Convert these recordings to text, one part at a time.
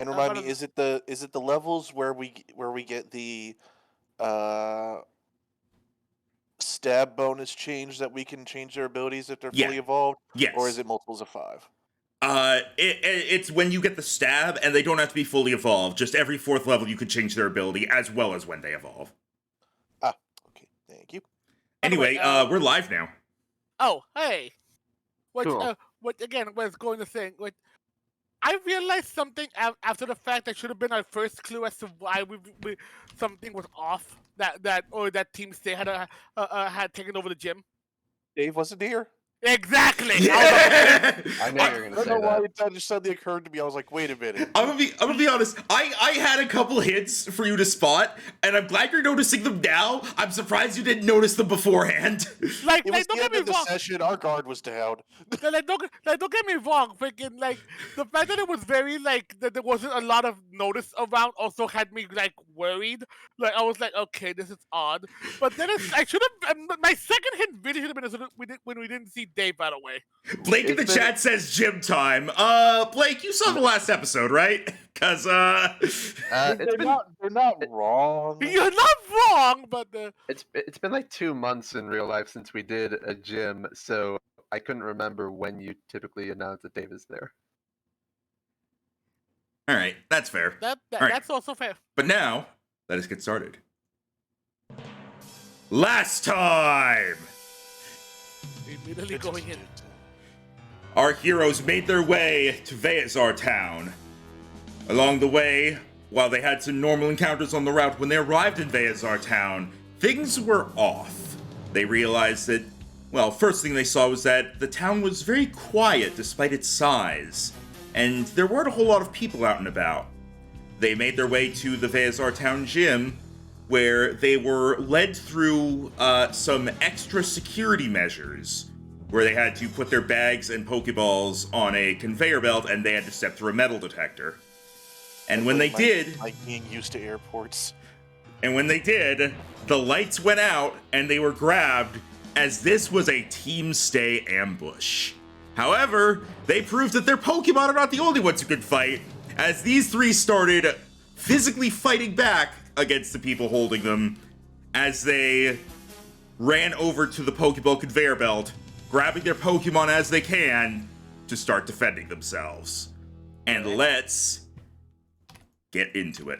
And remind me, is it the levels where we get the stab bonus change that we can change their abilities if they're fully evolved? Yes. Or is it multiples of 5? It's when you get the stab, and they don't have to be fully evolved. Just every 4th level, you could change their ability, as well as when they evolve. Ah, okay. Thank you. Anyway, we're live now. Oh, hey. Cool. What again was going to say? I realized something after the fact that should have been our first clue as to why we something was off. That Team Stay had taken over the gym. Dave wasn't here. Exactly. Yeah! I know you're gonna say I don't know why that. that just suddenly occurred to me. I was like, wait a minute. I'm gonna be honest. I had a couple hints for you to spot, and I'm glad you're noticing them now. I'm surprised you didn't notice them beforehand. It was the end of the session. Our guard was down. Don't get me wrong. Freaking the fact that it was very that there wasn't a lot of notice around also had me worried. I was like, okay, this is odd. But then I should have. My second hint really should have been when we didn't see Dave, by the way. Blake in the chat says gym time. Blake, you saw the last episode, right? Because they're not wrong. You're not wrong, but it's been like 2 months in real life since we did a gym, so I couldn't remember when you typically announce that Dave is there. all right, that's fair. That's also fair. But now, let us get started. Last time, Immediately going in. our heroes made their way to Veazar Town. Along the way, while they had some normal encounters on the route, when they arrived in Veazar Town, things were off. They realized that, well, first thing they saw was that the town was very quiet despite its size, and there weren't a whole lot of people out and about. They made their way to the Veazar Town Gym, where they were led through some extra security measures, where they had to put their bags and Pokeballs on a conveyor belt, and they had to step through a metal detector. And when they did... Like being used to airports. And when they did, the lights went out, and they were grabbed, as this was a Team Stay ambush. However, they proved that their Pokemon are not the only ones who could fight, as these three started physically fighting back against the people holding them, as they ran over to the Pokeball conveyor belt, grabbing their Pokemon as they can to start defending themselves. And let's get into it.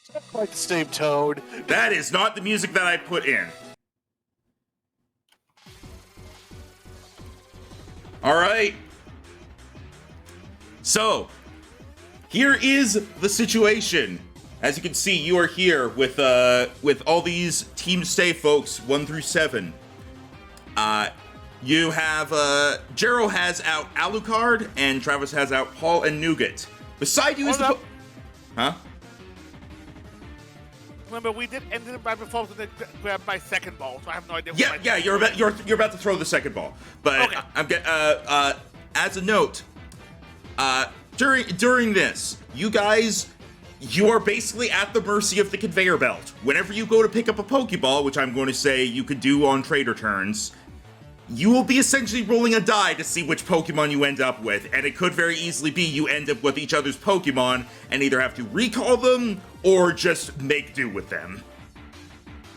It's not quite the same tone. That is not the music that I put in. All right. So, here is the situation. As you can see, you are here with all these Team Stay folks, 1 through 7. You have Jero has out Alucard, and Travis has out Paul and Nougat. Beside you is the huh? Remember, we did end it right before to grab my second ball, so I have no idea. Yeah, you're about to throw the second ball, but okay. I'm get as a note. During this, you guys, you are basically at the mercy of the conveyor belt. Whenever you go to pick up a Pokeball, which I'm going to say you could do on trader turns, you will be essentially rolling a die to see which Pokemon you end up with, and it could very easily be you end up with each other's Pokemon and either have to recall them or just make do with them.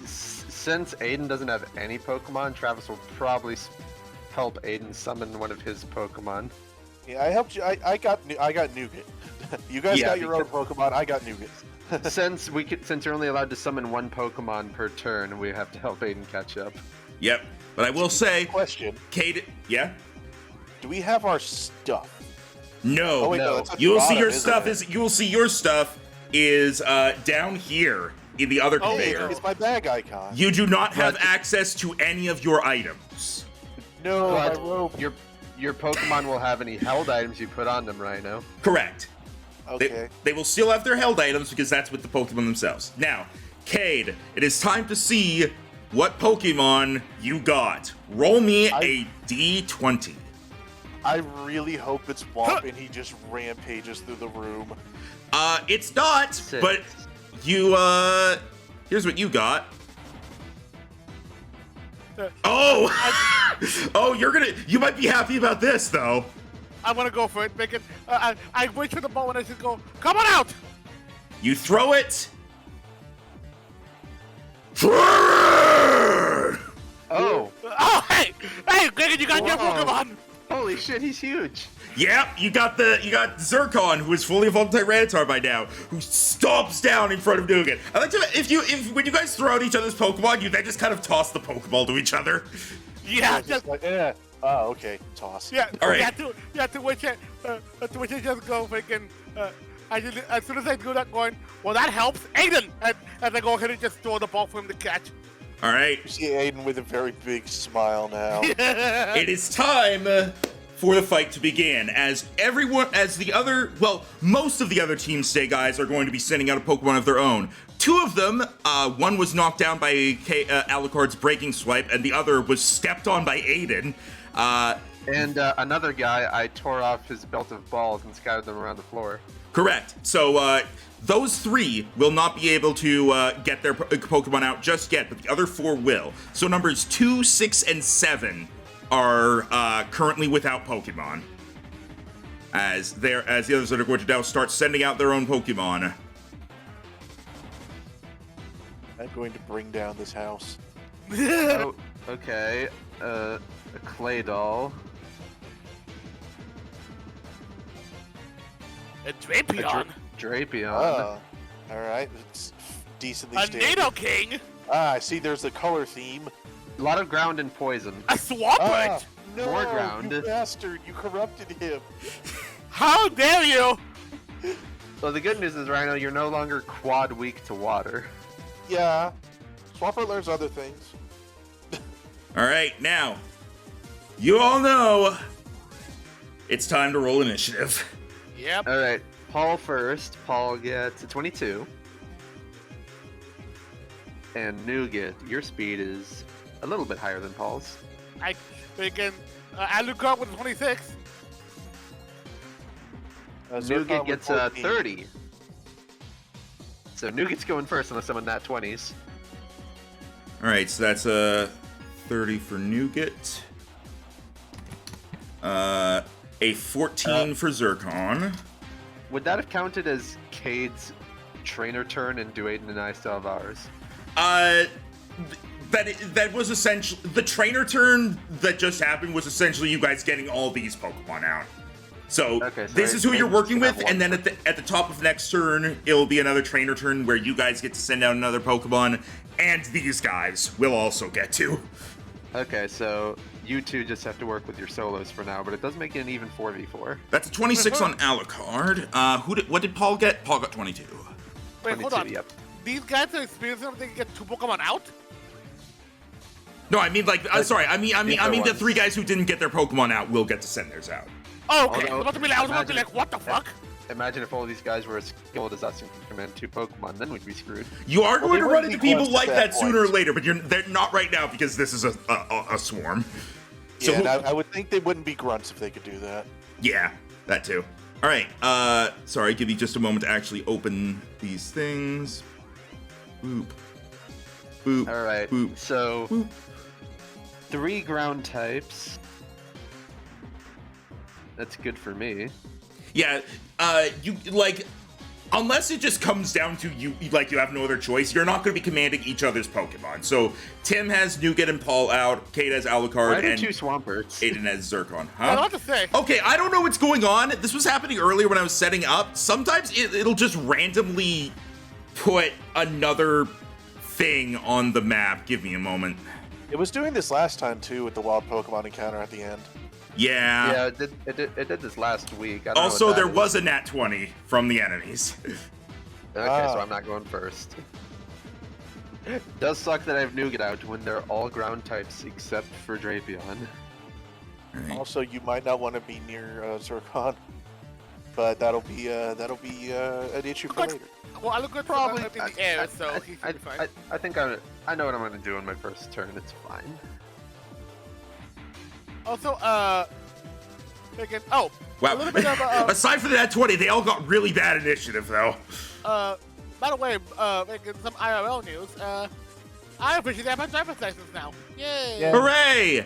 Since Aiden doesn't have any Pokemon, Travis will probably help Aiden summon one of his Pokemon. Yeah, I helped you. I got Nougat. You guys got your own Pokemon. I got Nougat. since you're only allowed to summon one Pokemon per turn, we have to help Aiden catch up. Yep. But I will say, question. Kate, yeah? Do we have our stuff? No. Oh, wait, no. You will see your stuff is down here in the other conveyor. It's my bag icon. You do not have access to any of your items. No, my But rope. your Pokemon will have any held items you put on them, Rhino. Correct. Okay. They will still have their held items because that's with the Pokemon themselves. Now, Cade, it is time to see what Pokemon you got. Roll me a D20. I really hope it's Womp and he just rampages through the room. It's not, but you, here's what you got. Oh! Oh, you might be happy about this, though. I'm gonna go for it, Bacon. I wait for the ball and I just go, come on out! You throw it. Oh. Oh, hey! Hey, Bacon, you got your Whoa. Pokemon! Holy shit, he's huge. Yep, you got Zircon, who is fully evolved Tyranitar by now, who stomps down in front of Nougat. I like to when you guys throw out each other's Pokemon, you then just kind of toss the Pokeball to each other. Yeah, Just like, yeah. Oh, okay. Toss. yeah. All right. You have to watch it. Just go freaking. As soon as I do that, going, well, that helps, Aiden, and I go ahead and just throw the ball for him to catch. All right, You see Aiden with a very big smile now. it is time for the fight to begin. Most of the other Team Stay guys are going to be sending out a Pokemon of their own. Two of them, one was knocked down by Alucard's Breaking Swipe, and the other was stepped on by Aiden. And another guy, I tore off his belt of balls and scattered them around the floor. Correct. So those three will not be able to get their Pokemon out just yet, but the other four will. So numbers 2, 6, and 7 are currently without Pokemon. As the others that are going to now start sending out their own Pokemon. I'm going to bring down this house. Oh, okay. A clay doll. A Drapion. Drapion. Oh, all right. It's decently A standard. Nidoking. I see. There's the color theme. A lot of ground and poison. A Swampert. No, More ground. you bastard! You corrupted him. How dare you? Well, the good news is, Rhino, you're no longer quad weak to water. Yeah. Swampert learns other things. All right, now, you all know it's time to roll initiative. Yep. All right, Paul first. Paul gets a 22. And Nougat, your speed is a little bit higher than Paul's. I freaking Alucard with a 26. Nougat gets a 14. 30. So Nougat's going first unless someone nat 20s. All right, so that's a 30 for Nougat. A 14 for Zircon. Would that have counted as Cade's trainer turn, and do Aiden and I still have ours? That was essentially the trainer turn that just happened was essentially you guys getting all these Pokemon out. So, Okay, so this is who you're Aiden's working gonna with, have and then one. at the top of next turn, it'll be another trainer turn where you guys get to send out another Pokemon, and these guys will also get to. Okay, so you two just have to work with your solos for now, but it does make it an even 4v4. That's a 26 on Alucard. What did Paul get? Paul got 22. Wait, hold 22, on. yep. These guys are experiencing something. They get 2 Pokemon out. No, I mean sorry. I mean other the ones. 3 guys who didn't get their Pokemon out will get to send theirs out. Oh, okay. Although, I was about to be like, what the fuck? Imagine if all of these guys were as skilled as us and could command 2 Pokemon, then we'd be screwed. You are Well, going they to run wouldn't into be people close like to that that sooner or point. later, but they're not right now because this is a swarm. So Yeah, and I would think they wouldn't be grunts if they could do that. yeah, that too. All right. Sorry, give me just a moment to actually open these things. Boop. Boop. All right, Boop. so Boop. 3 ground types. That's good for me. Yeah. You like. Unless it just comes down to you have no other choice, you're not going to be commanding each other's Pokemon. So Tim has Nougat and Paul out, Kate has Alucard, Why did and 2 Swamperts? Aiden has Zircon. I don't Huh? have to say. Okay, I don't know what's going on. This was happening earlier when I was setting up. Sometimes it'll just randomly put another thing on the map. Give me a moment. It was doing this last time too with the wild Pokemon encounter at the end. Yeah. Yeah, it did this last week. I don't know Also, what that there is. was a nat 20 from the enemies. Okay, Ah. so I'm not going first. Does suck that I have Nougat out when they're all ground types except for Drapion. Alright. Also, you might not want to be near Zircon, but that'll be an issue for later. Well, Alucard's probably up in the air, so he should be fine. I think I know what I'm going to do on my first turn. It's fine. Also, freaking, a Wow. little bit of Aside from the nat 20, they all got really bad initiative, though. by the way, making some IRL news, I officially have my driver's license now. Yay! Yeah. Hooray!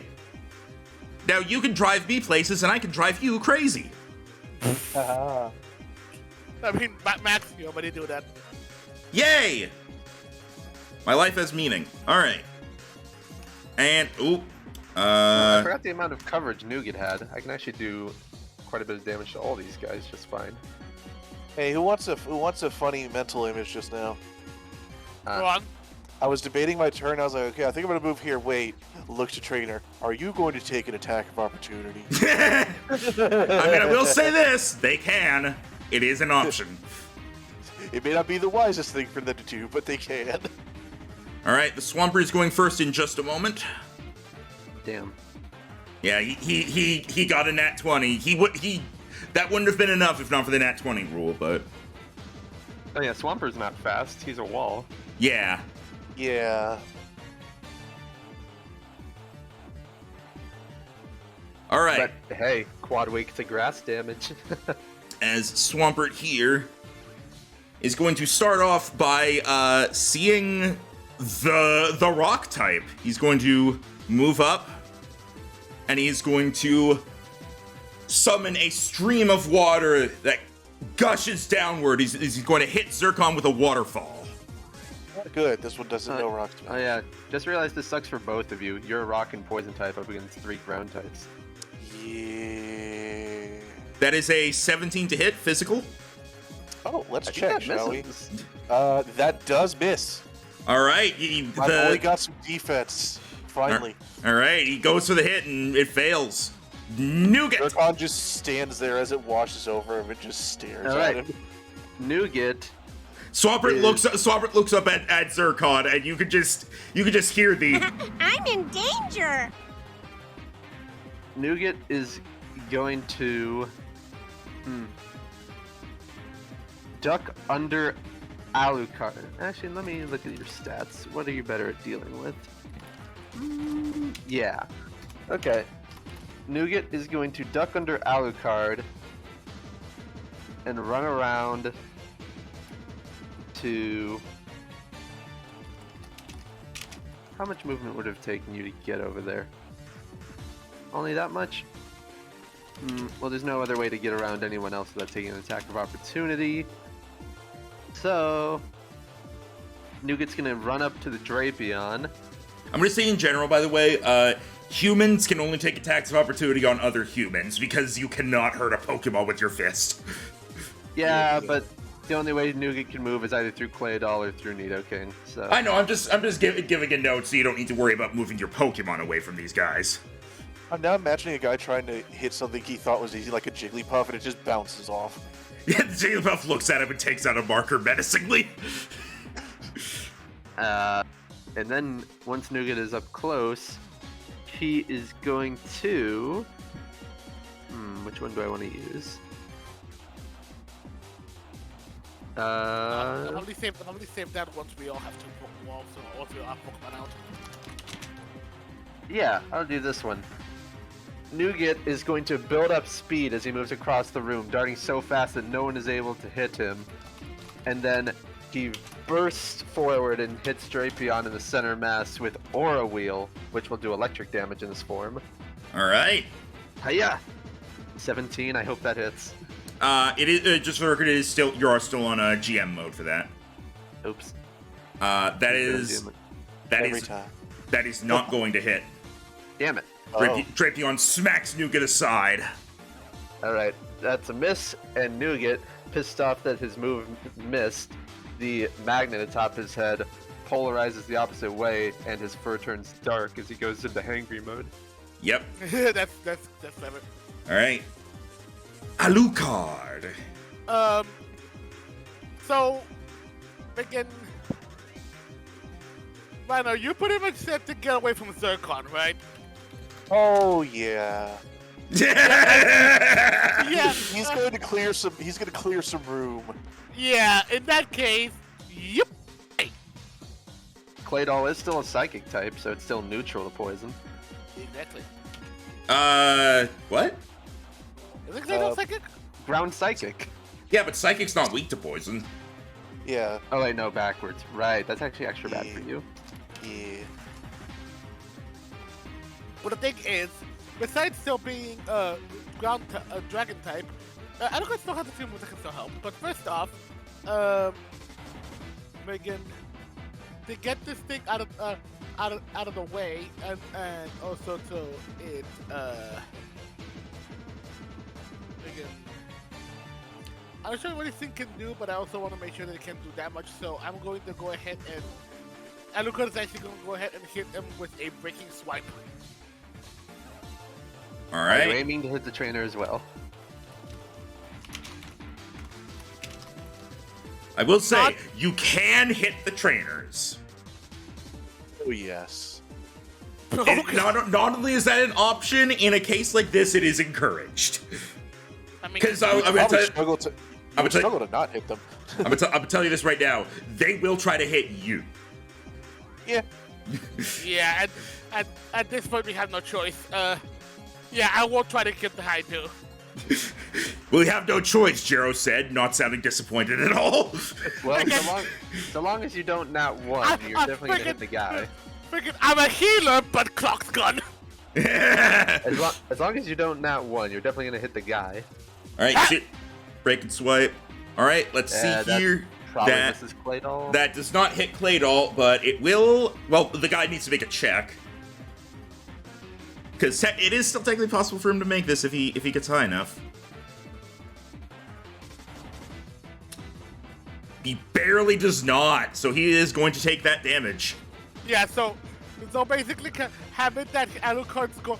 Now you can drive me places, and I can drive you crazy. I mean, Max, you already do that. Yay! My life has meaning. All right. And I forgot the amount of coverage Nougat had. I can actually do quite a bit of damage to all these guys just fine. Hey, who wants a funny mental image just now? Go on. I was debating my turn. I was like, okay, I think I'm gonna move here. Wait, look to trainer. Are you going to take an attack of opportunity? I mean, I will say this: they can. It is an option. It may not be the wisest thing for them to do, but they can. All right, the Swampert is going first in just a moment. Damn. Yeah, he got a nat 20. That wouldn't have been enough if not for the nat 20 rule, but Oh yeah, Swamper's not fast. He's a wall. yeah. Yeah. All right. But hey, quad wake to grass damage. As Swampert here is going to start off by seeing the rock type. He's going to move up, and he's going to summon a stream of water that gushes downward. He's going to hit Zircon with a waterfall. Good. This one doesn't know rock type. Oh yeah, just realized this sucks for both of you. You're a rock and poison type up against 3 ground types. Yeah. That is a 17 to hit physical. Oh, let's I think check, that shall we? misses. That does miss. All right. My boy got some defense. Finally. All right. He goes for the hit, and it fails. Nougat. Zircon just stands there as it washes over him and just stares All at right. him. Nougat. Swampert looks up at Zircon, and you could just hear the. I'm in danger. Nougat is going to duck under Alucard. Actually, let me look at your stats. What are you better at dealing with? Yeah. Okay. Nougat is going to duck under Alucard and run around to... How much movement would it have taken you to get over there? Only that much? Well, there's no other way to get around anyone else without taking an attack of opportunity. So... Nougat's gonna run up to the Drapion. I'm gonna say in general, by the way, humans can only take attacks of opportunity on other humans because you cannot hurt a Pokemon with your fist. Yeah, but the only way Nougat can move is either through Claydol or through Nidoking. So I know. I'm just giving a note so you don't need to worry about moving your Pokemon away from these guys. I'm now imagining a guy trying to hit something he thought was easy, like a Jigglypuff, and it just bounces off. Yeah, the Jigglypuff looks at him and takes out a marker menacingly. And then once Nougat is up close, he is going to. Which one do I want to use? I'll only save that once we all have two Pokemon, so once we all have Pokemon out. Yeah, I'll do this one. Nougat is going to build up speed as he moves across the room, darting so fast that no one is able to hit him. And then he bursts forward and hits Drapion in the center mass with Aura Wheel, which will do electric damage in this form. All right. Hiya! 17, I hope that hits. It is just for the record. It is still you are still on a GM mode for that. Oops. That is Every time. that is not going to hit. Damn it. Drapion smacks Nougat aside. Alright, that's a miss, and Nougat, pissed off that his move missed, the magnet atop his head polarizes the opposite way, and his fur turns dark as he goes into hangry mode. Yep. that's clever. All right. Alucard. So, again, Rhino, you pretty much said to get away from Zircon, right? Oh yeah. Yeah. He's going to clear some. He's going to clear some room. Yeah. In that case, yep. Claydol is still a psychic type, so it's still neutral to poison. Exactly. What? Is it Claydol psychic? Ground psychic. Yeah, but Psychic's not weak to poison. Yeah. Oh wait, no, backwards. Right, that's actually extra bad for you. Yeah. Well, the thing is, besides still being dragon type, Alucard still has a few moves that can still help. But first off, Megan, to get this thing out of the way, and also to it Megan. I'm not sure what this thing can do, but I also want to make sure that it can do damage. So I'm going to go ahead and Alucard is actually going to go ahead and hit him with a breaking swipe. All Are right. you aiming to hit the trainer as well? I will say, Not- you can hit the trainers. Oh yes. And not only is that an option, in a case like this, it is encouraged. I mean, Because You I'm would going probably to struggle to. You would struggle to not hit them. I'm gonna tell you this right now. They will try to hit you. Yeah. yeah, at this point we have no choice. Yeah, I will try to get the high too. We have no choice, Jero said, not sounding disappointed at all. Well, Okay. so long as you don't nat one, you're definitely gonna hit the guy. Freaking, I'm a healer, but clock's gone. All As long as you don't nat one, you're definitely gonna hit the guy. right, shit. Break and swipe. All right, let's see That here. Probably That misses Claydol. that does not hit Claydol, but it will. Well, the guy needs to make a check. Because it is still technically possible for him to make this if he gets high enough. He barely does not, so he is going to take that damage. Yeah, so basically having that Alucard's go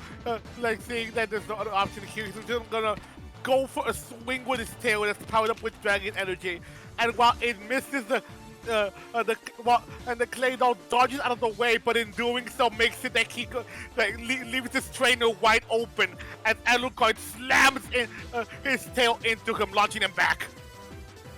like saying that there's no other option here, he's just gonna go for a swing with his tail that's powered up with dragon energy, and while it misses the Claydol dodges out of the way, but in doing so makes it that he leaves his trainer wide open, and Alucard slams his tail into him, launching him back.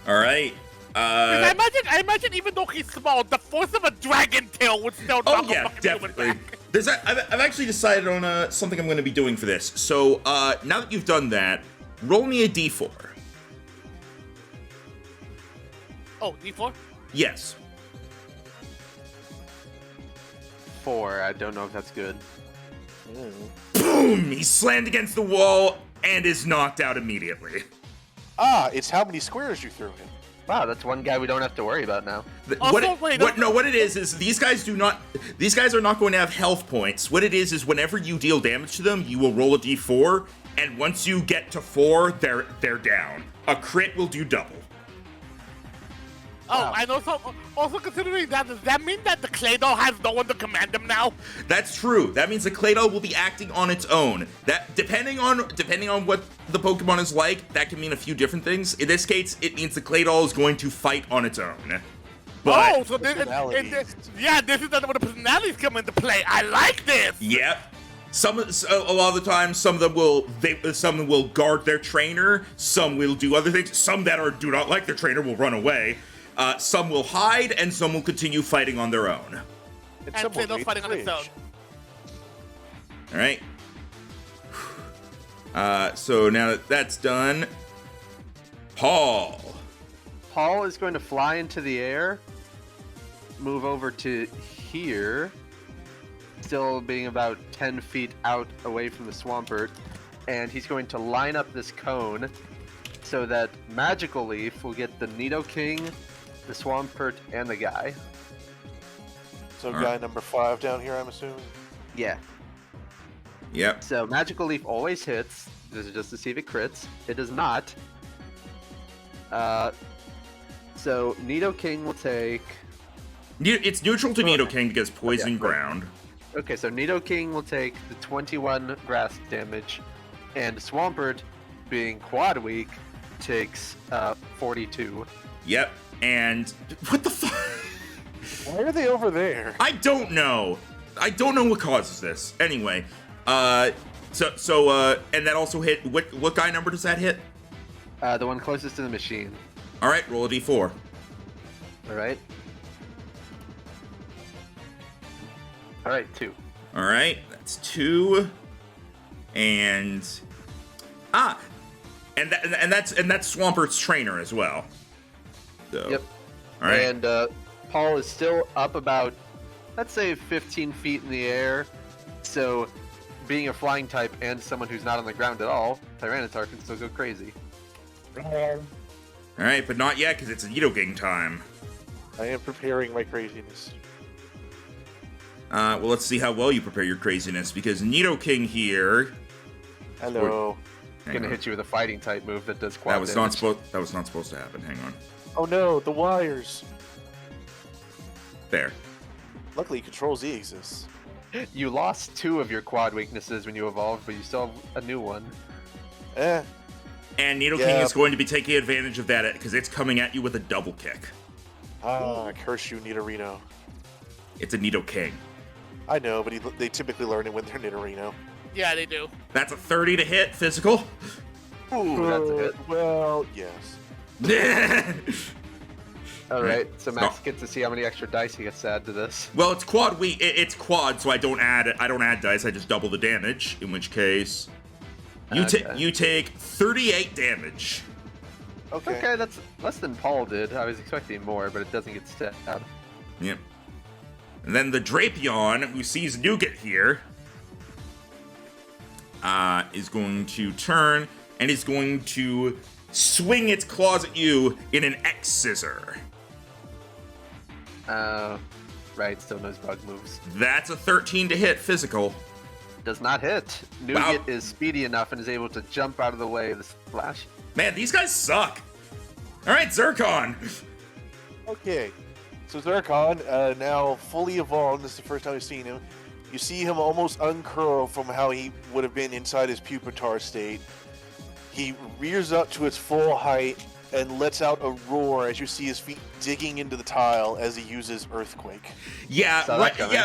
All right. 'Cause I imagine even though he's small, the force of a dragon tail would still Oh knock yeah, a fucking human definitely. back. I've actually decided on something I'm going to be doing for this. So now that you've done that, roll me a d4. Oh, D4? Yes. 4. I don't know if that's good. Boom! He slammed against the wall and is knocked out immediately. Ah, it's how many squares you threw in. Wow, that's one guy we don't have to worry about now. Also, What it is these guys are not going to have health points. What it is whenever you deal damage to them, you will roll a d4, and once you get to 4, they're down. A crit will do double. Oh, and also considering that, does that mean that the Claydol has no one to command him now? That's true. That means the Claydol will be acting on its own. That depending on what the Pokemon is like, that can mean a few different things. In this case, it means the Claydol is going to fight on its own. But Oh, so this is Personalities. where the personalities come into play. I like this. yep. A lot of the time, some of them will guard their trainer. Some will do other things. Some that do not like their trainer will run away. Some will hide, and some will continue fighting on their own. And And someone Claydol's made fighting on its own. fridge. All right. So now that that's done, Paul. Paul is going to fly into the air, move over to here, still being about 10 feet out away from the Swampert, and he's going to line up this cone so that Magical Leaf will get the Nidoking, the Swampert, and the guy. So Alright. guy number 5 down here, I'm assuming. Yeah. Yep. So Magical Leaf always hits. This is just to see if it crits. It does not. So Nidoking will take. It's neutral to Okay. Nidoking because poison Yeah, right. ground. Okay, so Nidoking will take the 21 grass damage, and Swampert, being quad weak, takes 42. Yep. And what the fuck? Why are they over there? I don't know. I don't know what causes this. Anyway, and that also hit. What guy number does that hit? The one closest to the machine. All right, roll a d4. All right. All right, 2. All right, that's 2, and that's Swampert's trainer as well. So, Yep. All right. And Paul is still up about, let's say, 15 feet in the air. So being a flying type and someone who's not on the ground at all, Tyranitar can still go crazy. Alright, but not yet, because it's Nidoking time. I am preparing my craziness. Well, let's see how well you prepare your craziness, because Nidoking here... Hello. Hang Gonna on. hit you with a fighting type move that does quad That was damage. not supposed to happen. Hang on. Oh no, the wires. There. Luckily, Control Z exists. You lost 2 of your quad weaknesses when you evolved, but you still have a new one. Eh. And Nidoking Yeah. is going to be taking advantage of that, because it's coming at you with a double kick. Ah, curse you, Nidorino. It's a Nidoking. I know, but they typically learn it when they're Nidorino. Yeah, they do. That's a 30 to hit, physical. Ooh, that's a hit. Well, yes. Alright, so Max No. gets to see how many extra dice he gets to add to this. Well, it's quad it's quad, so I don't add dice, I just double the damage, in which case you Okay. you take 38 damage. Okay. Okay, that's less than Paul did. I was expecting more, but it doesn't get stabbed. Yep. And then the Drapion, who sees Nougat here, is going to turn and is going to swing its claws at you in an X scissor. Right, still knows bug moves. That's a 13 to hit physical. Does not hit. Nougat is speedy enough and is able to jump out of the way of the splash. Man, these guys suck. All right, Zircon. Okay. So Zircon, now fully evolved, this is the first time I've seen him. You see him almost uncurl from how he would have been inside his pupitar state. He rears up to its full height and lets out a roar as you see his feet digging into the tile as he uses Earthquake. Yeah, Saw that coming.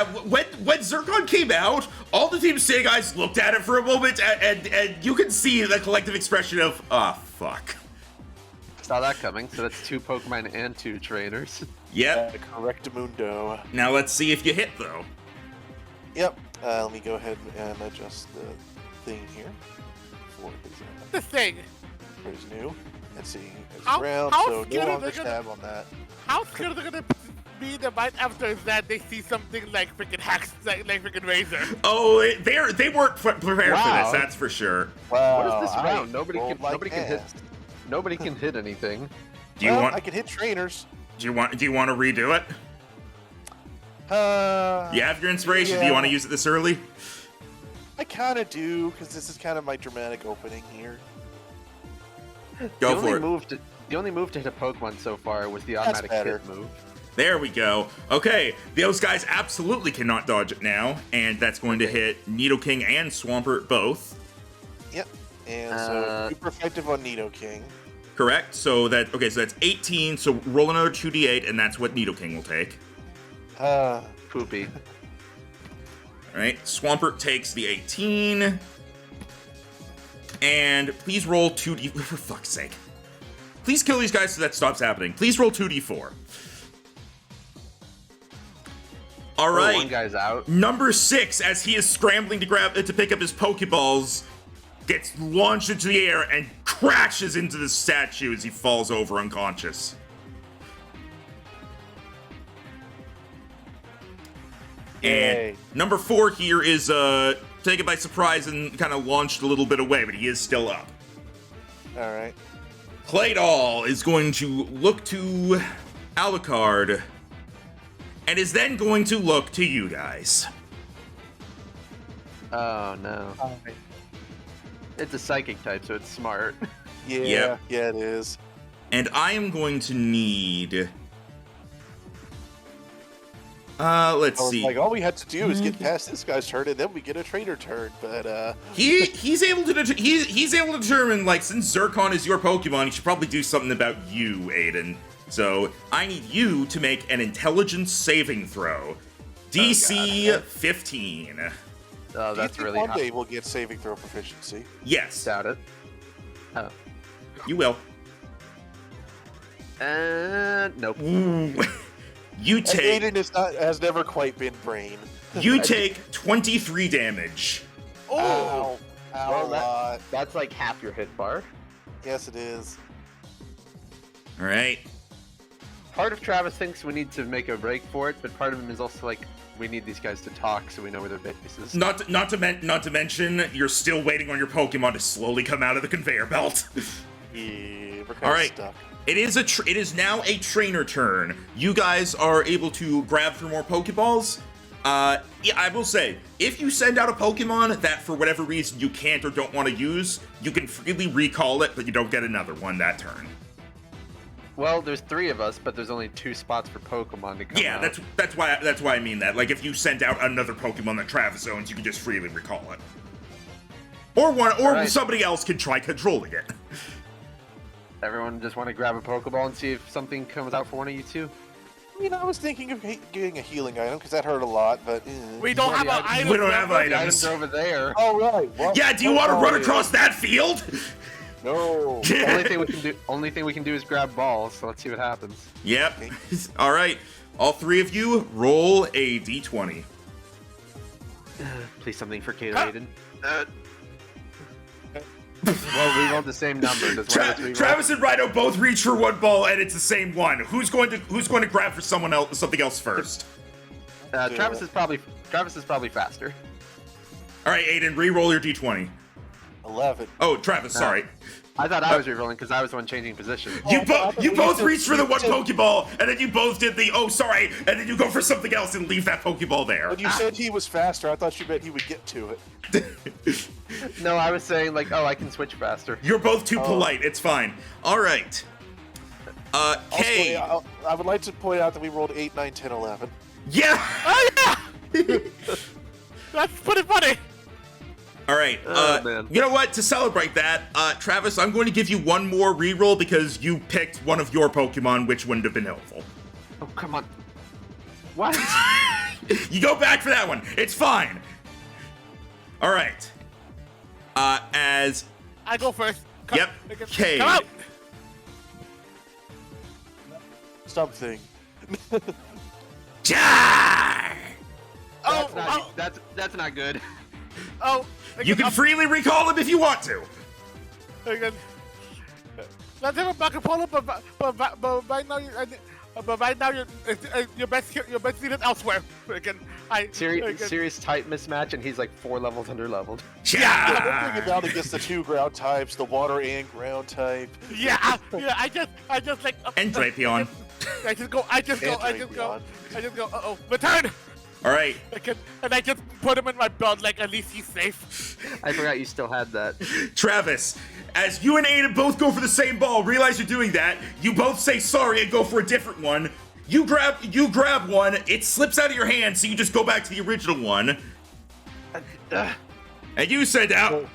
when Zircon came out, all the Team Say guys looked at it for a moment, and you can see the collective expression of, ah, fuck. Saw that coming, so that's 2 Pokemon and 2 trainers. Yep. Correctamundo. Now let's see if you hit, though. Yep. Let me go ahead and adjust the thing here. For The thing. his new. Let's see. It's How- round, how so scared no are longer they gonna- stab on that. How scared are they gonna be the right after that they see something like freaking hacks, like freaking Razor? Oh, they weren't prepared for Wow. this, that's for sure. Wow. What is this I round? Nobody rolled can like nobody can hit ass. nobody can hit anything. Do you Well, want I can hit trainers. do you want to redo it? You have your inspiration. Do you yeah. want to use it this early? I kind of do, because this is kind of my dramatic opening here. Go for it. The only move to hit a Pokemon so far was the That's automatic better. hit move. There we go. Okay, those guys absolutely cannot dodge it now, and that's going to hit Nidoking and Swampert both. Yep. And so super effective on Nidoking. Correct. So that's 18. So roll another 2d8, and that's what Nidoking will take. Poopy. All right. Swampert takes the 18, and please roll 2d. For fuck's sake! Please kill these guys so that stops happening. Please roll 2d4. All Oh, right. one guy's out. Number 6, as he is scrambling to pick up his Pokeballs, gets launched into the air and crashes into the statue as he falls over unconscious. Yay. And number 4 here is taken by surprise and kind of launched a little bit away, but he is still up. All right. Claydol is going to look to Alucard and is then going to look to you guys. Oh no. It's a psychic type, so it's smart. Yeah. Yep. Yeah, it is. And I am going to need... let's I was see. like, all we had to do is get past this guy's turn, and then we get a trainer turn. But He's able to he's able to determine, like, since Zircon is your Pokemon, he should probably do something about you, Aiden. So I need you to make an intelligence saving throw. DC 15. Oh, do you that's think really one hot. day we'll get saving throw proficiency? Yes, Doubt it. Oh. you will. Nope. Ooh. You And take Aiden has never quite been brain. you take 23 damage. Oh, Ow. Ow, Well, a lot. That's like half your hit bar. Yes, it is. All right. Part of Travis thinks we need to make a break for it, but part of him is also like, we need these guys to talk so we know where their base is. Not to mention, you're still waiting on your Pokemon to slowly come out of the conveyor belt. Yeah, we're kind All of right. stuck. It is now a trainer turn. You guys are able to grab for more Pokeballs. Yeah, I will say, if you send out a Pokemon that for whatever reason you can't or don't want to use, you can freely recall it, but you don't get another one that turn. Well, there's 3 of us, but there's only 2 spots for Pokemon to come Yeah, out. that's why I mean that. Like, if you sent out another Pokemon that Travis owns, you can just freely recall it. Or Right. somebody else can try controlling it. Everyone just want to grab a Pokeball and see if something comes out for one of you two? You know, I was thinking of getting a healing item because that hurt a lot, but. We don't have an item. We don't have The items. items are over there. Oh right. Well, Yeah, do you want to run across that field? No. Only thing we can do is grab balls. So let's see what happens. Yep. All right. All 3 of you roll a d20. Please something for Kate Aiden. Well, we rolled the same number. Does one of us re-roll? Travis and Rhino both reach for one ball, and it's the same one. Who's going to grab for something else first? Travis is probably faster. All right, Aiden, re-roll your d20. 11. Oh, Travis, sorry. I thought I was re-rolling because I was the one changing position. You both reached for the one Pokeball, and then you both did the sorry, and then you go for something else and leave that Pokeball there. When you said he was faster, I thought you meant he would get to it. No, I was saying like, oh, I can switch faster. You're both too polite. It's fine. All right. Kay. Also, I would like to point out that we rolled 8, 9, 10, 11. Yeah. Oh yeah! That's pretty funny. All right. Oh, man. You know what? To celebrate that, Travis, I'm going to give you one more reroll because you picked one of your Pokemon, which wouldn't have been helpful. Oh, come on. What? You go back for that one. It's fine. All right. As I go first. Yep. Kay. Come out. Something. Char! That's not good. Oh. You can freely recall him if you want to. Again. Let's have a back and pull up, but right now, your best needed elsewhere. Again, Serious type mismatch, and he's like 4 levels under leveled. I'm thinking down against the 2 ground types, the water and ground type. Yeah. I just like. And Drapion. I just go. Uh-oh, return. All right. And I just put him in my belt, like at least he's safe. I forgot you still had that. Travis, as you and Aiden both go for the same ball, realize you're doing that. You both say sorry and go for a different one. You grab one. It slips out of your hand, so you just go back to the original one. And you send out.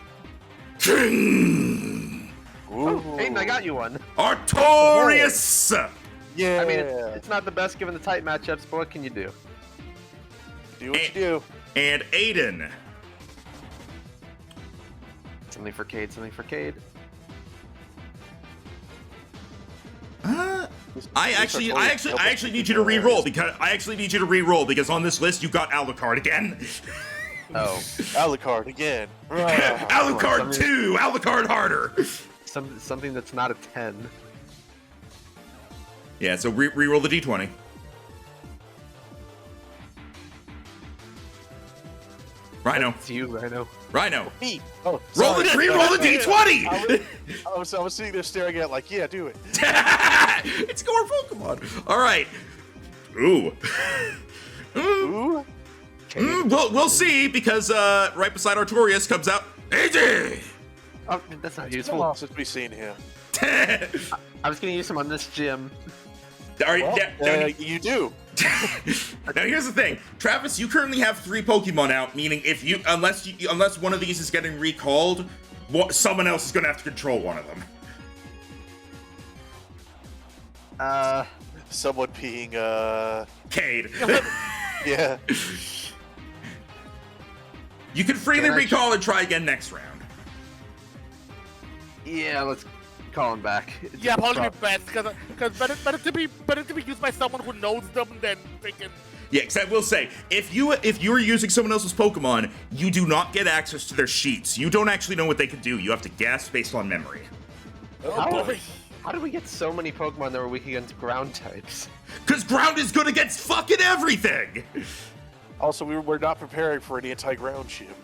King Aiden, I got you one. Artorias. Yeah. I mean, it's not the best given the type matchups, but what can you do? Do what you do. And Aiden. Something for Cade, something for Cade. I actually need you to re-roll because on this list you got Alucard again. Oh. Alucard again. Alucard 2, Alucard harder. Something that's not a 10. Yeah, so re-roll the d20. Rhino. It's you, Rhino. Rhino. Me. Oh, Roll sorry. re-roll the d20. I was sitting there staring at it like, yeah, do it. It's your Pokemon. All right. Ooh. Ooh. We'll see because right beside Artorias comes out AJ. Oh, that's not It's been a useful. while since we've seen him. I was gonna use him on this gym. All right, Well, you do. Now here's the thing, Travis. You currently have 3 Pokemon out, meaning unless one of these is getting recalled, someone else is gonna have to control one of them. Someone being Cade. yeah. You can freely recall and try again next round. Yeah, let's call him back. It's Yeah, a probably problem. be best because better to be used by someone who knows them than freaking. Yeah, because I will say, if you're using someone else's Pokemon, you do not get access to their sheets. You don't actually know what they can do. You have to guess based on memory. How did we get so many Pokemon that were weak against ground types? Because ground is good against fucking everything! Also, we're not preparing for an anti-ground ship.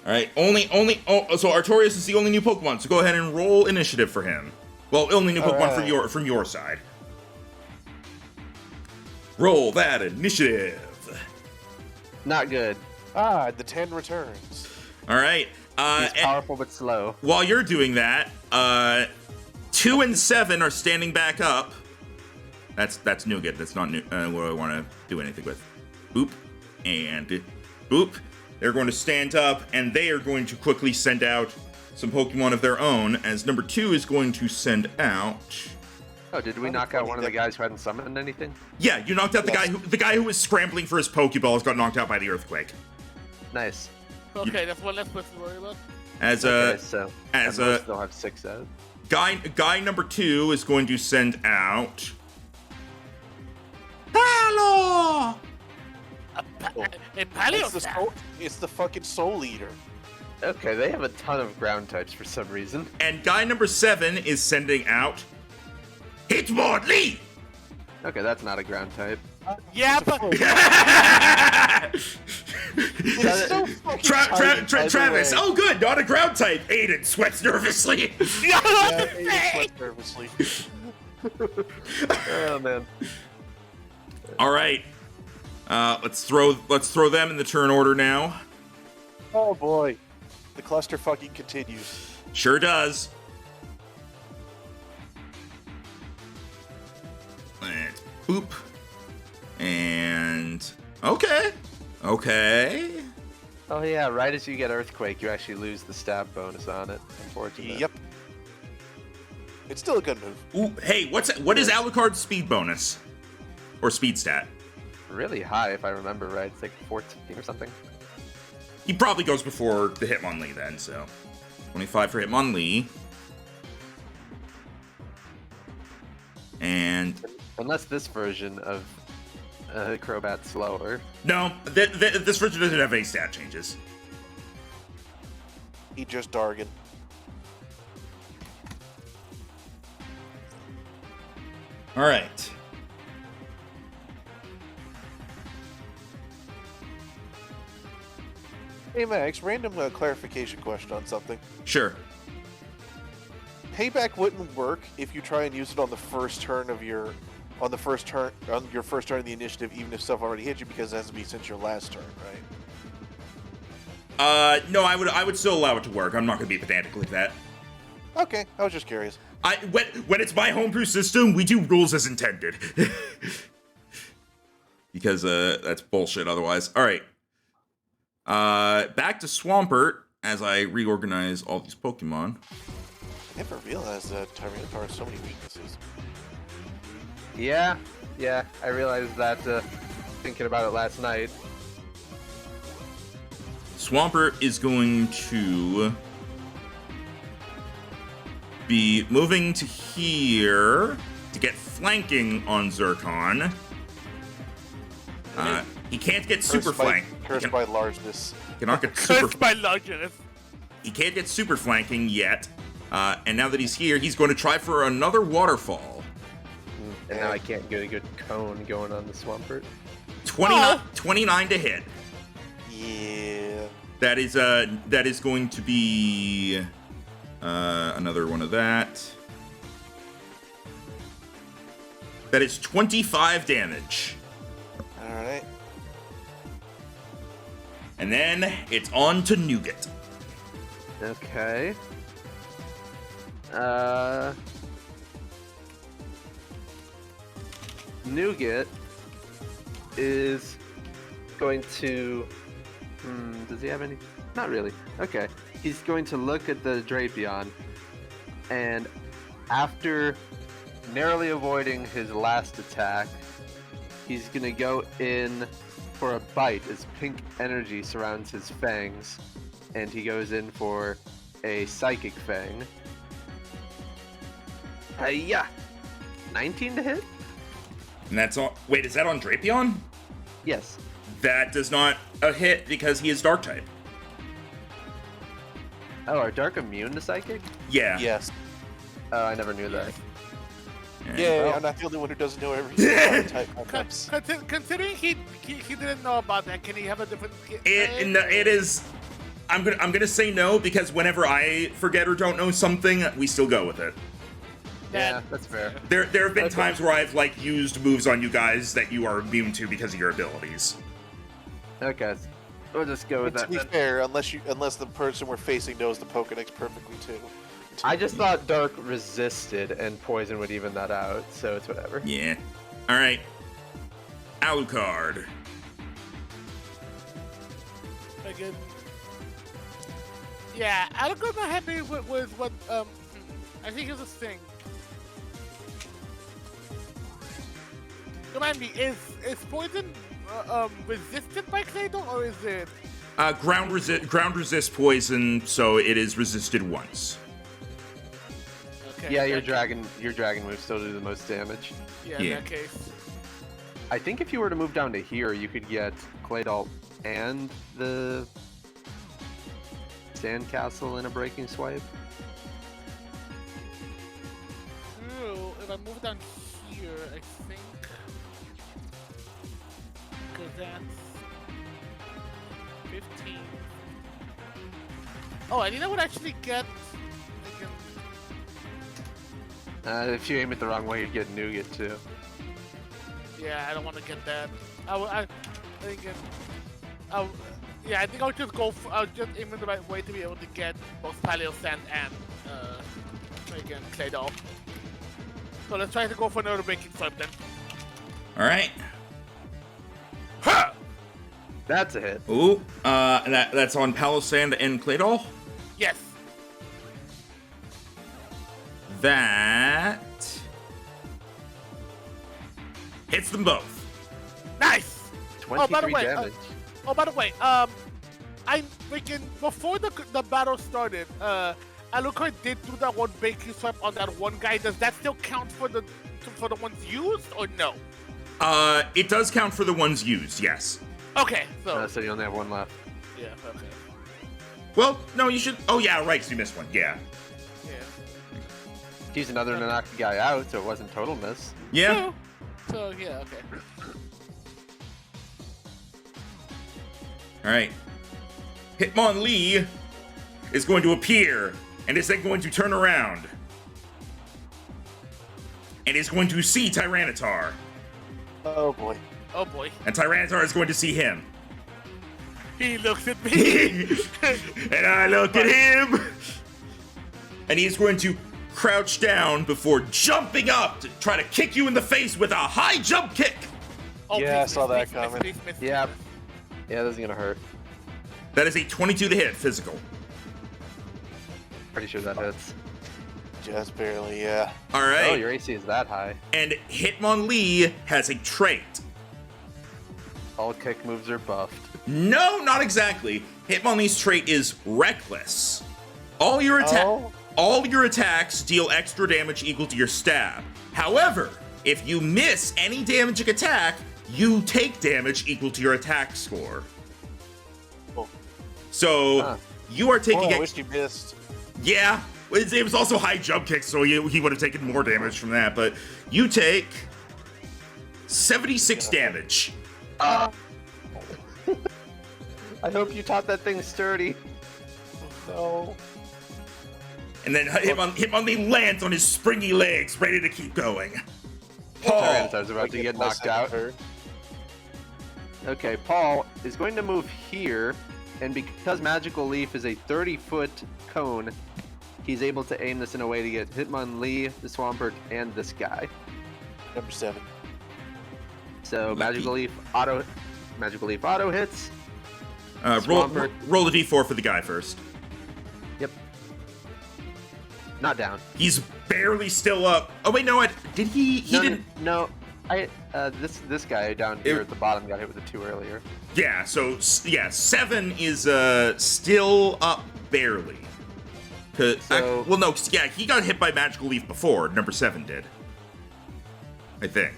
All right, so Artorias is the only new Pokemon, so go ahead and roll initiative for him. Well, only new Pokemon from your side. Roll that initiative. Not good. The 10 returns. All right. He's powerful but slow. While you're doing that, 2 and 7 are standing back up. That's Nougat. That's not what I want to do anything with. Boop and boop. They're going to stand up, and they are going to quickly send out some Pokemon of their own, as number 2 is going to send out... Oh, did we knock out one of the guys who hadn't summoned anything? Yeah, you knocked out the guy who was scrambling for his Pokeballs got knocked out by the earthquake. Nice. Okay, that's one less person to worry about. Still have 6 out. Guy number 2 is going to send out... Hello! It's the fucking Soul Eater. Okay, they have a ton of ground types for some reason. And guy number 7 is sending out Hitmonlee! Okay, that's not a ground type. Yeah, but It's so fucking tiny, by Travis, the way. oh good, not a ground type. Aiden sweats nervously. Yeah, Aiden sweats nervously. Oh man. All right, let's throw them in the turn order now. Oh boy, the cluster fucking continues. Sure does. Let's boop. And okay. Oh yeah, right as you get Earthquake, you actually lose the stab bonus on it, unfortunately. Yep. It's still a good move. Ooh, hey, what is Alucard's speed bonus? Or speed stat? Really high, if I remember right. It's like 14 or something. He probably goes before the Hitmonlee then, so 25 for Hitmonlee. And Unless this version of Crobat's slower. no, this version doesn't have any stat changes. He just Dargan. All right. Hey Max, random clarification question on something. Sure. Payback wouldn't work if you try and use it on the first turn of your first turn of the initiative, even if stuff already hit you, because it has to be since your last turn, right? No, I would still allow it to work. I'm not going to be pedantic like that. Okay, I was just curious. When it's my homebrew system, we do rules as intended. Because that's bullshit otherwise. All right. Back to Swampert as I reorganize all these Pokemon. I never realized that Tyranitar has so many weaknesses. Yeah, I realized that thinking about it last night. Swampert is going to be moving to here to get flanking on Zircon. He can't get super flank. Cursed by largeness. Cannot get super. cursed by largeness. He can't get super flanking yet. And now that he's here, he's going to try for another waterfall. And now I can't get a good cone going on the Swampert. 29 to hit. Yeah. That is going to be another one of that. That is 25 damage. All right. And then it's on to Nougat. Okay. Nougat is going to... does he have any? Not really. Okay. He's going to look at the Drapion, and after narrowly avoiding his last attack, he's going to go in for a bite as pink energy surrounds his fangs, and he goes in for a Psychic Fang. Yeah. 19 to hit? And that's on. Wait, is that on Drapion? Yes. That does not hit because he is Dark type. Oh, are Dark immune to Psychic? Yeah. Yes. Oh, I never knew that. Yeah, Well- I'm not the only one who doesn't know every type concepts. Considering he didn't know about that, can he have a different? It is. I'm gonna say no because whenever I forget or don't know something, we still go with it. Yeah, that's fair. There have been Okay. times where I've like used moves on you guys that you are immune to because of your abilities. Okay, we'll just go with To that. be then. fair, unless the person we're facing knows the Pokedex perfectly too. I just thought Dark resisted and Poison would even that out, so it's whatever. Yeah. All right. Alucard. Again. Yeah, I don't go not happy with what I think is this thing. Remind me, is poison resisted by Claydol or is it? Ground resist poison, so it is resisted once. Okay, Yeah, in your that dragon moves still do the most damage. Yeah, in Yeah. that case. I think if you were to move down to here, you could get Claydol and the Sandcastle in a breaking swipe. True. If I move down here, I think. Because that's 15. Oh, I think I would actually get. If you aim it the wrong way, you'd get Nougat too. Yeah, I don't want to get that. I think yeah, I think I'll just go. I'll just aim in the right way to be able to get both Paleo Sand and again Claydol. So let's try to go for another breaking swipe then. All right. Ha! That's a hit. Ooh. That's on Palisand and Claydol. Yes. That hits them both. Nice. 23 by the way, damage. Oh, by the way, I freaking before the battle started, Alucard did do that one breaking swipe on that one guy. Does that still count for the ones used or no? It does count for the ones used, yes. Okay, so So you only have one left. yeah, okay, Well, no, you should. Oh yeah, right. So you missed one. Yeah. yeah. He's another to knock the guy out, so it wasn't total miss. Yeah. So yeah, okay. All right. Hitmonlee is going to appear and is then going to turn around and is going to see Tyranitar, Oh boy. Oh boy, and Tyranitar is going to see him. he looks at me. And I look at him, and he's going to crouch down before jumping up to try to kick you in the face with a high jump kick. Oh, Yeah, I please, saw please, that please, coming. please, please, please, Yeah. please. Yeah, this is gonna hurt. That is a 22 to hit physical. Pretty sure that hits. Just barely, yeah. All Oh, right. your AC is that high. And Hitmonlee has a trait. All kick moves are buffed. No, not exactly. Hitmonlee's trait is reckless. All your Oh. all your attacks deal extra damage equal to your stab. However, if you miss any damaging attack, you take damage equal to your attack score. Oh. So Huh. you are Oh, taking I wish you missed. yeah. It was also high jump kick, so he would have taken more damage from that. But you take 76 damage. I hope you taught that thing sturdy. No. And then Hitmonlee lands on his springy legs, ready to keep going. Paul. Tyranitar's about to get My knocked second out. turn. Okay, Paul is going to move here, and because Magical Leaf is a 30-foot cone, he's able to aim this in a way to get Hitmonlee, the Swampert, and this guy. Number 7. So Lucky. Magical Leaf auto hits. Roll Swampert. a d4 for the guy first. Yep. Not down. He's barely still up. Oh wait, no, did he? He no, didn't. No, this guy down here at the bottom got hit with a 2 earlier. Yeah. So yeah, 7 is still up barely. So- Well, no, 'cause, yeah, he got hit by Magical Leaf before. Number 7 did. I think.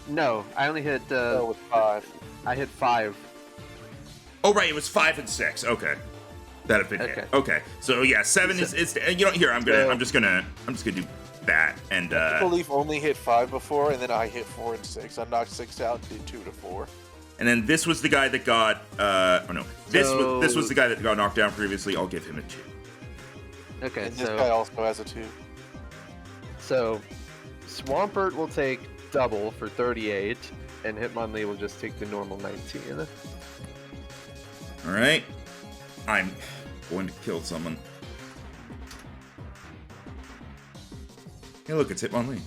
No, I only hit. Oh, with 5. I hit 5. Oh right, it was 5 and 6. Okay, that have been hit. Okay. Okay, so yeah, 7 is. You know, here I'm just gonna do that. And Belief only hit 5 before, and then I hit 4 and 6. I knocked 6 out and did 2 to 4. and then this was the guy that got this was the guy that got knocked down previously. I'll give him a 2. Okay, And this guy also has a 2. So Swampert will take double for 38, and Hitmonlee will just take the normal 19. All right, I'm going to kill someone. Hey, look, it's Hitmonlee.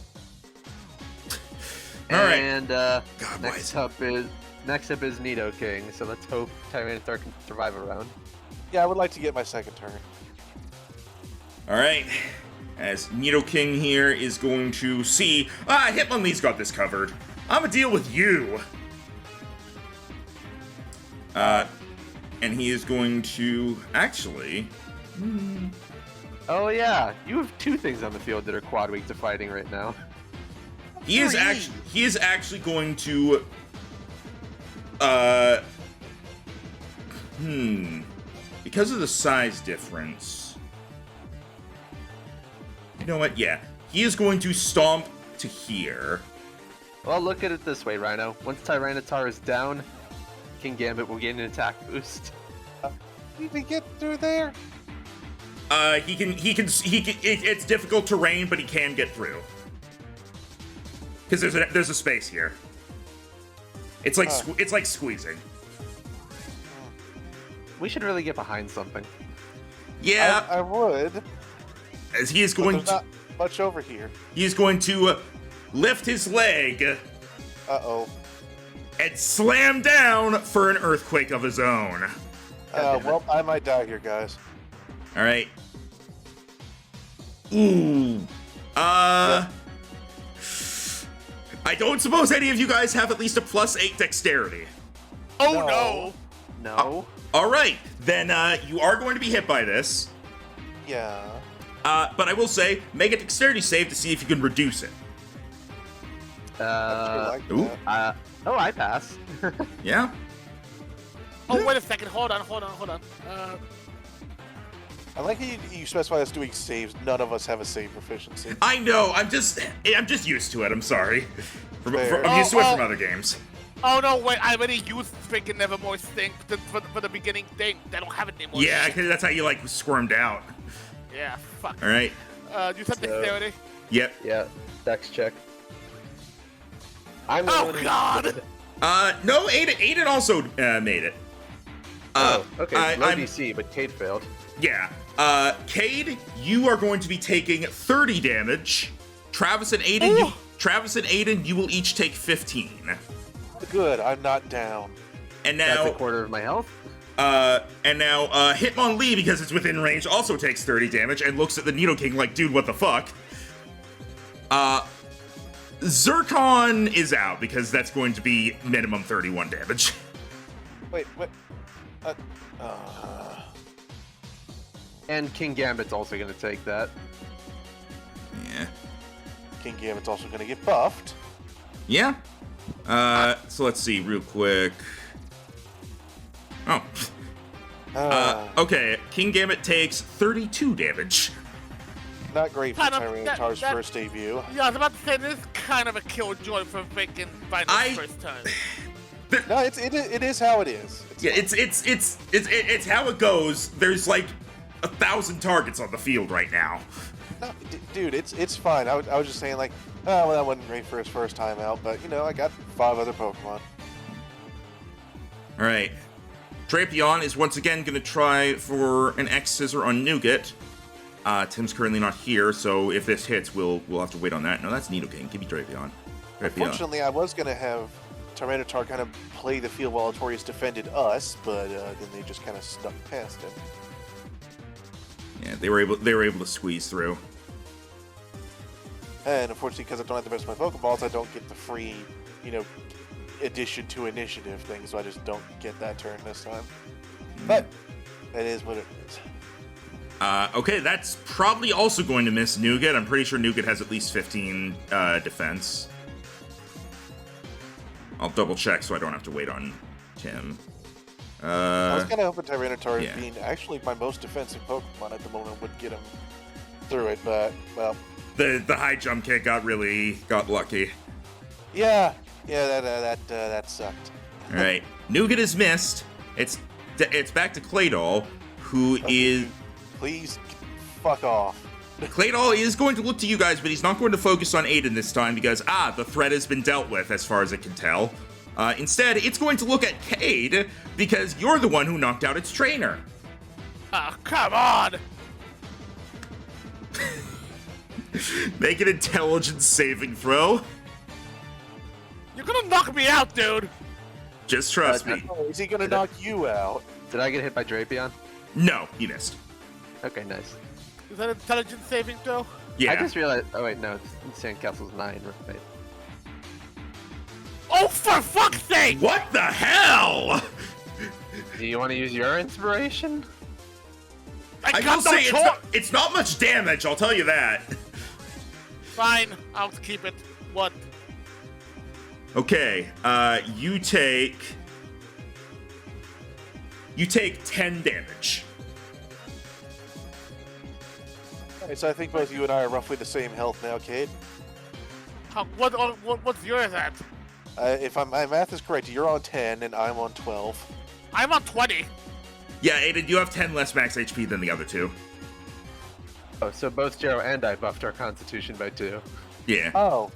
All right. And God, why next is up is Nidoking. So let's hope Tyranitar can survive a round. Yeah, I would like to get my second turn. All right, as Nidoking here is going to see, Hitmonlee's got this covered. I'm gonna deal with you. And he is going to actually. Oh yeah, you have 2 things on the field that are quad weak to fighting right now. He is actually going to. Because of the size difference. You know what? Yeah, he is going to stomp to here. Well, look at it this way, Rhino. Once Tyranitar is down, King Gambit will get an attack boost. Need to get through there. He can. It's difficult terrain, but he can get through. Because there's a space here. It's like it's like squeezing. We should really get behind something. Yeah, I would. as he is But going there's to, not much over here. he is going to lift his leg Uh-oh. and slam down for an earthquake of his own. Well, I might die here, guys. All right. Ooh. I don't suppose any of you guys have at least a +8 dexterity. Oh No. no! No. All right, then you are going to be hit by this. Yeah. But I will say, make a dexterity save to see if you can reduce it. I like ooh. that. I pass. Yeah. Oh wait a second! Hold on. I like how you specify us doing saves. None of us have a save proficiency. I know. I'm just used to it. I'm sorry. Fair. I'm used to it Oh, from other games. Oh no! Wait, I already used freaking Nevermore Stink for the beginning thing. I don't have it anymore. Yeah, Shit. because that's how you like squirmed out. Yeah. Fuck. All right. You said dexterity. Yep. Yeah, dex check. I'm the Oh one who- god! No, Aiden also made it. Okay, low I'm- DC, but Kate failed. Yeah. Cade, you are going to be taking 30 damage. Travis and Aiden, you will each take 15. Good, I'm not down. And That's a now, quarter of my health. Hitmonlee, because it's within range, also takes 30 damage and looks at the Nidoking like, dude, what the fuck? Zircon is out because that's going to be minimum 31 damage. Wait. And King Gambit's also going to take that. Yeah. King Gambit's also going to get buffed. Yeah. So let's see real quick. Oh. Okay. King Gambit takes 32 damage. Not great for Kind of- Tyranitar's that- first debut. Yeah, I was about to say this is kind of a killjoy for freaking Rhino's first turn. No, it is how it is. Yeah, it's how it goes. There's like 1,000 targets on the field right now. No, dude, it's fine. I was just saying like, oh, well, that wasn't great for his first time out, but you know, I got 5 other Pokemon. All right. Drapion is once again going to try for an X Scissor on Nougat. Tim's currently not here, so if this hits, we'll have to wait on that. No, that's Nidoking. Give me Drapion. Unfortunately, I was gonna have Tyranitar kind of play the field while Artorias defended us, but then they just kind of stuck past him. Yeah, they were able to squeeze through. And unfortunately, because I don't have the best of my Pokeballs, I don't get the free, addition to initiative thing, so I just don't get that turn this time. But that is what it is. Okay, that's probably also going to miss Nougat. I'm pretty sure Nougat has at least 15 defense. I'll double check so I don't have to wait on Tim. I was kind of hoping Tyranitar, yeah. being actually my most defensive Pokemon at the moment, would get him through it, but well, The high jump kick got lucky. yeah, that sucked. All right, Nougat is missed. It's back to Claydol, who is. Please, fuck off. Claydol is going to look to you guys, but he's not going to focus on Aiden this time because the threat has been dealt with as far as it can tell. Instead, it's going to look at Cade because you're the one who knocked out its trainer. Ah, come on! Make an intelligence saving throw. You're gonna knock me out, dude! Just trust me. Oh, is he gonna knock you out? Did I get hit by Drapion? No, you missed. Okay, nice. Is that intelligence saving throw? Yeah. I just realized. Oh wait, no, Sandcastle's 9, right? Oh, for fuck's sake! What the hell? Do you want to use your inspiration? I I got will no say choice! it's not much damage, I'll tell you that. Fine, I'll keep it. What? Okay, you take 10 damage. Alright, so I think both you and I are roughly the same health now, Cade. What's yours at? If my math is correct, you're on 10 and I'm on 12. I'm on 20. Yeah, Aiden, you have 10 less max HP than the other two. Oh, so both Jero and I buffed our Constitution by 2. Yeah. Oh.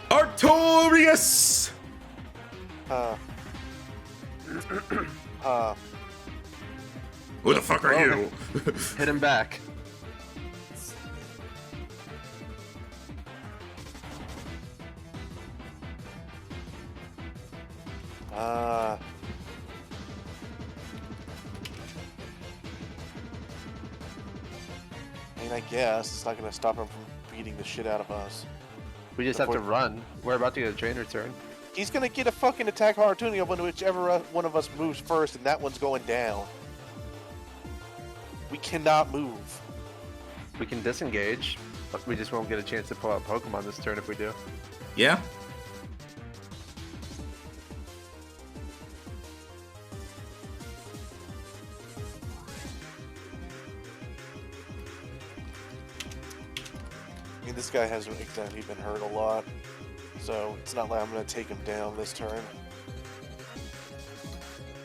Artorias! Who the fuck are you? Hit him back. I mean, I guess it's not gonna stop him from beating the shit out of us. We just have to run. We're about to get a trainer turn. He's gonna get a fucking attack opportunity on whichever one of us moves first, and that one's going down. We cannot move. We can disengage, but we just won't get a chance to pull out Pokemon this turn if we do. Yeah? I mean, this guy hasn't exactly been hurt a lot, so it's not like I'm gonna take him down this turn.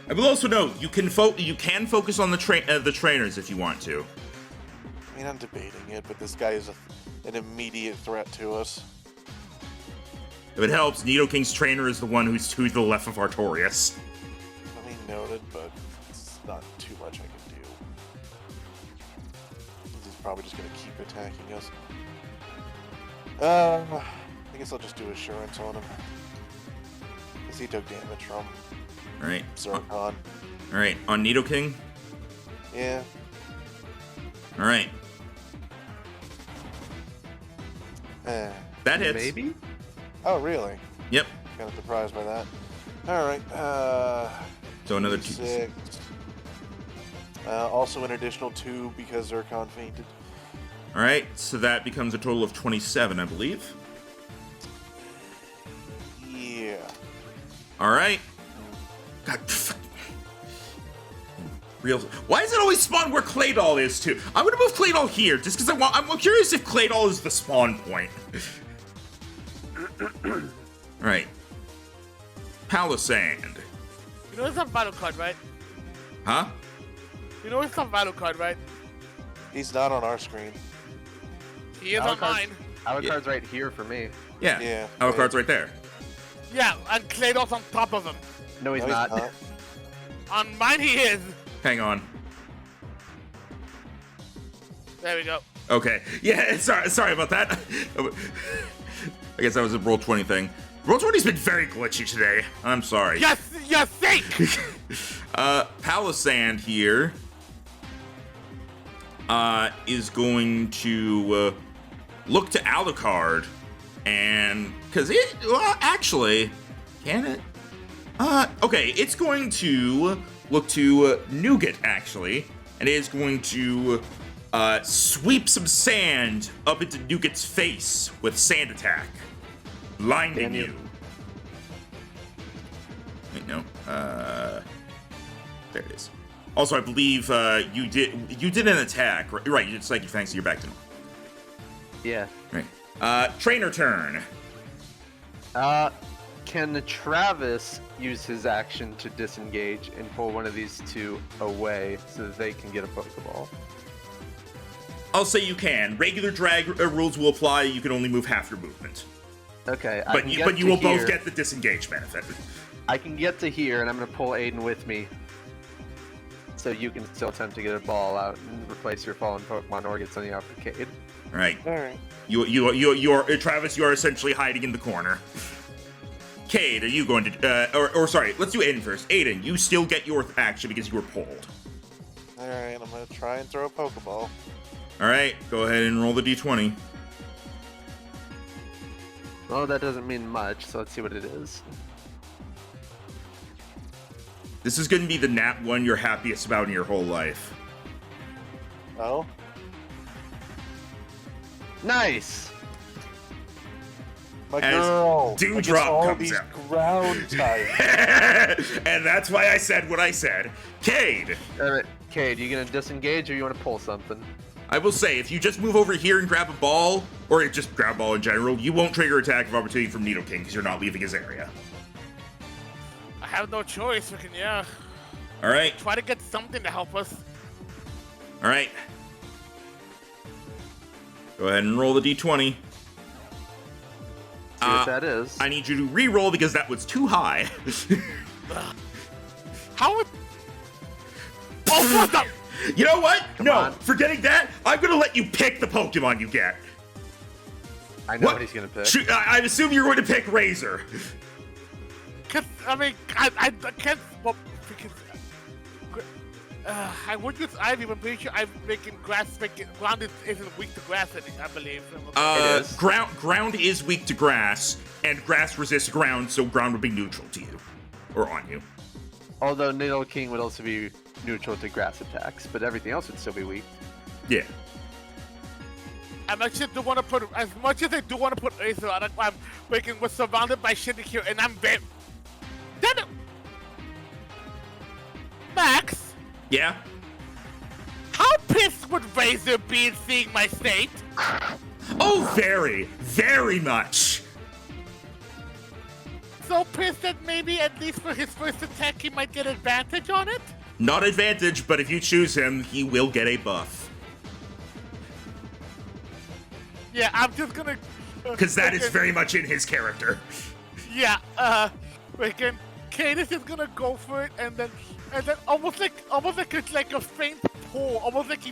I will also note you can focus on the trainers if you want to. I mean, I'm debating it, but this guy is an immediate threat to us. If it helps, Nidoking's trainer is the one who's to the left of Artorias. I mean, noted, but it's not too much I can do. He's probably just gonna keep attacking us. I guess I'll just do Assurance on him. Because he took damage from Alright. Zircon. Alright, on Nidoking? Yeah. Alright. That hits. Maybe? Oh, really? Yep. Kind of surprised by that. Alright, So another 2. 6. Also an additional 2 because Zircon fainted. Alright, so that becomes a total of 27, I believe. Yeah. Alright. God, real. Why does it always spawn where Claydol is too? I'm gonna move Claydol here just because I'm curious if Claydol is the spawn point. Alright. Palisand. You know it's a battle card, right? Huh? You know it's a battle card, right? He's not on our screen. He is on mine. Alucard's right here for me. Yeah. Yeah. Alucard's right there. Yeah, and Kladol's on top of him. No, he's No, not. On mine he is. Hang on. There we go. Okay. Yeah, sorry about that. I guess that was a Roll20 thing. Roll20's been very glitchy today. I'm sorry. Yes, you think! Palisand here is going to look to Alucard and actually, can it? Okay, it's going to look to Nougat actually, and it is going to sweep some sand up into Nougat's face with Sand Attack, blinding you. Wait, no. There it is. Also, I believe you did an attack, right? You did psychic fang, so you're back to normal. Yeah. Right. Trainer turn. Can Travis use his action to disengage and pull one of these two away so that they can get a Pokeball? I'll say you can. Regular drag rules will apply. You can only move half your movement. Okay, But you will both get the disengage benefit. I can get to here, and I'm going to pull Aiden with me. So you can still attempt to get a ball out and replace your fallen Pokemon or get something out for Cade. All right. All right. You are Travis. You are essentially hiding in the corner. Cade, are you going to? Or sorry, let's do Aiden first. Aiden, you still get your action because you were pulled. All right. I'm gonna try and throw a Pokeball. All right, go ahead and roll the d20. Well, that doesn't mean much, so let's see what it is. This is going to be the nat one you're happiest about in your whole life. Oh. Nice! My As girl. Dewdrop all comes these out. ground types. And that's why I said what I said. Cade, Alright, Cade, you gonna disengage or you wanna pull something? I will say, if you just move over here and grab a ball, or just grab a ball in general, you won't trigger attack of opportunity from Nidoking because you're not leaving his area. I have no choice. We can, yeah. All right, Try to get something to help us. all right. Go ahead and roll the d20. See what that is. I need you to re-roll because that was too high. How would... Oh, what the... You know what? Come no, on. forgetting that, I'm gonna let you pick the Pokemon you get. I know what he's gonna pick. I assume you're going to pick Razor. Cause, I mean, I can't... Well, because... I would use Ivy, but I'm pretty sure I'm making grass, ground isn't weak to grass, I believe. It is. Ground is weak to grass, and grass resists ground, so ground would be neutral to you. Or on you. Although Nidoking would also be neutral to grass attacks, but everything else would still be weak. Yeah. As much as I do want to put Razor on, I'm making, we're surrounded by shit here, and I'm very... Max, Yeah? how pissed would Razor be in seeing my state? Oh, very, very much. So pissed that maybe at least for his first attack he might get advantage on it? Not advantage, but if you choose him, he will get a buff. Yeah, I'm just gonna... Because that is very much in his character. Yeah, freaking Cadus is gonna go for it, and then almost like it's like a faint pull, almost like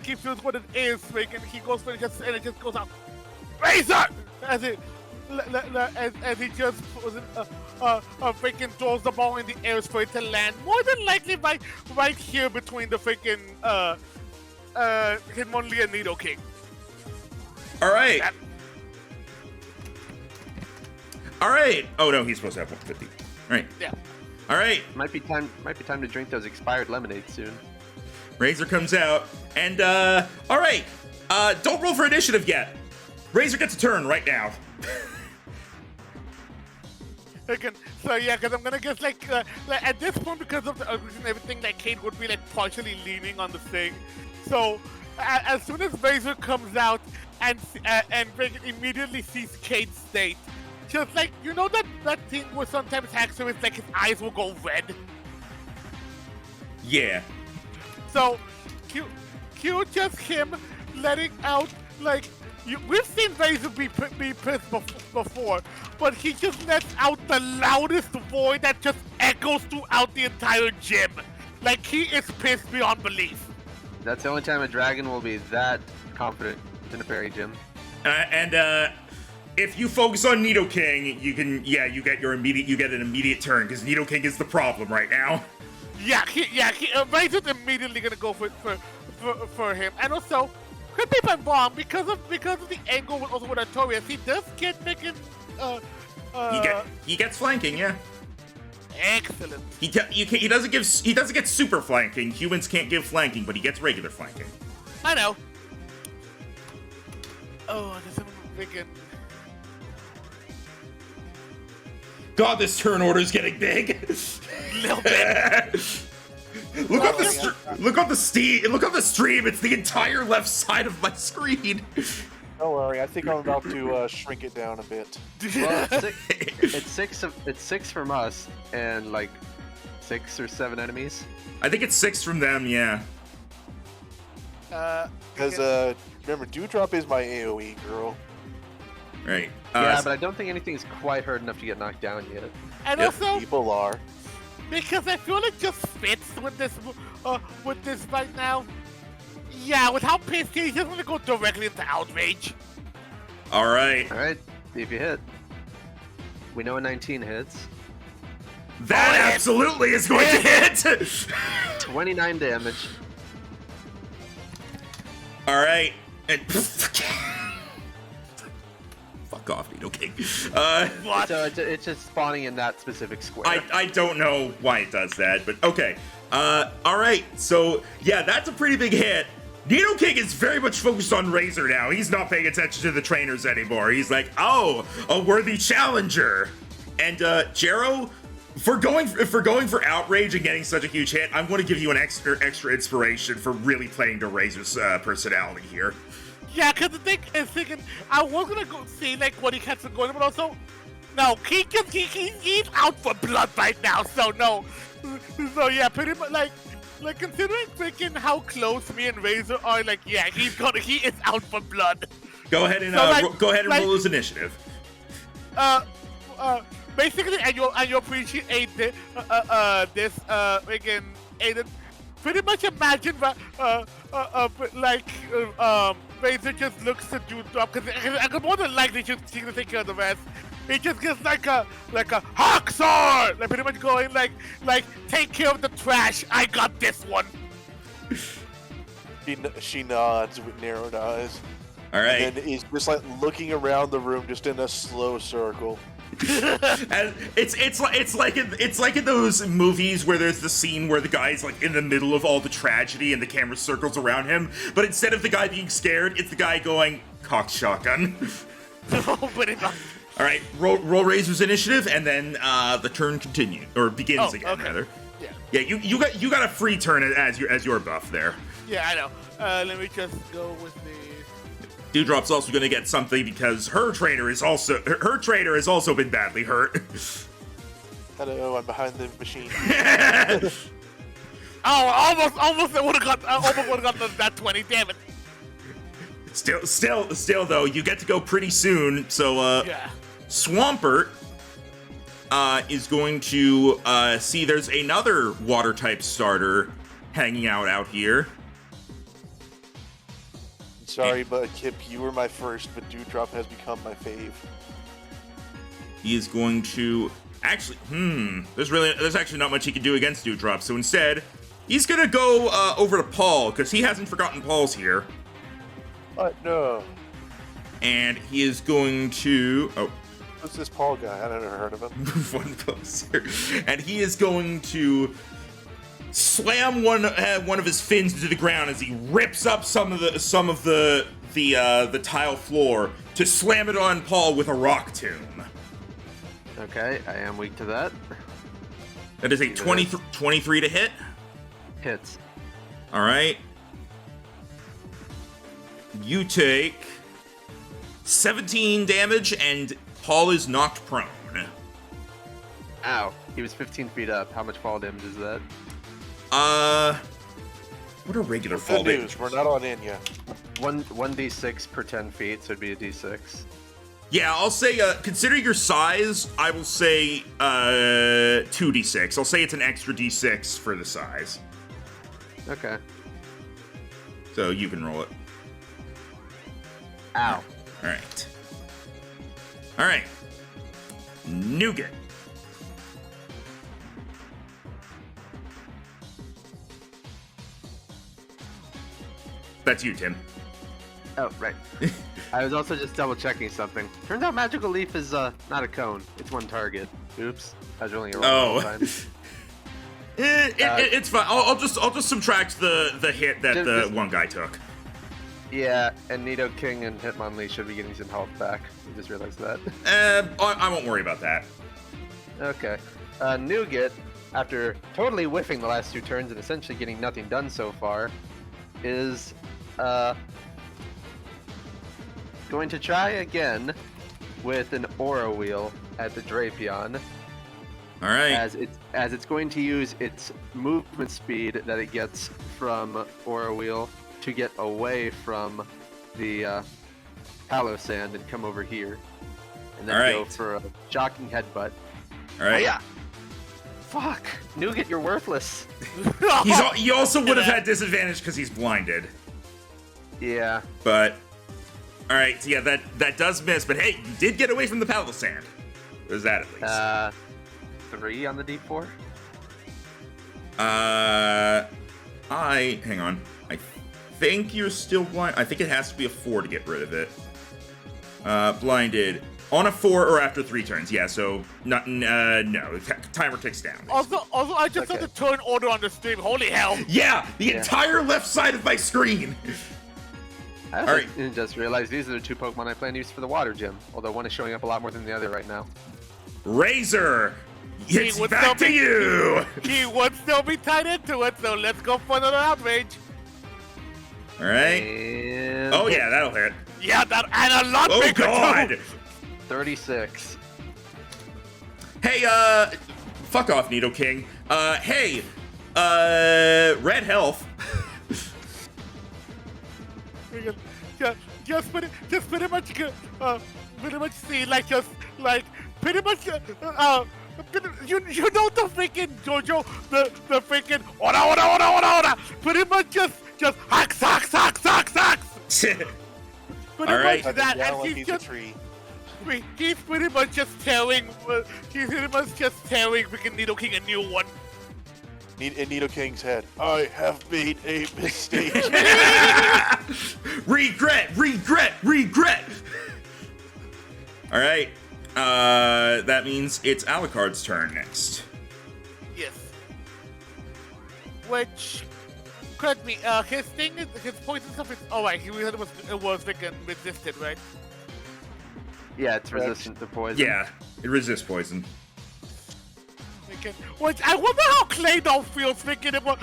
he feels what it is. Freaking, he goes for it, and it just goes out. Razor! As he just freaking throws the ball in the air for it to land. More than likely, right here between the freaking Hitmonlee and Nidoking. All right. All right. Oh no, he's supposed to have 150. All right. Yeah. All right. Might be time to drink those expired lemonades soon. Razor comes out, and all right. Don't roll for initiative yet. Razor gets a turn right now. So yeah, because I'm gonna guess like at this point, because of the and everything, like Cade would be like partially leaning on the thing. So as soon as Razor comes out and Reagan immediately sees Cade's state, just like, you know that thing where sometimes Haxor is like his eyes will go red. Yeah. So cue just him letting out like. We've seen Razor be pissed before, but he just lets out the loudest voice that just echoes throughout the entire gym. Like, he is pissed beyond belief. That's the only time a dragon will be that confident in a fairy gym. And if you focus on Nidoking, you get an immediate turn because Nidoking is the problem right now. Yeah, Razor's immediately gonna go for him, and also. Could be if I'm wrong, because of the angle with Artorias, he does get freaking He gets flanking, yeah. Excellent. He doesn't get super flanking. Humans can't give flanking, but he gets regular flanking. I know. Oh, there's someone freaking. God, this turn order is getting big. Little bit. Look on the look on the stream. It's the entire left side of my screen. Don't worry, I think I'm about to shrink it down a bit. Well, it's six from us, and like 6 or 7 enemies. I think it's 6 from them. Yeah. Because remember, Dewdrop is my AOE girl. Right. Yeah, but I don't think anything's quite hurt enough to get knocked down yet. And Yep. also, People are. because I feel it just fits with this right now. Yeah, with how pissed he is, he's gonna go directly into outrage. All right. All right, see if you hit. We know a 19 hits. That absolutely is going to hit. 29 damage. All right. And fuck off, Nito King. What? So it's just spawning in that specific square. I don't know why it does that, but okay. All right. So yeah, that's a pretty big hit. Nito King is very much focused on Razor now. He's not paying attention to the trainers anymore. He's like, oh, a worthy challenger. And Jero, for going for outrage and getting such a huge hit, I'm going to give you an extra inspiration for really playing to Razor's personality here. Yeah, because the thing is thinking, I was gonna go see like what he has going, but also, no, he's out for blood right now, so no. So yeah, pretty much like considering freaking how close me and Razor are, like yeah, he is out for blood. Go ahead and So, roll his initiative. Basically, and you appreciate this freaking Aiden. Pretty much imagine Razor just looks to Dewdrop because I could more than likely just take care of the rest. He just gets like a Hawksword, like pretty much going like take care of the trash. I got this one. She nods with narrowed eyes. All right. And is just like looking around the room, just in a slow circle. And it's like in those movies where there's the scene where the guy's like in the middle of all the tragedy and the camera circles around him, but instead of the guy being scared, it's the guy going cocked shotgun. Pretty much. All right, roll Razor's initiative, and then the turn begins again. Okay. Rather. Yeah. Yeah, you got a free turn as your buff there. Yeah, I know. Let me just go with the. Dewdrop's also going to get something because her trainer has also been badly hurt. Hello, I'm behind the machine. Oh, almost would have got that 20. Damn it. Still though, you get to go pretty soon. So Yeah. Swampert is going to see there's another water type starter hanging out here. Sorry, but Kip, you were my first, but Dewdrop has become my fave. He is going to actually. There's actually not much he can do against Dewdrop. So instead, he's gonna go over to Paul because he hasn't forgotten Paul's here. What? No. And he is going to. Oh. Who's this Paul guy? I never heard of him. Move one closer. And he is going to slam one of his fins into the ground as he rips up some of the tile floor to slam it on Paul with a rock tomb. Okay, I am weak to that. That is a 23 to hit. Hits. All right. You take 17 damage, and Paul is knocked prone. Ow. He was 15 feet up. How much fall damage is that? What are regular fall Good damage? news, we're not on in yet. 1d6 per 10 feet, so it'd be a d6. Yeah, I'll say, considering your size, I will say 2d6. I'll say it's an extra d6 for the size. Okay. So you can roll it. Ow. Alright. Alright. Nougat. That's you, Tim. Oh, right. I was also just double checking something. Turns out Magical Leaf is not a cone. It's one target. Oops. I was rolling it wrong all the time. It's fine. I'll just subtract the hit that the one guy took. Yeah, and Nito King and Hitmonlee should be getting some health back. I just realized that. I won't worry about that. Okay. Nougat after totally whiffing the last 2 turns and essentially getting nothing done so far, is going to try again with an aura wheel at the Drapion. All right. As it's going to use its movement speed that it gets from aura wheel to get away from the Hallow Sand and come over here, and then All go right. for a shocking headbutt. All right. Yeah. Fuck, Nougat, you're worthless. He also would have had disadvantage because he's blinded. Yeah. But all right, so yeah, that does miss. But hey, you did get away from the Palisand. There's that at least. 3 on the D4. Hang on. I think you're still blind. I think it has to be a 4 to get rid of it. Blinded on a 4 or after 3 turns. Yeah, so no. The timer ticks down. Also, I just saw the turn order on the stream. Holy hell! Yeah, the entire left side of my screen. I also just realized these are the 2 Pokemon I plan to use for the water gym, although one is showing up a lot more than the other right now. Razor, it's would back still to you. He would still be tied into it, so let's go for another outrage. All right. And Oh yeah, that'll hit. Yeah, that and a lot Oh bigger god. too. 36. Hey, fuck off, Nidoking. Hey, red health. Yeah, just pretty much see pretty much you know the freaking JoJo the freaking ora pretty much just hacks. Pretty All right. much that, down and like he's he's a just tree. he's pretty much just tearing freaking Nidoking a new one. In Nidoking's head, I have made a mistake. Regret. All right. That means it's Alucard's turn next. Yes. Which, correct me, his poison stuff is, right, he said it was freaking resisted, right? Yeah, it's resistant to poison. Yeah, it resists poison. Which I wonder how Claydol feels freaking about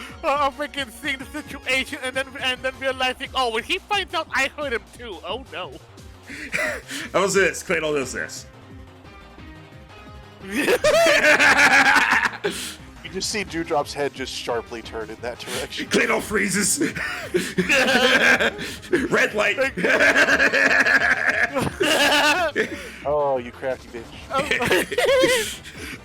freaking seeing the situation and then realizing, oh, when he finds out I hurt him too, oh no. How's this? Claydol does this. You just see Dewdrop's head just sharply turn in that direction. Claydol freezes. Red light. Oh, you crafty bitch.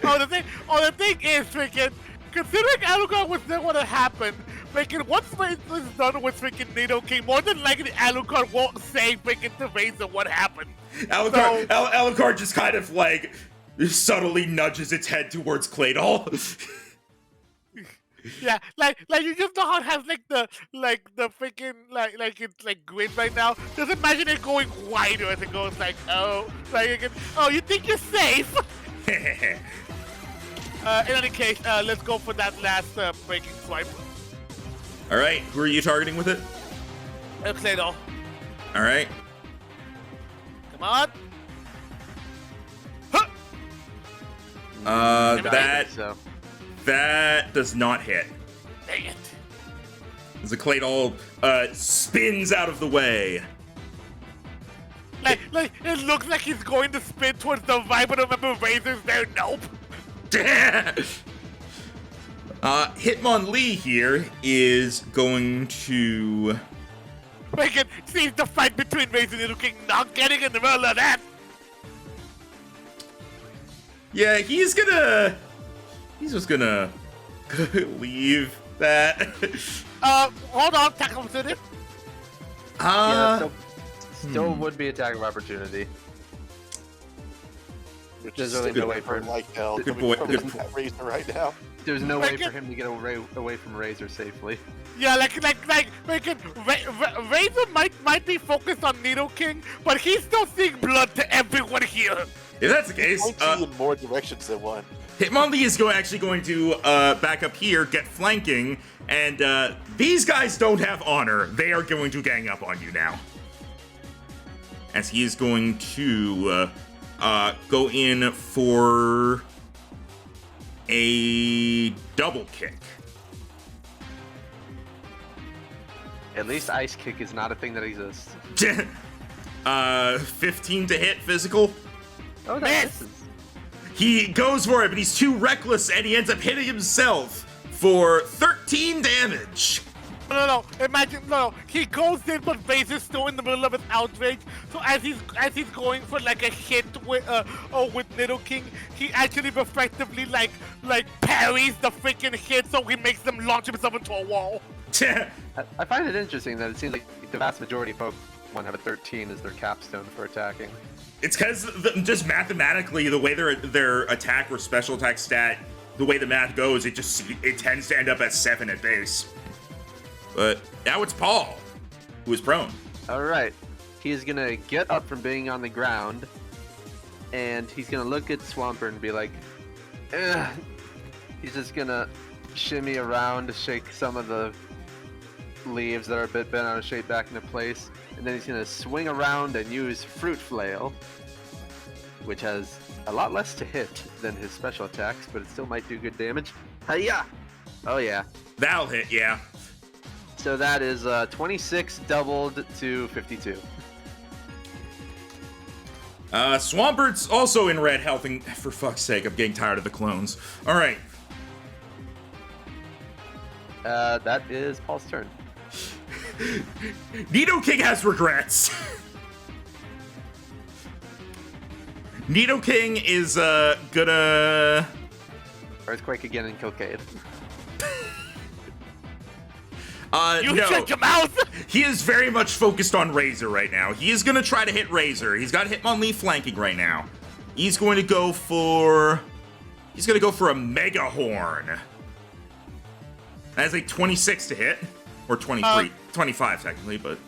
The thing is, freaking, considering Alucard was there when it happened, freaking, once Razor is done with freaking Nidoking, more than likely Alucard won't say freaking to Razor what happened. Alucard just kind of like subtly nudges its head towards Claydol. Yeah, like you just know how it has the freaking it's like grid right now. Just imagine it going wider as it goes you think you're safe? In any case, let's go for that last breaking swipe. All right, who are you targeting with it? Claydol. All right. Come on. Huh! That does not hit. Dang it. As the Claydol spins out of the way. Like it looks like he's going to spin towards the vibe, but remember Razor's there. Nope. Hitmonlee here is going to Freaking sees the fight between Razor and Nidoking, not getting in the middle of that. Yeah, he's just gonna leave that. Hold on, attack opportunity. Still would be attack of opportunity. There's really no way for him. Like hell, Good coming boy, from good that Razor right now. There's no way for him to get away from Razor safely. Yeah, freaking Razor might be focused on Nidoking, but he's still seeing blood to everyone here. If that's the case, Might see in more directions than one. Hitmonlee is actually going to back up here, get flanking, and these guys don't have honor. They are going to gang up on you now. As he is going to go in for a double kick. At least ice kick is not a thing that exists. 15 to hit physical. Oh, that misses. He goes for it, but he's too reckless, and he ends up hitting himself for 13 damage. No. Imagine, no. He goes in, but Vase is still in the middle of his outrage. So as he's going for like a hit with Nido King, he actually effectively like parries the freaking hit, so he makes them launch himself into a wall. I find it interesting that it seems like the vast majority of Pokemon have a 13 as their capstone for attacking. It's because just mathematically, the way their attack or special attack stat, the way the math goes, it tends to end up at 7 at base. But now it's Paul, who is prone. All right, he's gonna get up from being on the ground, and he's gonna look at Swampert and be like, "Ugh." He's just gonna shimmy around, shake some of the leaves that are a bit bent out of shape back into place, and then he's gonna swing around and use Fruit Flail, which has a lot less to hit than his special attacks, but it still might do good damage. Hiya! Oh yeah. That'll hit, yeah. So that is 26 doubled to 52. Swampert's also in red health, and for fuck's sake, I'm getting tired of the clones. All right. That is Paul's turn. Nido King has regrets. Nido King is gonna Earthquake again and Kilcade. You no. shut your mouth! He is very much focused on Razor right now. He is gonna try to hit Razor. He's got Hitmonlee flanking right now. He's going to go for a Mega Horn. That's a 26 to hit. Or 23. 25 technically, but.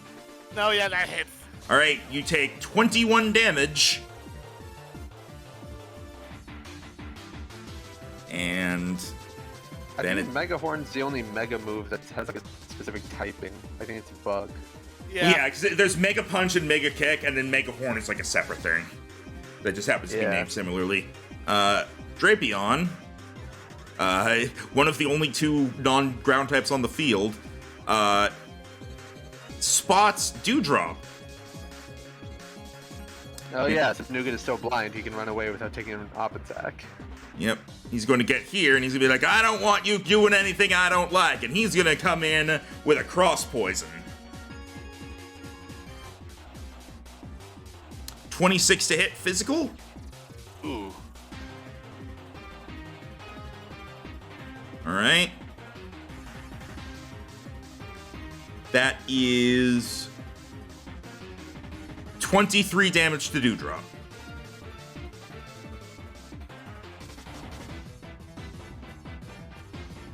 No, yeah, that hits. Alright, you take 21 damage. And I then think Mega Horn's the only Mega move that has like a specific typing. I think it's a bug. Yeah, because there's Mega Punch and Mega Kick, and then Mega Horn is like a separate thing. That just happens to be named similarly. Drapion, one of the only 2 non-ground types on the field, spots Dewdrop. Oh yeah, since Nougat is still blind, he can run away without taking an op attack. Yep. He's going to get here, and he's going to be like, I don't want you doing anything I don't like. And he's going to come in with a Cross Poison. 26 to hit physical. Ooh. All right. That is 23 damage to Dewdrop.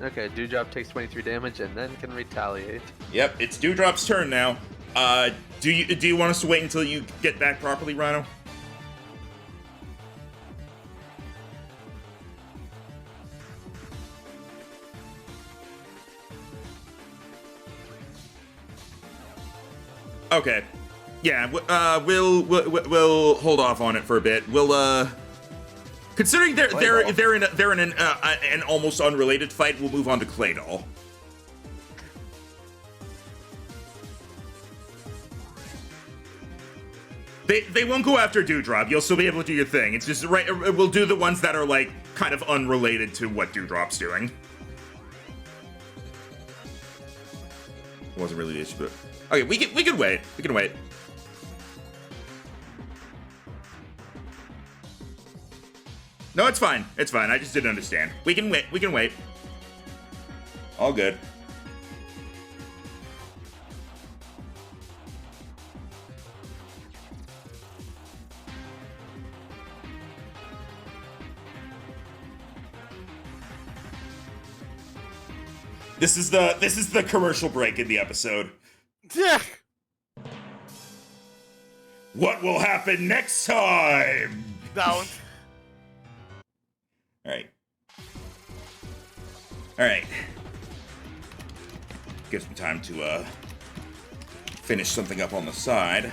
Okay, Dewdrop takes 23 damage and then can retaliate. Yep, it's Dewdrop's turn now. Do you want us to wait until you get back properly, Rhino? Okay. Yeah, we'll hold off on it for a bit. We'll considering they're in an almost unrelated fight, we'll move on to Claydol. They won't go after Dewdrop. You'll still be able to do your thing. It's just right. We'll do the ones that are like kind of unrelated to what Dewdrop's doing. It wasn't really the issue, but okay, we can wait. We can wait. No, it's fine. It's fine. I just didn't understand. We can wait. We can wait. All good. This is the commercial break in the episode. Yeah. What will happen next time? Don't. All right. Give some time to finish something up on the side.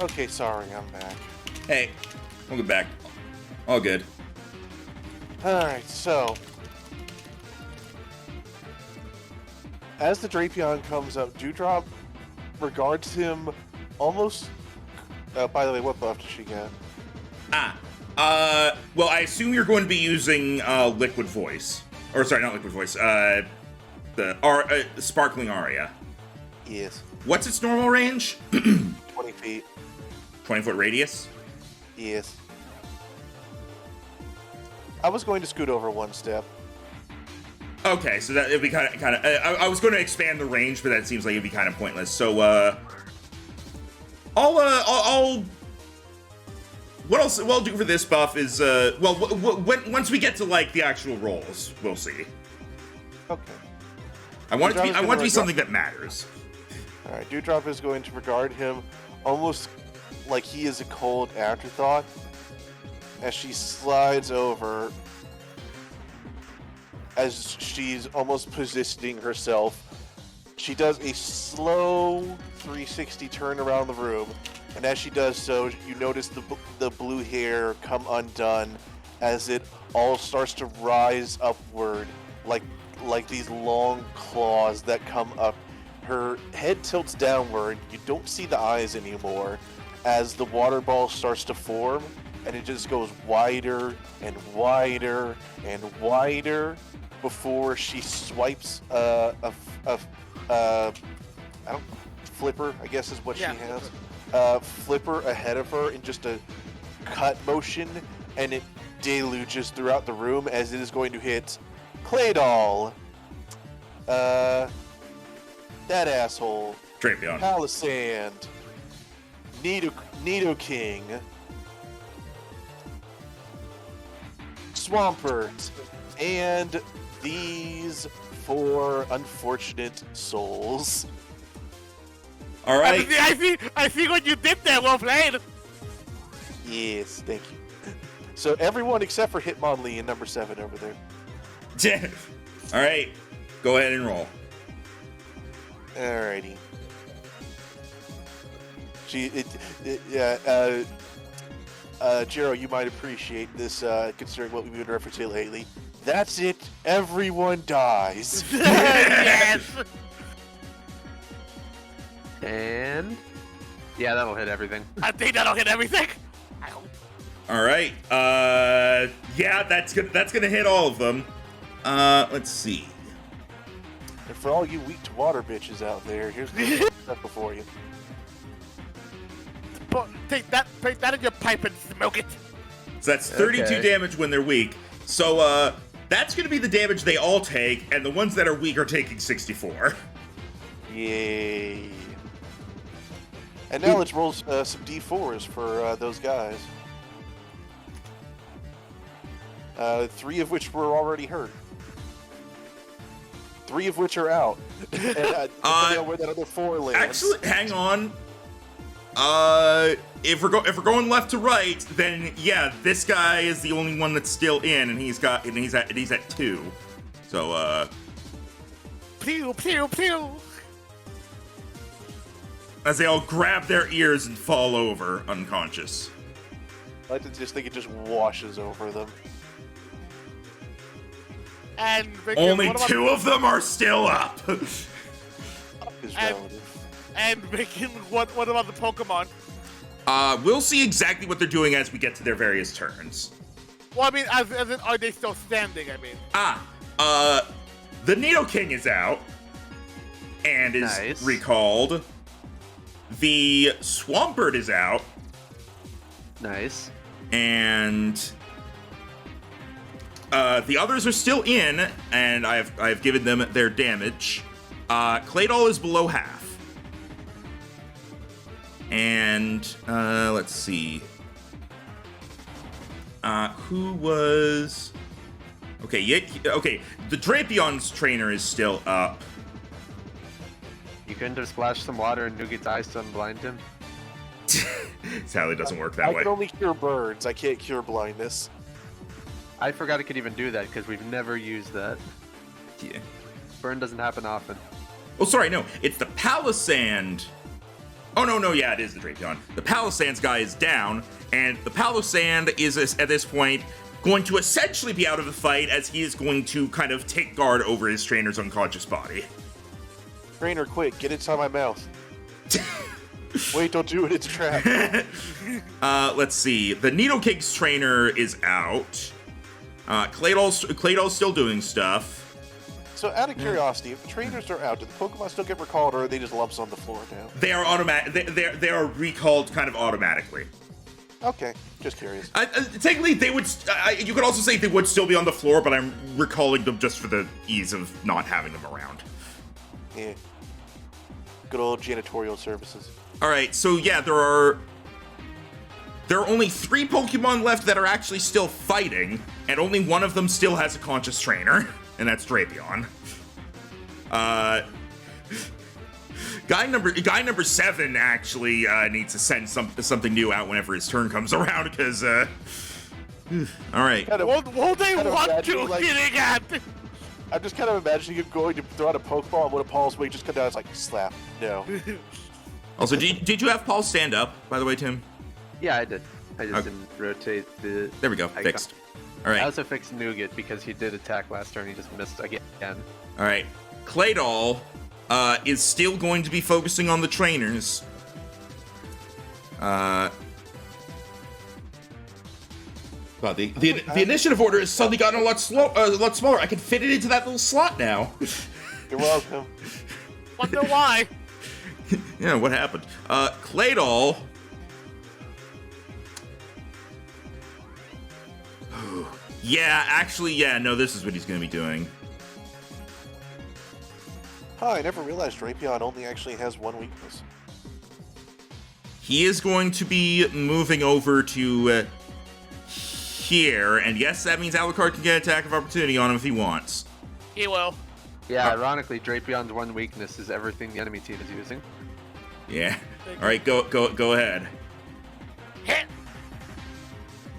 Okay, sorry, I'm back. Hey, we'll get back. All good. Alright, so. As the Drapion comes up, Dewdrop regards him almost. By the way, what buff does she get? Well, I assume you're going to be using Liquid Voice. Or, sorry, not Liquid Voice. The Sparkling Aria. Yes. What's its normal range? 20 feet. 20-foot radius? Yes. I was going to scoot over one step. Okay, so that it'd be kind of. I was going to expand the range, but that seems like it'd be kind of pointless. So, I'll. What else? What I'll do for this buff is, once we get to like the actual rolls, we'll see. Okay. I want it to be something that matters. All right, Dewdrop is going to regard him almost like he is a cold afterthought as she slides over, as she's almost positioning herself. She does a slow 360 turn around the room, and as she does so, you notice the blue hair come undone as it all starts to rise upward like these long claws that come up. Her head tilts downward. You don't see the eyes anymore as the water ball starts to form, and it just goes wider and wider and wider before she swipes flipper, I guess is what she has. Flipper ahead of her in just a cut motion, and it deluges throughout the room as it is going to hit Claydol. That asshole. Drapion. Palisand. Nidoking. Swampert. And these 4 unfortunate souls. All right. I see what you did there. Well played. Yes, thank you. So everyone except for Hitmonlee in number 7 over there. All right. Go ahead and roll. Alrighty. Jiro, you might appreciate this, considering what we've been referencing lately. That's it. Everyone dies. Yes. And yeah, that'll hit everything. I think that'll hit everything. I hope. All right. Yeah, that's gonna hit all of them. Let's see. And for all you weak to water bitches out there, here's the stuff before you. Take that in your pipe and smoke it. So that's 32 Okay. damage when they're weak. So that's gonna be the damage they all take, and the ones that are weak are taking 64. Yay. And now let's roll some D4s for those guys. 3 of which were already hurt. 3 of which are out. And, depending on where that other 4 lands. Actually, hang on. If we're going left to right, then yeah, this guy is the only one that's still in, and he's at 2. So Pew pew pew. as they all grab their ears and fall over unconscious. I like to just think it just washes over them. And Only what about- 2 of them are still up. Is And- relative. And Vicky, what about the Pokemon? We'll see exactly what they're doing as we get to their various turns. Well, I mean, as in, are they still standing? I mean, The Nidoking is out and is Nice. recalled. The Swampert is out Nice. and the others are still in, and I've given them their damage. Claydol is below half. And let's see. Who was? Okay, okay. The Drapion's trainer is still up. You couldn't have splashed some water in Nougat's eyes to unblind him? Sadly, it doesn't work I that way. can only cure birds. I can't cure blindness. I forgot it could even do that because we've never used that. Yeah. Burn doesn't happen often. Oh, sorry, no. It's the Palisand Oh, no, yeah, it is the Drapion. The Palosands guy is down, and the Palosand is, at this point, going to essentially be out of the fight as he is going to kind of take guard over his trainer's unconscious body. Trainer, quick, get inside my mouth. Wait, don't do it, it's a trap. Let's see. The Needle King's trainer is out. Cladle's still doing stuff. So, out of curiosity, if the trainers are out, do the Pokemon still get recalled, or are they just lumps on the floor now? They are they are recalled kind of automatically. Okay, just curious. Technically, they would. You could also say they would still be on the floor, but I'm recalling them just for the ease of not having them around. Yeah. Good old janitorial services. All right, so yeah, there are only 3 Pokemon left that are actually still fighting, and only one of them still has a conscious trainer, and that's Drapion. Guy number 7 actually needs to send something new out whenever his turn comes around, because all right. Will they want to getting at? I'm just kind of imagining him going to throw out a Pokeball, and when a Paul's wing just come down, it's like, slap. No. Also, did you have Paul stand up, by the way, Tim? Yeah, I did. I just didn't rotate the... There we go, icon. fixed. All right. I also fixed Nougat because he did attack last turn. He just missed again. All right. Claydol is still going to be focusing on the trainers. Wow, the initiative order has suddenly gotten a lot smaller. I can fit it into that little slot now. You're welcome. Wonder why. Yeah, what happened? Claydol. Yeah, actually, yeah, no, this is what he's going to be doing. Huh, I never realized Drapion only actually has one weakness. He is going to be moving over to here, and yes, that means Alucard can get attack of opportunity on him if he wants. He will. Yeah, ironically, Drapion's one weakness is everything the enemy team is using. Yeah. All right, go ahead. Hit.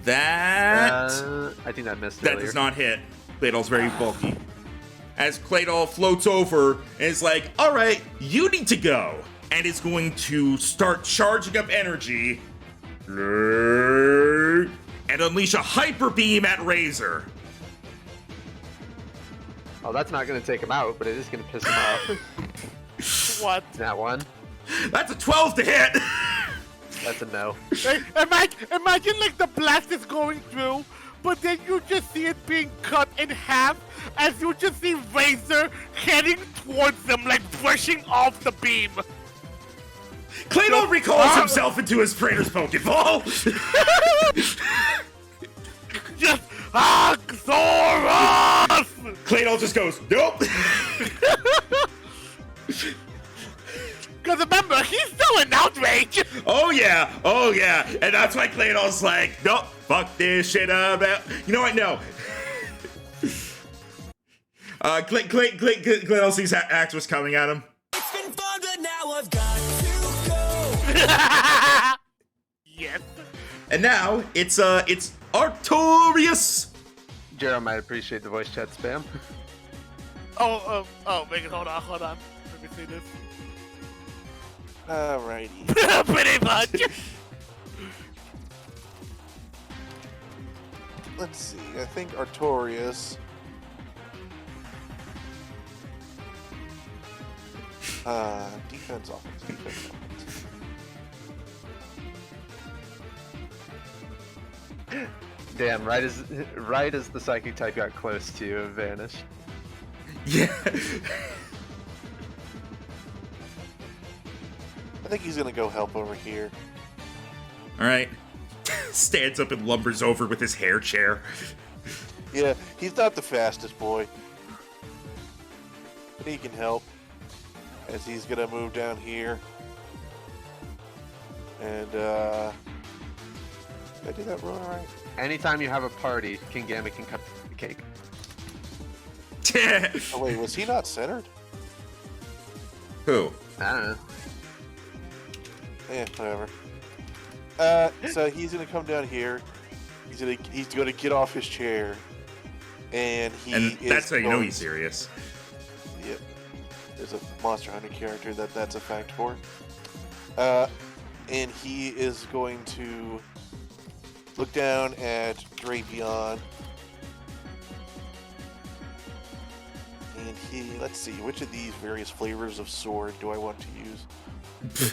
That I think that missed that earlier. does not hit. Claydol's very bulky. As Claydol floats over and is like, all right, you need to go. And is going to start charging up energy and unleash a hyper beam at Razor. Oh, that's not going to take him out, but it is going to piss him off. What? That one. That's a 12 to hit. That's a no. Hey, imagine like the blast is going through, but then you just see it being cut in half as you just see Razor heading towards them, like brushing off the beam. Claydol recalls himself into his trainer's Pokeball. Just Xorus! Claydol just goes, nope. Because remember, he's still in outrage. Oh yeah, and that's why Claydol's like, nope, fuck this shit up. You know what? No. Claydol sees Axis coming at him. It's been fun, but now I've got to go. Yes. And now it's Artorias. Jero might appreciate the voice chat spam. Oh, Megan, hold on. Let me see this. Alrighty. Pretty much. Let's see. I think Artorias. Defense, offense, defense, offense. Damn, right as the psychic type got close to you, it vanished. Yeah. I think he's gonna go help over here. All right. Stands up and lumbers over with his hair chair. Yeah, he's not the fastest boy, but he can help. As he's gonna move down here, and did I do that really right? Anytime you have a party, King Gambit can cut the cake. Oh wait, was he not centered? Who? I don't know. Yeah, whatever. So he's gonna come down here. He's gonna get off his chair, and that's how you know he's serious. Yep. There's a Monster Hunter character that's a fact for. And he is going to look down at Drapion. And let's see, which of these various flavors of sword do I want to use?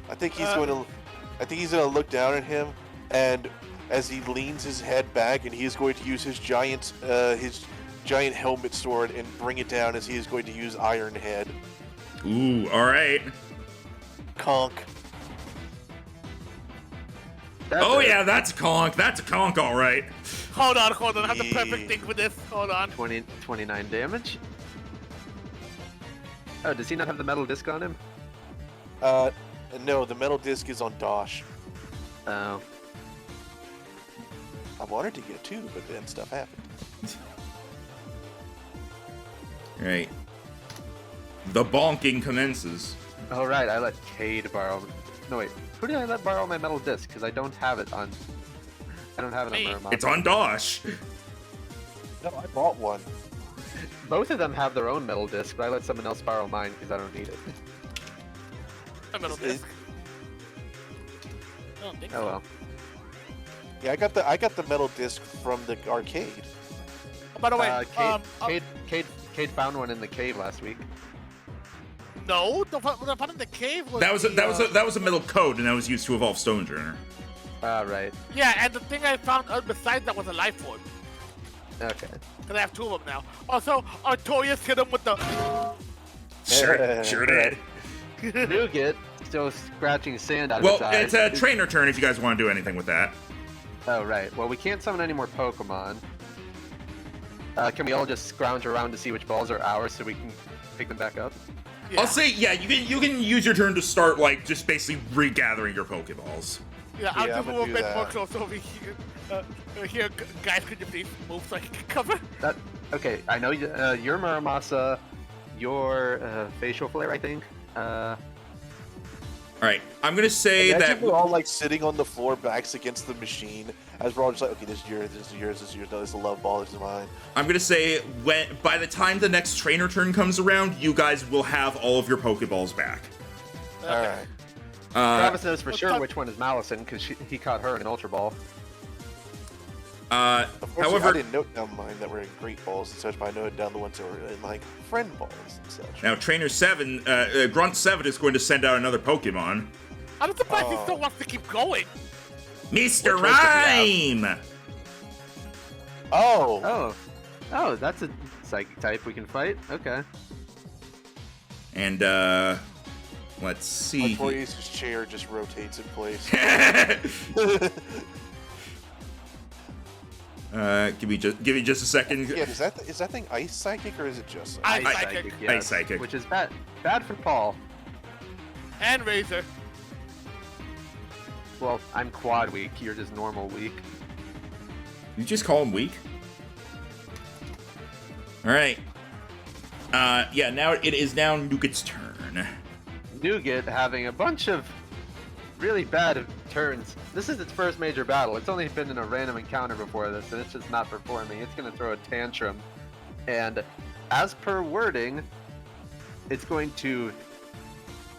I think he's going to look down at him, and as he leans his head back, and he is going to use his giant helmet sword and bring it down, as he is going to use Iron Head. Ooh, all right. Conk. Yeah, that's a conk. That's a conk, all right. Hold on. I have the perfect thing for this. Hold on. 29 damage. Oh, does he not have the metal disc on him? No, the metal disc is on Dosh. Oh. I wanted to get two, but then stuff happened. All right. The bonking commences. Oh, right, I let Cade borrow... No, wait. Who did I let borrow my metal disc? Because I don't have it on... I don't have it on Muramasa. It's on Dosh. No, I bought one. Both of them have their own metal disc, but I let someone else borrow mine because I don't need it. A metal disc. I don't think so. Oh well. Yeah, I got the metal disc from the arcade. By the way, Cade found one in the cave last week. no, the one in the cave was That was a metal code, and that was used to evolve Stonejourner. Ah, right. Yeah, and the thing I found besides that was a life orb. Okay. Because I have two of them now. Also, Artorias hit him with the... Sure did. Nougat still scratching sand out of his Well, eyes. it's a trainer turn if you guys want to do anything with that. Oh, right. Well, we can't summon any more Pokemon. Can we all just scrounge around to see which balls are ours so we can pick them back up? Yeah. I'll say, yeah, you can use your turn to start, like, just basically regathering your Pokeballs. Yeah, I'll Yeah, just I'm move gonna a do bit that. more close over here. Here, guys, could you please move so I can cover? Okay, I know your Muramasa, your facial flare, I think. All right, I'm gonna say Imagine that we're all like sitting on the floor, backs against the machine, as we're all just like, okay, this is yours, this is yours, this is yours, no, this is a love ball, this is mine. I'm gonna say by the time the next trainer turn comes around, you guys will have all of your Pokeballs back. All right. Travis knows for sure which one is Malison because he caught her in an Ultra Ball. Unfortunately, However, I didn't note down mine that were in great balls and such, but I noted down the ones that were in like friend balls and such. now Trainer 7, Grunt 7 is going to send out another Pokemon. I'm surprised he still wants to keep going. Mr. Which one does he Rhyme! Oh, Oh, that's a psychic type we can fight. Okay. And, let's see. Artorias' chair just rotates in place. Give me just a second. Yeah, is that thing ice psychic or is it just Ice psychic? Psychic. Yes, Ice Psychic. which is bad for Paul. And Razor. Well, I'm quad weak. You're just normal weak. You just call him weak? Alright. Yeah, now it is now Nougat's turn. Nougat having a bunch of really bad turns. This is its first major battle. It's only been in a random encounter before this, and it's just not performing. It's going to throw a tantrum. And as per wording, it's going to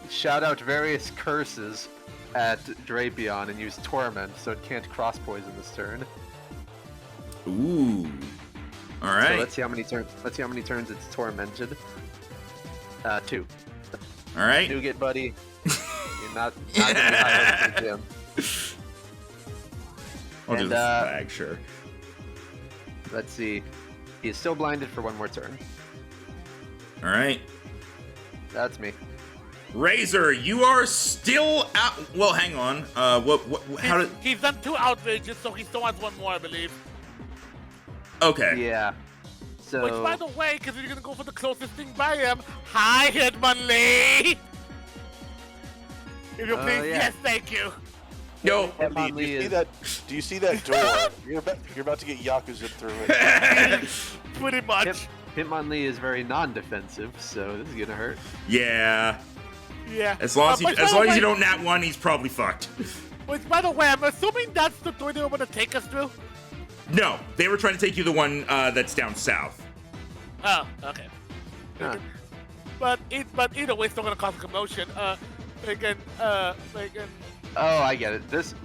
shout out various curses at Drapion and use Torment, so it can't cross poison this turn. Ooh. So Alright. let's see how many turns. Let's see how many turns it's tormented. 2. Alright. Nougat, buddy. You're not gonna be high up to the gym. I'll do And, the flag, sure. Let's see. He is still blinded for one more turn. Alright. That's me. Razor, you are still out. Well, hang on. How did. He's done 2 outrages, so he still has 1 more, I believe. Okay. Yeah. So. Which, by the way, because you're gonna go for the closest thing by him. Hi, Hitmonlee! If you please, yeah. yes, thank you. Yo. Andy, do you see that door? You're about to get Yakuza through it. Pretty much. Hitmonlee is very non-defensive, so this is gonna hurt. Yeah. Yeah. As long as but by the you way- don't nat 1, he's probably fucked. Which, by the way, I'm assuming that's the door they were gonna take us through. No, they were trying to take you the one that's down south. Oh, okay. Huh. but either way, it's still gonna cause a commotion. Again, again. Oh, I get it. This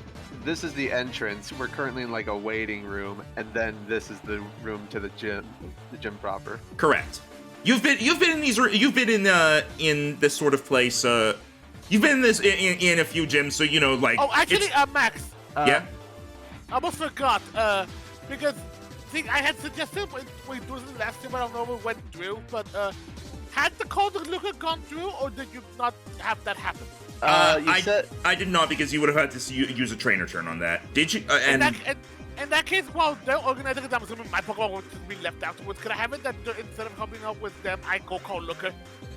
is the entrance. We're currently in like a waiting room, and then this is the room to the gym proper. Correct. You've been in this sort of place. You've been in this in a few gyms, so you know, like. Oh, actually, Max. Yeah. I almost forgot. Because see, I had suggested we do this last time, but I don't know if it went through. But had the code looker gone through, or did you not have that happen? I did not, because you would have had to use a trainer turn on that. Did you? In that case, while they're organizing it, I'm assuming my Pokemon would just be left afterwards. Could I have it that instead of helping out with them, I go call Looker?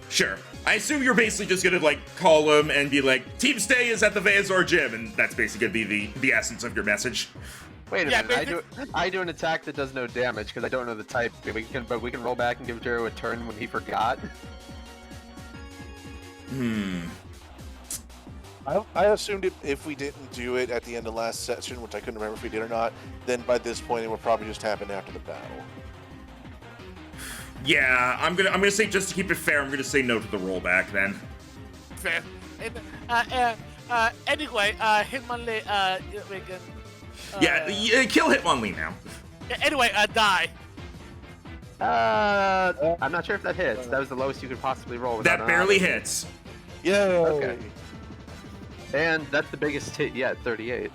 Sure. I assume you're basically just gonna like call them and be like, "Team Stay is at the Veazar Gym," and that's basically gonna be the essence of your message. Wait a Yeah, minute. I do an attack that does no damage because I don't know the type. But we can roll back and give Jero a turn when he forgot. I assumed if we didn't do it at the end of last session, which I couldn't remember if we did or not, then by this point it would probably just happen after the battle. Yeah, I'm gonna say, just to keep it fair, I'm gonna say no to the rollback then. Fair. And, anyway, Hitmonlee, again. Yeah, kill Hitmonlee now. Anyway, die. I'm not sure if that hits. That was the lowest you could possibly roll. That barely hits. Yay! Okay. And that's the biggest hit yet, 38.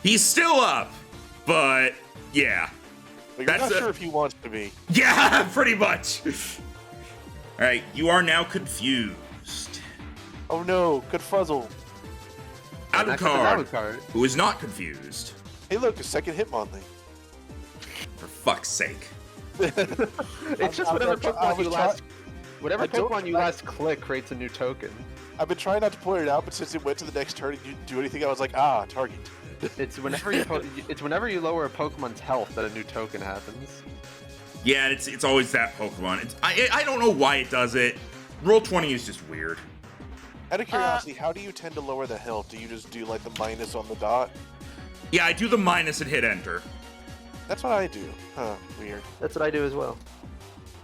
He's still up, but yeah. But you're not sure if he wants to be. Yeah, pretty much. All right, you are now confused. Oh no, good fuzzle. Alucard, who is not confused. Hey look, a second Hitmonlee. For fuck's sake. It's just whatever Pokemon you last click creates a new token. I've been trying not to point it out, but since it went to the next turn and you didn't do anything, I was like, target. It's whenever you lower a Pokemon's health that a new token happens. Yeah, it's always that Pokemon. I don't know why it does it. Roll20 is just weird. Out of curiosity, how do you tend to lower the health? Do you just do like the minus on the dot? Yeah, I do the minus and hit enter. That's what I do. Huh, weird. That's what I do as well.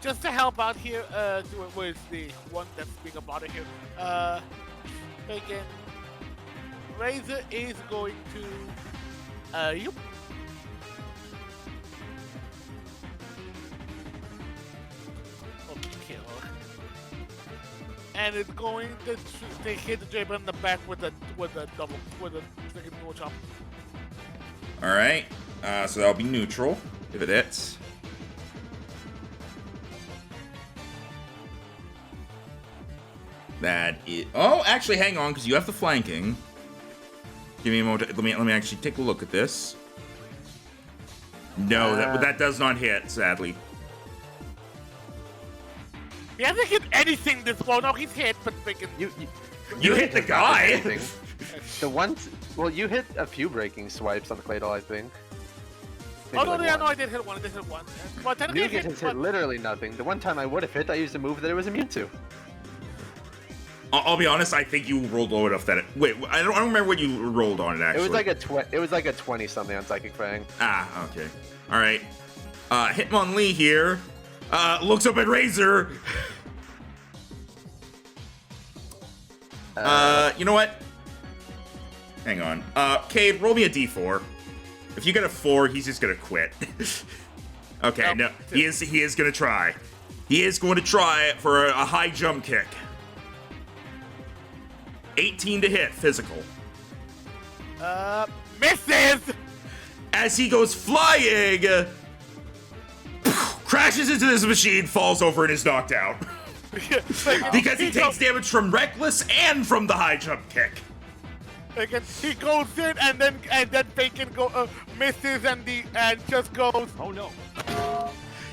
Just to help out here, with the one that's being about here, again, Razor is going to, yep. Okay, and it's going to hit the Draper in the back with a second dual chop. All right, so that'll be neutral if it hits. That is. Oh, actually, hang on, because you have the flanking. Give me a moment. Let me actually take a look at this. No, that does not hit, sadly. He hasn't hit anything this well. No, he's hit, but freaking You hit the guy. Well, you hit a few breaking swipes on the Claydol, I think. Oh no, yeah, no, I did hit one. Well, technically, Nougat has hit literally nothing. The one time I would have hit, I used a move that it was immune to. I'll be honest. I think you rolled low enough that it. Wait, I don't remember what you rolled on it. Actually, it was like a 20 something on Psychic Fang. Ah, okay. All right. Hitmonlee here. Looks up at Razor. You know what? Hang on. Cade, roll me a d4. If you get a 4, he's just gonna quit. Okay, no, he is gonna try. He is going to try for a high jump kick. 18 to hit, physical. Misses! As he goes flying, crashes into this machine, falls over, and is knocked out. Because he takes damage from Reckless and from the high jump kick. He goes in and then Bacon misses and just goes. Oh no!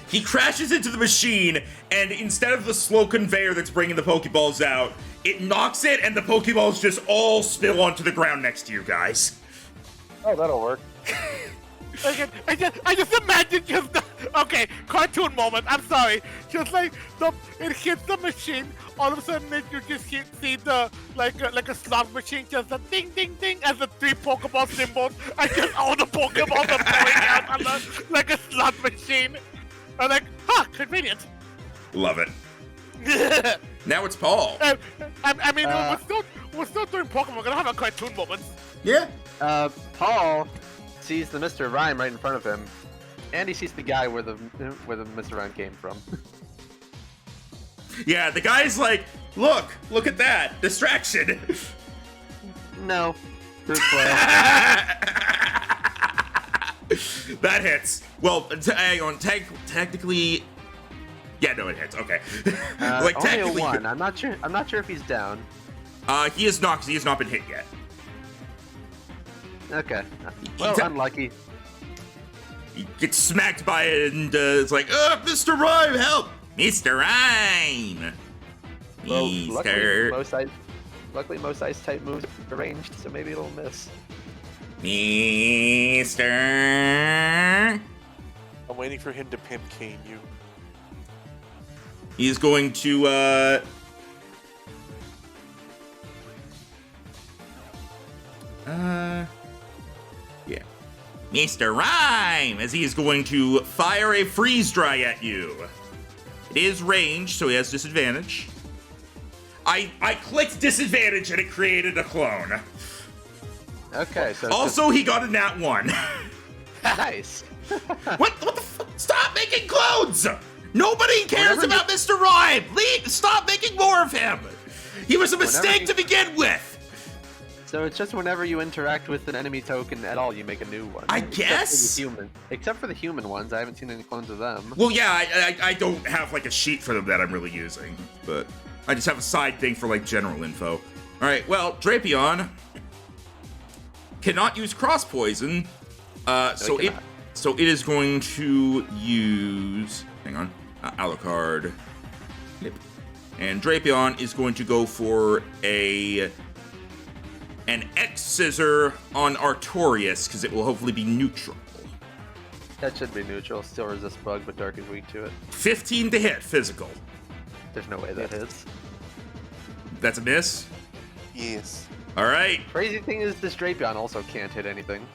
He crashes into the machine, and instead of the slow conveyor that's bringing the Pokeballs out, it knocks it, and the Pokeballs just all spill onto the ground next to you guys. Oh, that'll work. I just imagine okay, cartoon moment. I'm sorry. Just like it hits the machine. All of a sudden, you just see the like a slot machine, just a ding ding ding as the 3 Pokeball symbols. I just all the Pokeballs are pouring out on like a slot machine. I'm like, huh, convenient. Love it. Now it's Paul. I mean, we're still doing Pokemon. We're gonna have a cartoon moment. Yeah. Paul sees the Mr. Rhyme right in front of him, and he sees the guy where the Mr. Rhyme came from. Yeah, the guy's like, look at that distraction. No. Good play. That hits. Well, hang on. Technically, yeah, no, it hits. Okay. Only a technically, 1. I'm not sure if he's down. he is not, because he has not been hit yet. Okay. Well, unlucky. He gets smacked by it, and it's like, Mr. Rhyme, help! Mr. Rhyme! Well, Mr. luckily most ice type moves are ranged, so maybe it'll miss. Mr. I'm waiting for him to pimp cane you. He's going to, yeah. Mr. Rhyme, as he is going to fire a freeze dry at you. It is ranged, so he has disadvantage. I clicked disadvantage and it created a clone. Okay, so Also, he got a nat 1. nice. What the fuck? Stop making clones! Nobody cares Whenever about Mr. Rhyme! Stop making more of him! He was a mistake to begin with! So it's just whenever you interact with an enemy token at all, you make a new one. I guess? Except for the human ones, I haven't seen any clones of them. Well, yeah, I don't have like a sheet for them that I'm really using, but I just have a side thing for like general info. Alright, well, Drapion cannot use cross poison, so it is going to use, hang on, Alucard, yep. And Drapion is going to go for an X Scissor on Artorias, because it will hopefully be neutral. That should be neutral. Still resists bug, but dark is weak to it. 15 to hit, physical. There's no way that hits. That's a miss? Yes. Alright. Crazy thing is, this Drapion also can't hit anything.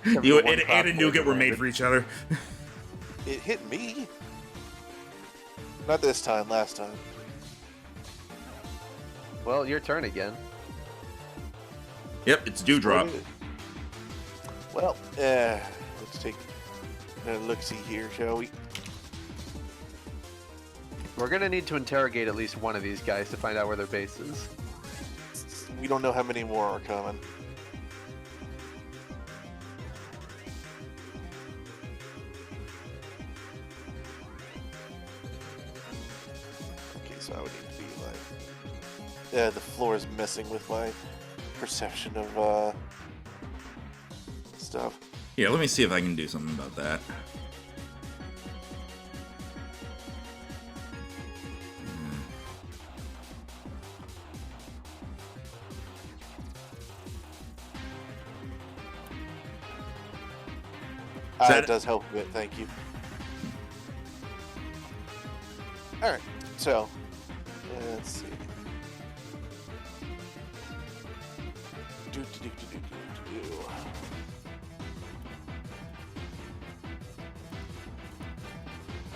You and a Nougat were made for each other. It hit me. Not this time, last time. Well, your turn again. Yep, it's Dewdrop. Well, let's take a look-see here, shall we? We're gonna need to interrogate at least one of these guys to find out where their base is. We don't know how many more are coming. Okay, so I would need to be like... Yeah, the floor is messing with my perception of, stuff. Yeah, let me see if I can do something about that. It does help a bit, thank you. Alright, so, let's see.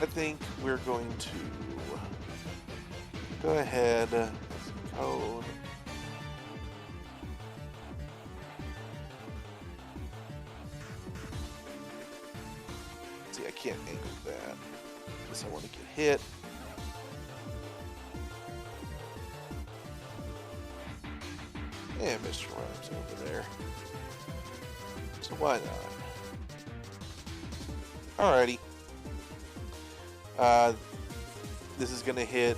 I think we're going to go ahead, code. See, I can't angle that because I want to get hit. And Mr. Rhymes over there. So why not? Alrighty. This is going to hit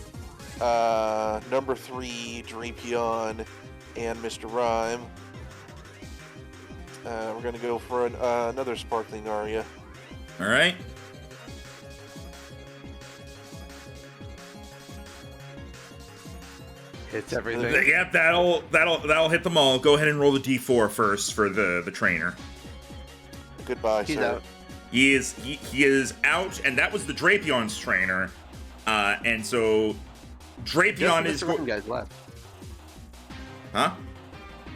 number 3, Drapion, and Mr. Rhyme. We're going to go for another Sparkling Aria. All right. Hits everything. Yep, that'll hit them all. Go ahead and roll the D4 first for the trainer. Goodbye, He's sir. out. He is out, and that was the Drapion's trainer. And so Drapion is Just the Mr. Rhyme guys left. Huh?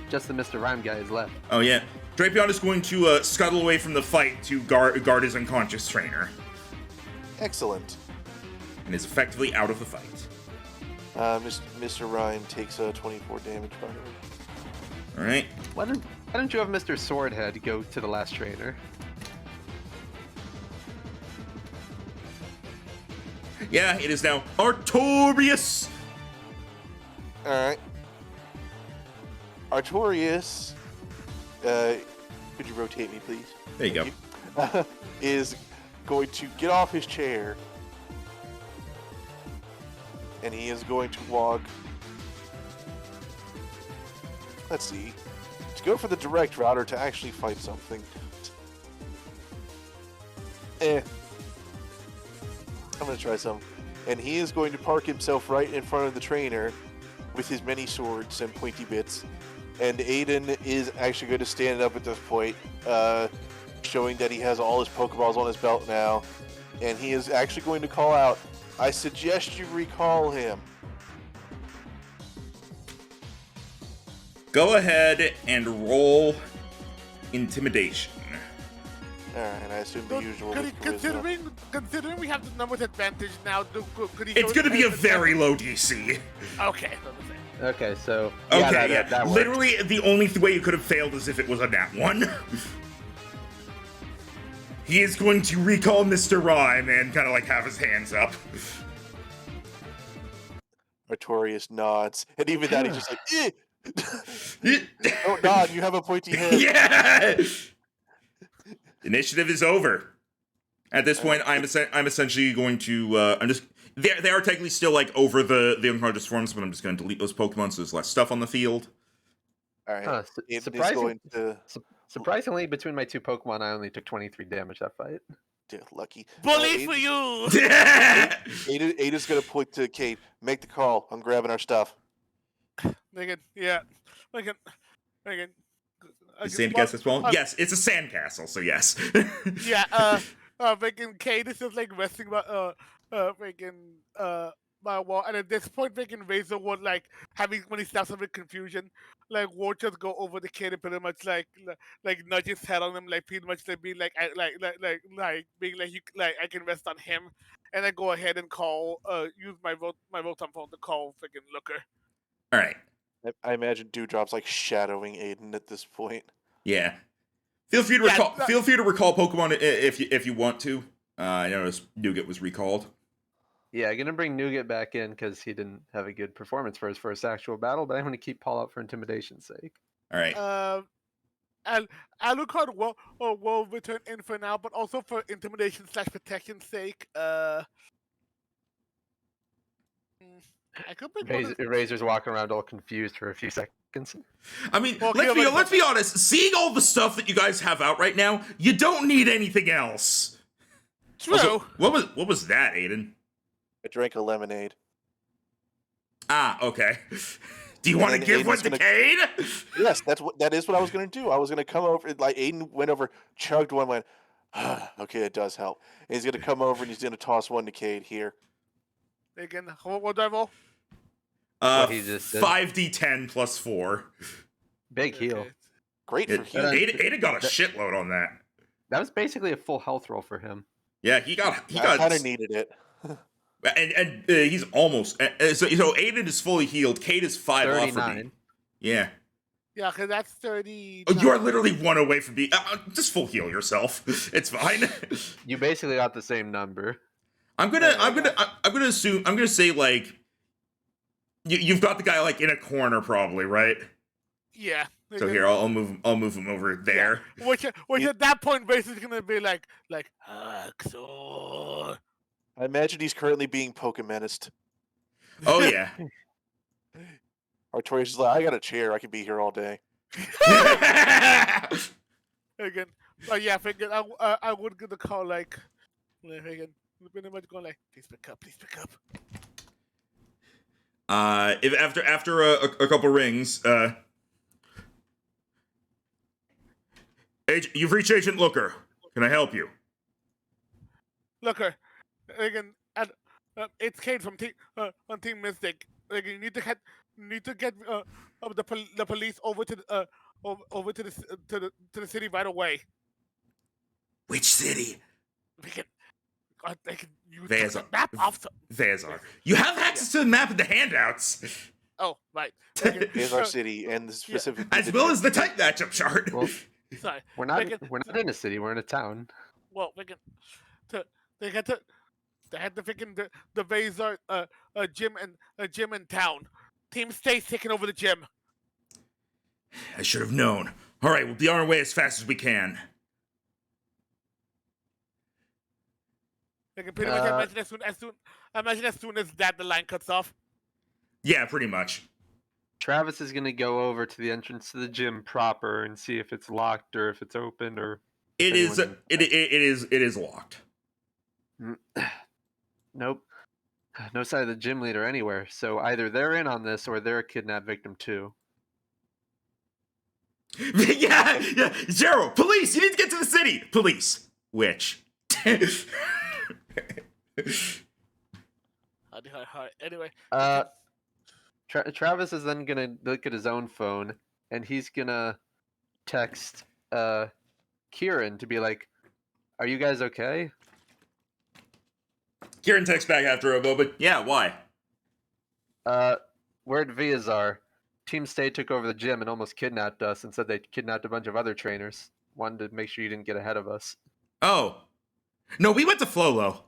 Just the Mr. Rhyme guys left. Oh yeah. Drapion is going to scuttle away from the fight to guard his unconscious trainer. Excellent. and is effectively out of the fight. Mr. Rhyme takes 24 damage, by the way. All right. Why don't you have Mr. Swordhead go to the last trainer? Yeah, it is now Artorias. Alright. Artorias, could you rotate me, please? There you go. Is going to get off his chair. And he is going to walk. Let's see. To go for the direct route or to actually fight something. I'm going to try some. And he is going to park himself right in front of the trainer with his many swords and pointy bits. And Aiden is actually going to stand up at this point, showing that he has all his Pokeballs on his belt now. And he is actually going to call out, I suggest you recall him. Go ahead and roll intimidation. Alright, and I assume the usual. Could he, considering we have the numbers advantage now, could he? It's going to be a very low DC. Okay. Okay, so Okay, yeah. that worked. Literally, the only way you could have failed is if it was a nat 1. He is going to recall Mr. Rhyme and kind of like have his hands up. Artorias nods, and even that he's just like, don't nod, you have a pointy head. Yeah! Initiative is over. At this point, I'm essentially going to, they are technically still like over the unconscious forms, but I'm just going to delete those Pokemon so there's less stuff on the field. Alright, Huh, Aiden is going to... Surprisingly, between my two Pokemon, I only took 23 damage that fight. Dude, lucky. Bully for you. Aiden's going to point to Kate, make the call, I'm grabbing our stuff. Megan, yeah. Megan. You saying to guess as well? Yes, it's a sandcastle, so yes. Yeah, freaking Kate is just like resting by my wall, and at this point, freaking Razor would like having when he snaps a bit confusion, like would just go over the kid and pretty much like nudge his head on him, like pretty much like being like being like you like I can rest on him, and then go ahead and call use my Rotom phone to call freaking Looker. All right. I imagine Dewdrop's like shadowing Aiden at this point. Yeah. Feel free to recall. Feel free to recall Pokemon if you want to. I noticed Nougat was recalled. Yeah, I'm gonna bring Nougat back in because he didn't have a good performance for his first actual battle, but I'm gonna keep Paul out for intimidation's sake. All right. Alucard will return in for now, but also for intimidation / protection's sake. I could pick one of the- Razor's walking around all confused for a few seconds. I mean, Well, let's be honest. Seeing all the stuff that you guys have out right now, you don't need anything else. True. Also, what was that, Aiden? I drank a lemonade. Ah, okay. Do you want to And give one Aiden's to gonna- Cade? Yes, that is what I was going to do. I was going to come over, like Aiden went over, chugged one, went, okay, it does help. And he's going to come over and he's going to toss one to Cade here. Again, what do I roll? He just did. 5d10 plus 4. Big heal. Okay. Great for healing. Aiden got a shitload on that. That was basically a full health roll for him. Yeah, he got. I kind of needed it. And he's almost. So Aiden is fully healed. Cade is 5 off for 39. being. Yeah. Yeah, because that's 30. Oh, you are literally 1 away from being. Just full heal yourself. It's fine. You basically got the same number. I'm gonna assume. I'm gonna say like. You've got the guy like in a corner probably, right? Yeah. So here, I'll move him over there. Yeah. Which at that point, basically gonna be like Axor. I imagine he's currently being Pokemonist. Oh yeah. Artorias is like, I got a chair. I could be here all day. Again, but yeah, figured I would get the call like again, pretty much going like, please pick up. If after a couple rings, you've reached Agent Looker. Can I help you? Looker, again, it's Kate from Team Mystic. Again, you need to get the police over to the city right away. Which city? Again, they can use Veazar. the map off. Veazar. You have access to the map in the handouts, Oh, right. They can, Here's our city and the specific. as well as the type matchup chart. Well, sorry. we're They not can, in a city. We're in a town. well, they can. They had to. They had the freaking the Veazar gym in town. Team State's taking over the gym. I should have known. All right, we'll be on our way as fast as we can. They can pretty much imagine as soon as that the line cuts off. Yeah, pretty much. Travis is gonna go over to the entrance to the gym proper and see if it's locked or if it's open or. It is. anyone- It is locked. Nope. No sign of the gym leader anywhere. So either they're in on this or they're a kidnapped victim too. yeah. Zero, police! You need to get to the city. Police. Which? Anyway. Travis is then gonna look at his own phone and he's gonna text Kieran to be like, "Are you guys okay?" Kieran texts back after a moment. Yeah, why? We're at Veazar. Team State took over the gym and almost kidnapped us and said they kidnapped a bunch of other trainers. Wanted to make sure you didn't get ahead of us. Oh. No, we went to Flolo.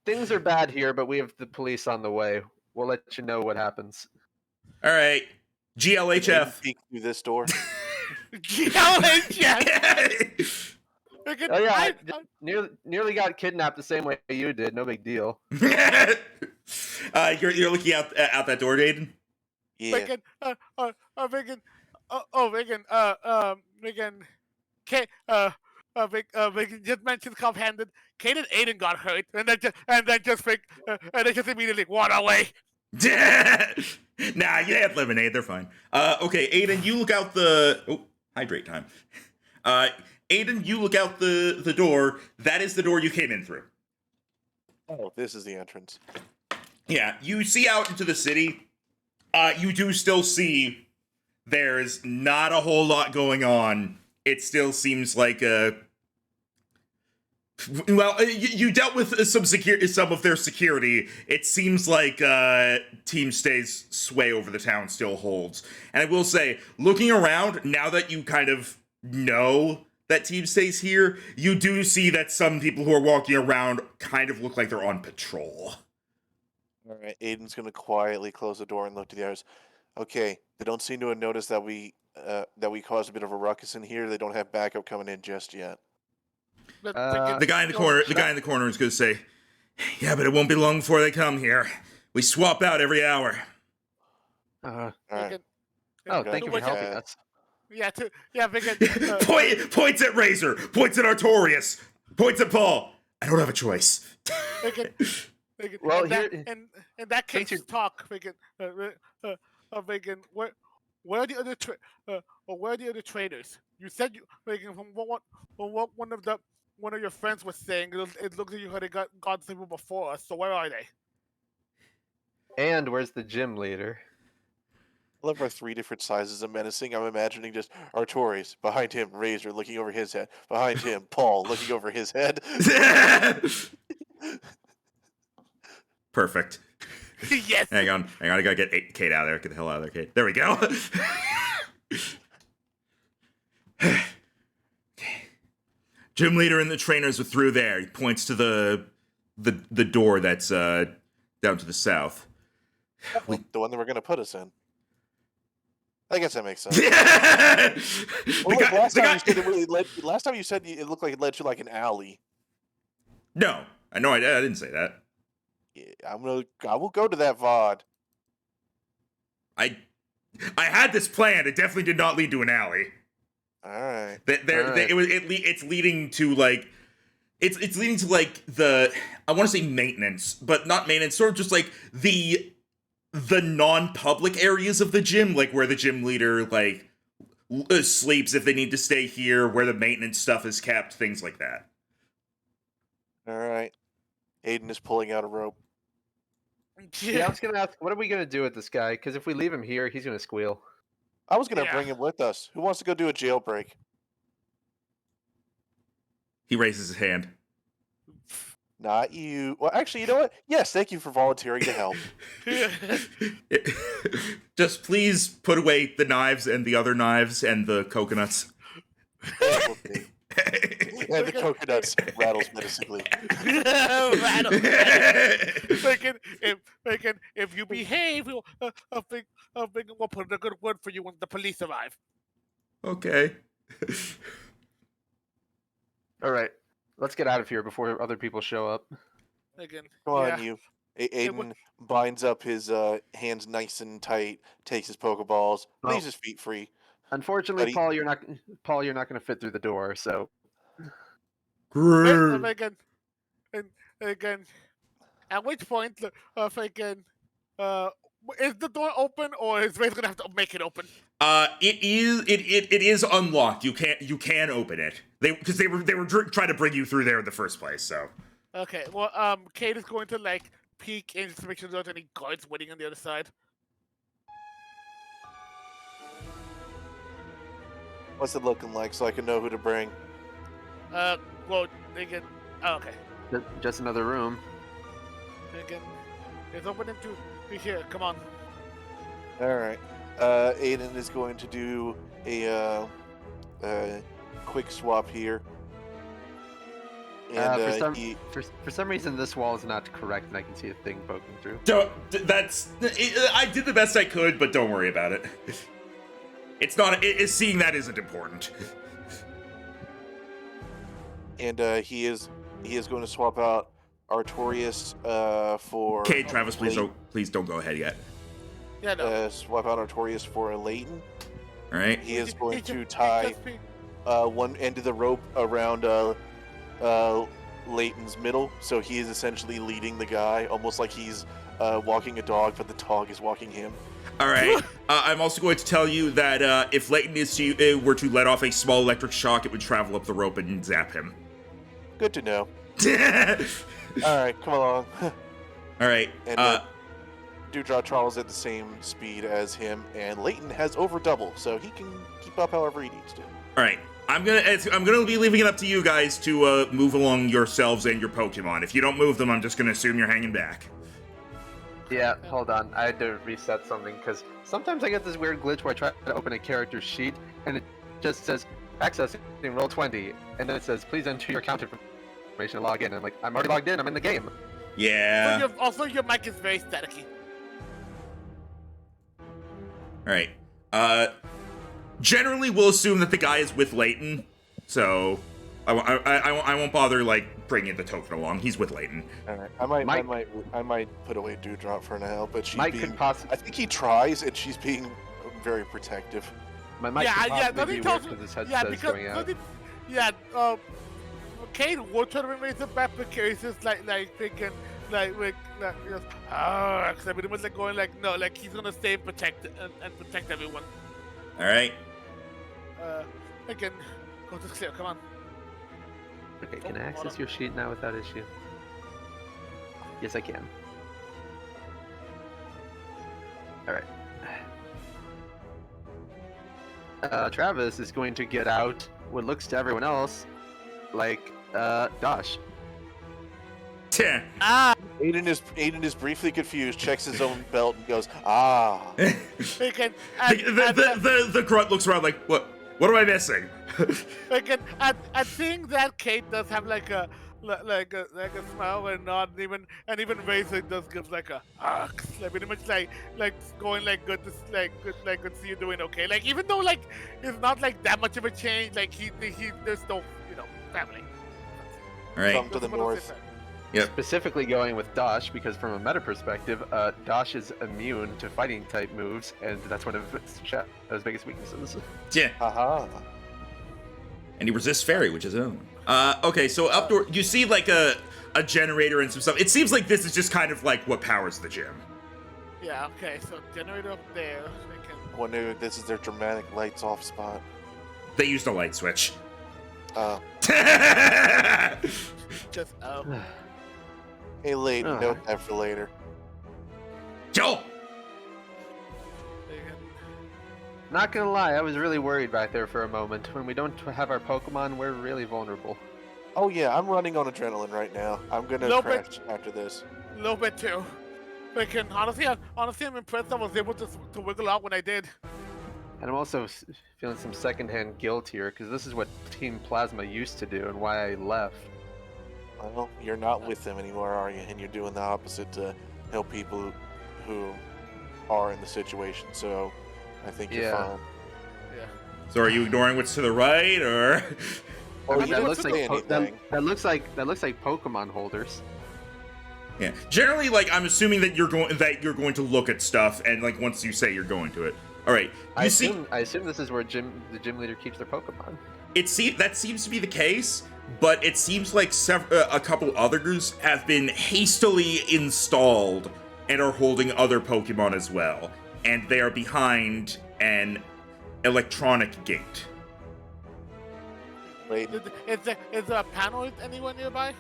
Things are bad here, but we have the police on the way. We'll let you know what happens. All right. GLHF. Peek through this door. GLHF. Oh yeah, nearly got kidnapped the same way you did. No big deal. You're looking out that door, Dayton? Yeah. Megan just mentioned half-handed. Kate and Aiden got hurt, and then just immediately walk away. Nah, you have lemonade. They're fine. Okay, Aiden, you look out the. Oh, hydrate time. Aiden, you look out the door. That is the door you came in through. Oh, this is the entrance. Yeah, you see out into the city. You do still see there's not a whole lot going on. It still seems like you dealt with some of their security. It seems like Team Stay's sway over the town still holds. And I will say, looking around, now that you kind of know that Team Stay's here, you do see that some people who are walking around kind of look like they're on patrol. All right, Aiden's gonna quietly close the door and look to the others. Okay, they don't seem to have noticed that we caused a bit of a ruckus in here. They don't have backup coming in just yet. The guy in the corner is going to say, "Yeah, but it won't be long before they come here. We swap out every hour." All right. Thank you for helping us. Points at Razor, points at Artorias, points at Paul. I don't have a choice. Well, in that case, talk. Where are the other traders? You said from what one of your friends was saying. It looks like you had gone through before us. So where are they? And where's the gym leader? I love our three different sizes of menacing. I'm imagining just Artorias, behind him, Razor looking over his head. Behind him, Paul looking over his head. Perfect. Yes. Hang on. I gotta get Kate out of there. Get the hell out of there, Kate. There we go. Gym leader and the trainers are through there. He points to the door that's down to the south. The one that we're gonna put us in. I guess that makes sense. Well, look, last time you said it looked like it led to like an alley. No, I didn't say that. Yeah, I will go to that VOD. I had this planned. It definitely did not lead to an alley. All right. It's leading to like it's leading to like I want to say maintenance, but not maintenance. Sort of just like the non-public areas of the gym, like where the gym leader like sleeps if they need to stay here, where the maintenance stuff is kept, things like that. All right. Aiden is pulling out a rope. Yeah, I was gonna ask, what are we gonna do with this guy? Because if we leave him here, he's gonna squeal. I was gonna bring him with us. Who wants to go do a jailbreak? He raises his hand. Not you. Well, actually, you know what? Yes, thank you for volunteering to help. Just please put away the knives and the other knives and the coconuts. Okay. And the coconuts rattles menacingly. If you behave, I think we'll put in a good word for you when the police arrive. Okay. All right, let's get out of here before other people show up. Again, Come on, yeah. you. Aiden binds up his hands nice and tight, takes his Pokeballs, Well, leaves his feet free. Unfortunately, But he- Paul, you're not going to fit through the door. So Grrr. Again, and again. At which point, again, uh, is the door open or is Ray's gonna have to make it open? It is unlocked. You can open it. Because they were trying to bring you through there in the first place. So Okay, well, Kate is going to like peek in just to make sure there's any guards waiting on the other side. What's it looking like so I can know who to bring? Well, again, oh, okay. just another room. Again, it's opening to here. Come on. All right. Aiden is going to do a quick swap here. And For some reason, this wall is not correct, and I can see a thing poking through. I did the best I could, but don't worry about it. It's not. Seeing that isn't important. And he is going to swap out Artorias for. Okay, Travis, please don't go ahead yet. Yeah, no. Swap out Artorias for Leighton. All right. He is going to tie one end of the rope around Leighton's middle, so he is essentially leading the guy, almost like he's walking a dog, but the dog is walking him. All right. I'm also going to tell you that if Leighton were to let off a small electric shock, it would travel up the rope and zap him. Good to know. All right, come along. All right. And Dewdrop travels at the same speed as him, and Leighton has over double, so he can keep up however he needs to. All right. I'm gonna be leaving it up to you guys to move along yourselves and your Pokemon. If you don't move them, I'm just gonna assume you're hanging back. Yeah, hold on. I had to reset something because sometimes I get this weird glitch where I try to open a character sheet and it just says accessing roll 20, and then it says please enter your account information and log in. And I'm like, I'm already logged in. I'm in the game. Yeah. Also, your mic is very staticky. All right. Generally, we'll assume that the guy is with Leighton, so I won't bother like bringing the token along. He's with Leighton. All right, I might put away Dewdrop for now, but she's Mike being. could possibly. I think he tries, and she's being very protective. My mic could possibly be weird because his headset is going out. Kate would try to remain the back because it's like thinking because I mean, it was like going like no, like he's gonna stay and protect everyone. All right. Again, go to clear. Come on. Okay, can I access your sheet now without issue? Yes, I can. All right. Travis is going to get out what looks to everyone else like Dosh. Aiden is briefly confused, checks his own belt, and goes, "Ah." Again, the grunt looks around like, what am I missing? again, and seeing that Kate does have like a smile and nod, and even Razor does give like a like pretty much like going like good to see you doing okay. Like even though like it's not like that much of a change, like he there's still family. All right. Come to the north. Yep. Specifically going with Dosh because from a meta perspective, Dosh is immune to fighting type moves, and that's one of his biggest weaknesses. Yeah. Aha. And he resists fairy, which is his own. Okay, so outdoor, you see like a generator and some stuff. It seems like this is just kind of like what powers the gym. Yeah. Okay. So generator up there. I wonder if this is their dramatic lights off spot. They used a light switch. Just Hey, Leighton, note that for later. Joe. Not gonna lie, I was really worried back there for a moment. When we don't have our Pokemon, we're really vulnerable. Oh yeah, I'm running on adrenaline right now. I'm gonna Little crash after this. A little bit too. Freaking honestly, I'm impressed I was able to wiggle out when I did. And I'm also feeling some secondhand guilt here because this is what Team Plasma used to do and why I left. Well, you're not with them anymore, are you? And you're doing the opposite to help people who are in the situation. So, I think you're Yeah. fine. Yeah. So are you ignoring what's to the right, or? Well, I mean, you that didn't looks say like anything. that looks like Pokemon holders. Yeah. Generally, like, I'm assuming that you're going to look at stuff, and like once you say you're going to it. All right. I assume this is where the gym leader keeps their Pokemon. That seems to be the case, but it seems like a couple others have been hastily installed and are holding other Pokemon as well, and they are behind an electronic gate. Wait, Is there a panel anywhere nearby?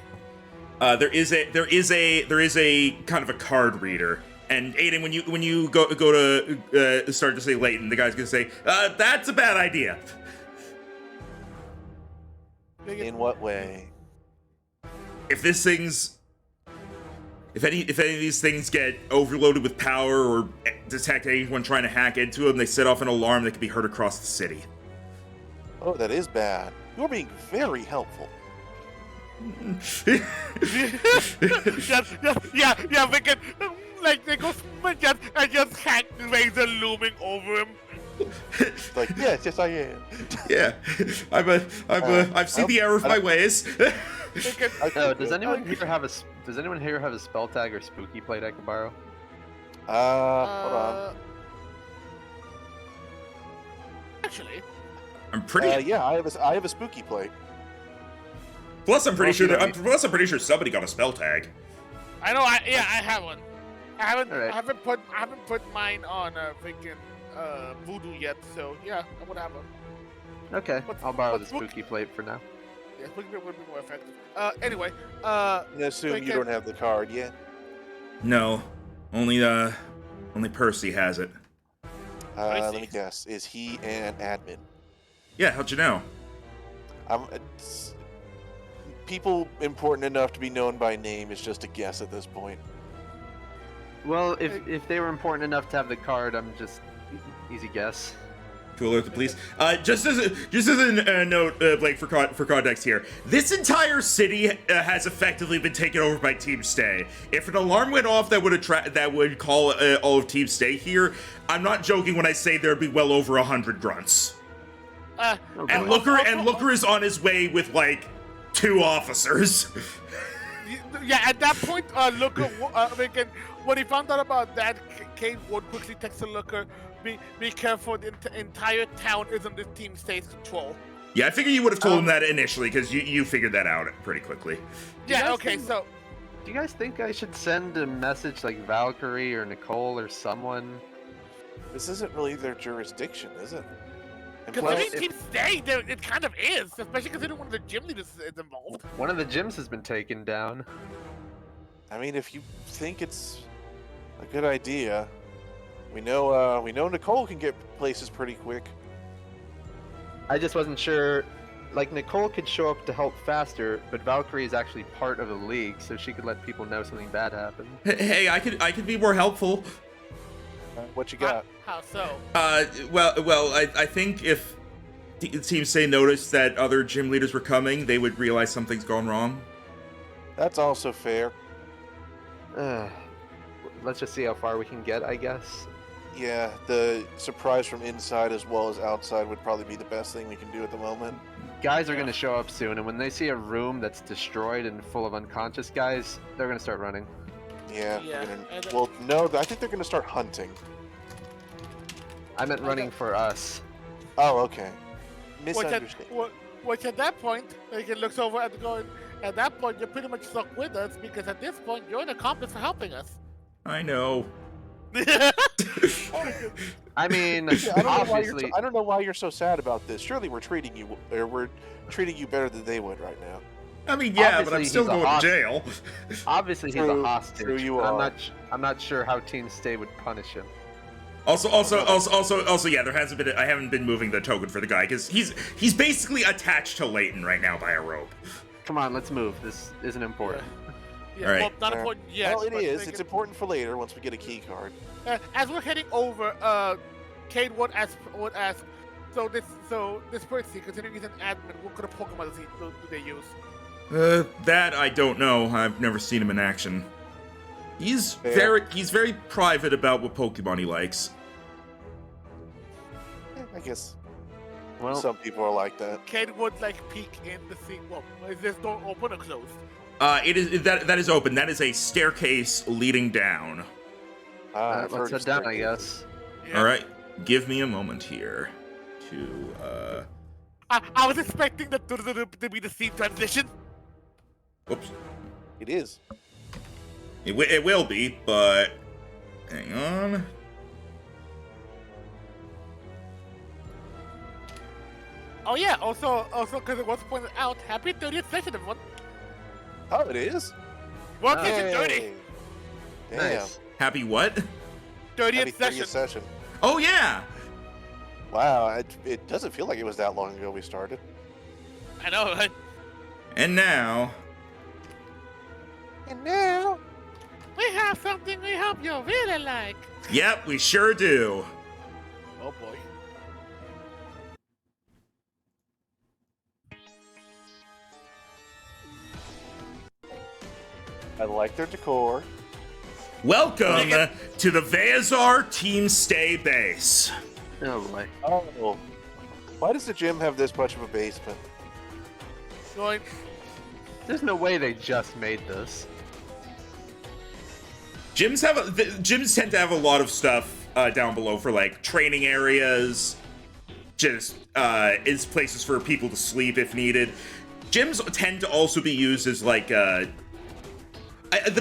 There is a kind of a card reader. And Aiden, when you go to start to say Leighton, the guy's gonna say, "That's a bad idea." in what way? If any of these things get overloaded with power or detect anyone trying to hack into them, they set off an alarm that can be heard across the city. Oh, that is bad. You're being very helpful. yeah, freaking like they go and just hack Razor looming over him. It's like, yes, I am. Yeah, I've seen the error of my ways. Oh, does anyone here have a spell tag or spooky plate I can borrow? Hold on. Actually, I'm pretty. Yeah, I have a spooky plate. Plus, I'm pretty sure somebody got a spell tag. I know. I have one. Alright. I haven't put mine on freaking voodoo yet. So yeah, I would have one. Okay, What's- I'll borrow the what's spooky? spooky plate for now. Yeah, spooky plate would be more effective. Anyway, I assume Like you a- don't have the card yet. No, only Percy has it. Let me guess. Is he an admin? Yeah, how'd you know? It's, people important enough to be known by name is just a guess at this point. Well, if they were important enough to have the card, I'm just easy guess. To alert the police. Just as a note, Blake, for context here, this entire city has effectively been taken over by Team Stay. If an alarm went off that would call all of Team Stay here, I'm not joking when I say there'd be well over 100 grunts. And Looker is on his way with like 2 officers. yeah. At that point, Looker, when he found out about that, Kate would quickly text the Looker, "Be careful. The entire town is under Team Stay's control." Yeah, I figure you would have told him that initially because you figured that out pretty quickly. Yeah. guys Okay. think- So. Do you guys think I should send a message like Valkyrie or Nicole or someone? This isn't really their jurisdiction, is it? And Considering plus, Team Stay, it kind of is, especially considering one of the gym leaders is involved. One of the gyms has been taken down. I mean, if you think it's a good idea, we know Nicole can get places pretty quick. I just wasn't sure. Like, Nicole could show up to help faster, but Valkyrie is actually part of the league, so she could let people know something bad happened. Hey, I could be more helpful. What you got? How so? Well, I think if Team Stay noticed that other gym leaders were coming, they would realize something's gone wrong. That's also fair. Let's just see how far we can get, I guess. Yeah, the surprise from inside as well as outside would probably be the best thing we can do at the moment. Guys are going to show up soon, and when they see a room that's destroyed and full of unconscious guys, they're going to start running. Yeah. Yeah, and- Well, no, I think they're going to start hunting. I meant running for us. Oh, okay. Which Misunderstanding. at that point, it looks over at going. At that point, you're pretty much stuck with us because at this point, you're an accomplice for helping us. I know. I mean, Yeah, obviously, I don't know why you're so sad about this. Surely we're treating you better than they would right now. I mean, yeah, but Obviously, I'm still he's a going to hostage. jail. obviously he's True, a hostage. true you and are. I'm not sure how Team Stay would punish him. Also, yeah, I haven't been moving the token for the guy because he's basically attached to Leighton right now by a rope. Come on, let's move. This isn't important. Yeah, All right. well, not important yet. Well, it but is. they It's can- important for later once we get a key card. As we're heading over, Cade would ask, so this person, considering he's an admin, what kind of Pokemon do they use? That I don't know. I've never seen him in action. He's Fair. very private about what Pokemon he likes. I guess Well, some people are like that. Cade would like peek in to see, well, is this door open or closed? It is that is open. That is a staircase leading down. I've let's heard head of down, I staircase. guess. Yeah. All right, give me a moment here to I was expecting that to be the scene transition. Whoops. It is. It will be, but hang on. Oh yeah, also, because it was pointed out, happy 30th session, everyone. Oh, it is? Work session 30. Hey. Damn. Nice. Happy what? 30th Happy session. 30th session. Oh yeah. Wow, it doesn't feel like it was that long ago we started. I know, right? And now, And now... We have something we hope you really like. yep, we sure do. Oh boy. I like their decor. Welcome to the Veazar Team Stay Base. Oh boy. Oh. Why does the gym have this much of a basement? Going, There's no way they just made this. Gyms tend to have a lot of stuff down below for like training areas, just is places for people to sleep if needed. Gyms tend to also be used as like the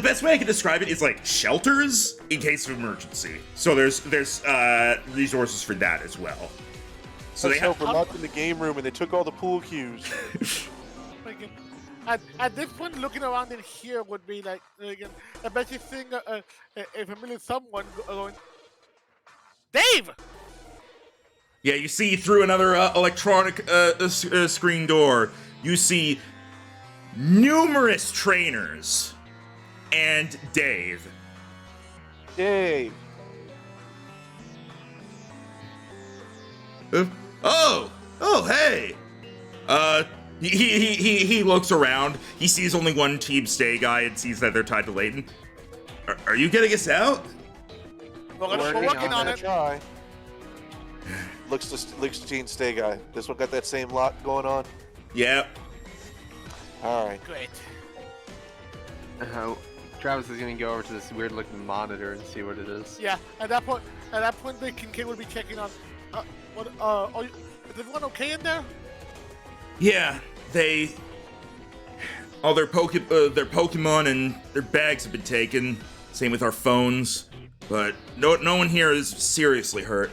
best way I can describe it is like shelters in case of emergency. So there's resources for that as well. So Let's they have hope we're locked in the game room and they took all the pool cues. freaking, at this point, looking around in here would be like, again, I bet you seeing a familiar someone going, Dave! Yeah, you see through another electronic screen door, you see numerous trainers and Dave. Dave. Oh, hey. He looks around. He sees only one Team Stay guy and sees that they're tied to Layton. Are you getting us out? We're Working working on on it. Try. Looks to Team Stay guy. This one got that same lock going on. Yep. All right. Great. Travis is gonna go over to this weird looking monitor and see what it is. Yeah, at that point, the Kincaid will be checking on. Is everyone okay in there? Yeah, all their Pokemon and their bags have been taken. Same with our phones, but no one here is seriously hurt.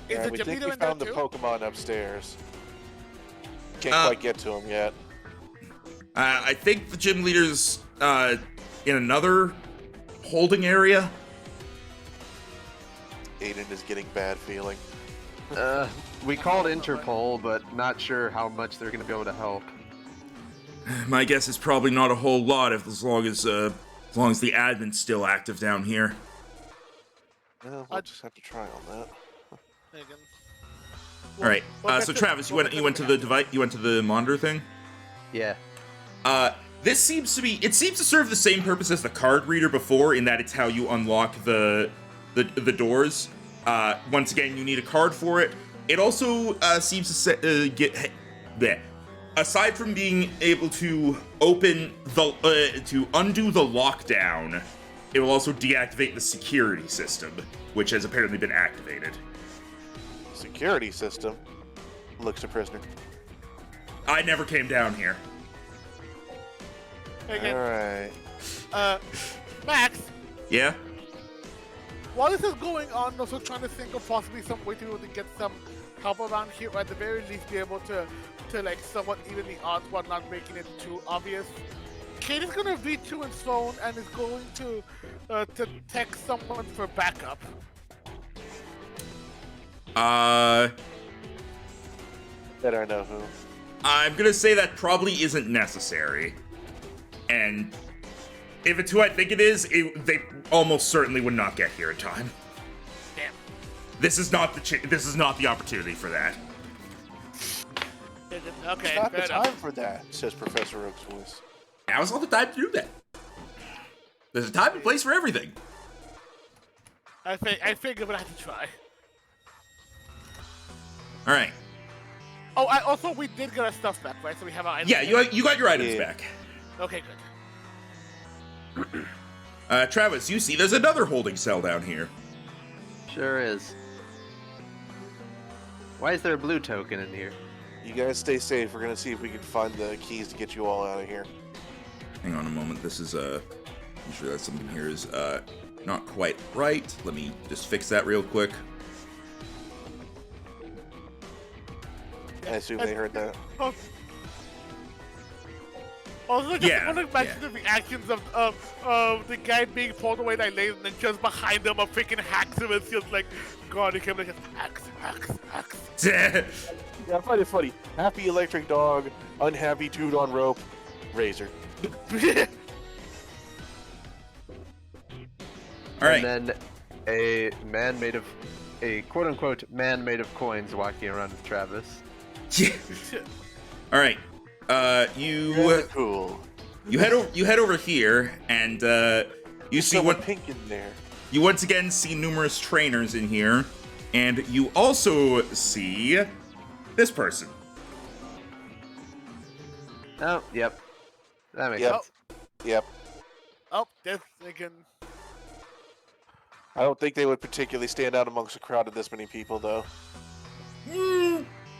Is Yeah, the we gym think leader we in there found the too? Pokemon upstairs. Can't Uh, quite get to him yet. I think the gym leader's in another holding area. Aiden is getting bad feeling. We called Interpol, but not sure how much they're gonna be able to help. My guess is probably not a whole lot, as long as the admin's still active down here. Well, we'll just have to try on that. Again. All right. Well, So Travis, you went to the device. You went to the monitor thing. Yeah. This seems to serve the same purpose as the card reader before, in that it's how you unlock the doors. Once again, you need a card for it. It also seems to aside from being able to open to undo the lockdown, it will also deactivate the security system, which has apparently been activated. Security system. Looks to prisoner. I never came down here. Again. All right. Max, Yeah. while this is going on, I'm also trying to think of possibly some way to be able to get some help around here, or at the very least be able to like somewhat even the odds while not making it too obvious. Kate is gonna reach to his phone and is going to text someone for backup. That I know who. I'm gonna say that probably isn't necessary. And if it's who I think it is, they almost certainly would not get here in time. Damn. This is not the opportunity for that. Okay, It's not the fair time enough. for that, says Professor Oak's voice. Now's not the time to do that. There's a time and place for everything. I figure we'll have to try. All right. Oh, we did get our stuff back, right? So we have our items. Yeah, you got your items Yeah. back. Okay, good. Travis, you see there's another holding cell down here. Sure is. Why is there a blue token in here? You guys stay safe. We're gonna see if we can find the keys to get you all out of here. Hang on a moment. This is I'm sure that something here is not quite right. Let me just fix that real quick. I assume they heard that. Oh. Also, just Yeah, want to mention yeah. the reactions of the guy being pulled away by laser, and then just behind him, a freaking hacks him. It's just like, God, he came like, hacks. Yeah, I find it funny. Happy electric dog, unhappy dude on rope, razor. All right. And then a quote-unquote man made of coins walking around with Travis. All right. You Really cool. you head over here, and you see Someone what pink in there. you once again see numerous trainers in here, and you also see this person. Oh, yep. That makes Yep. sense. Yep. Oh, they're thinking. I don't think they would particularly stand out amongst a crowd of this many people, though.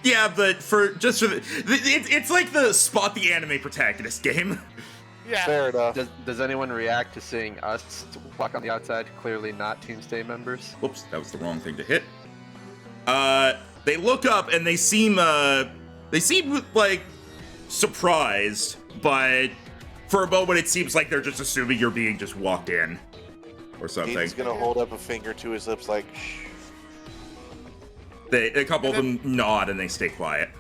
Yeah, but it's like the spot the anime protagonist game. Yeah. Fair enough. Does anyone react to seeing us walk on the outside, clearly not Team Stay members? Whoops, that was the wrong thing to hit. They look up and they seem like surprised, but for a moment it seems like they're just assuming you're being just walked in or something. He's gonna hold up a finger to his lips like, shh. A couple of them nod and they stay quiet.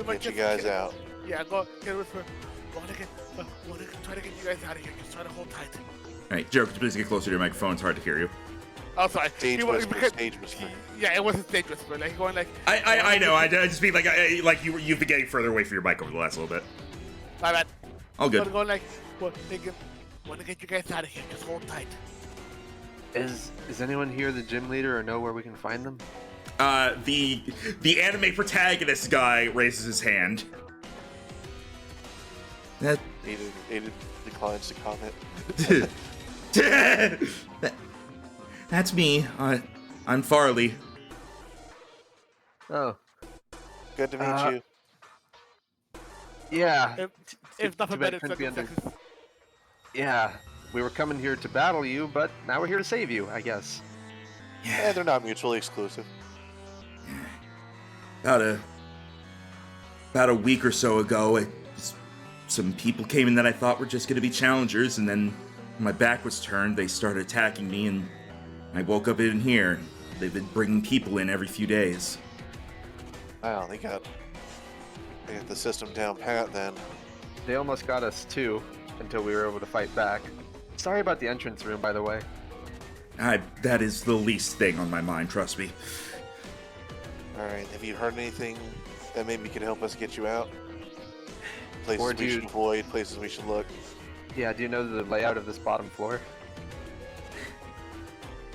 Get you guys out. Yeah, go get a whisper. Try to get you guys out of here. Just try to hold tight. All right, Joe, could you please get closer to your microphone? It's hard to hear you. Oh, sorry. Stage He was- whisper, because- stage whisper. Yeah, it wasn't stage whisper. Like going like. I know. I just mean like you've been getting further away from your mic over the last little bit. My bad. All good. Going like, thinking, want to get you guys out of here. Just hold tight. Is anyone here the gym leader or know where we can find them? The anime protagonist guy raises his hand. That Aiden declines to comment. That's me. I'm Farley. Oh, Good to meet you. yeah. If nothing too bad better, couldn't be under- circumstances. Yeah. We were coming here to battle you, but now we're here to save you, I guess. Yeah, they're not mutually exclusive. About a week or so ago, some people came in that I thought were just going to be challengers, and then when my back was turned, they started attacking me, and I woke up in here. They've been bringing people in every few days. Wow, they got the system down pat then. They almost got us too, until we were able to fight back. Sorry about the entrance room, by the way. That is the least thing on my mind, trust me. Alright, have you heard anything that maybe could help us get you out? Places Or do we you- should avoid, places we should look. Yeah, do you know the layout of this bottom floor?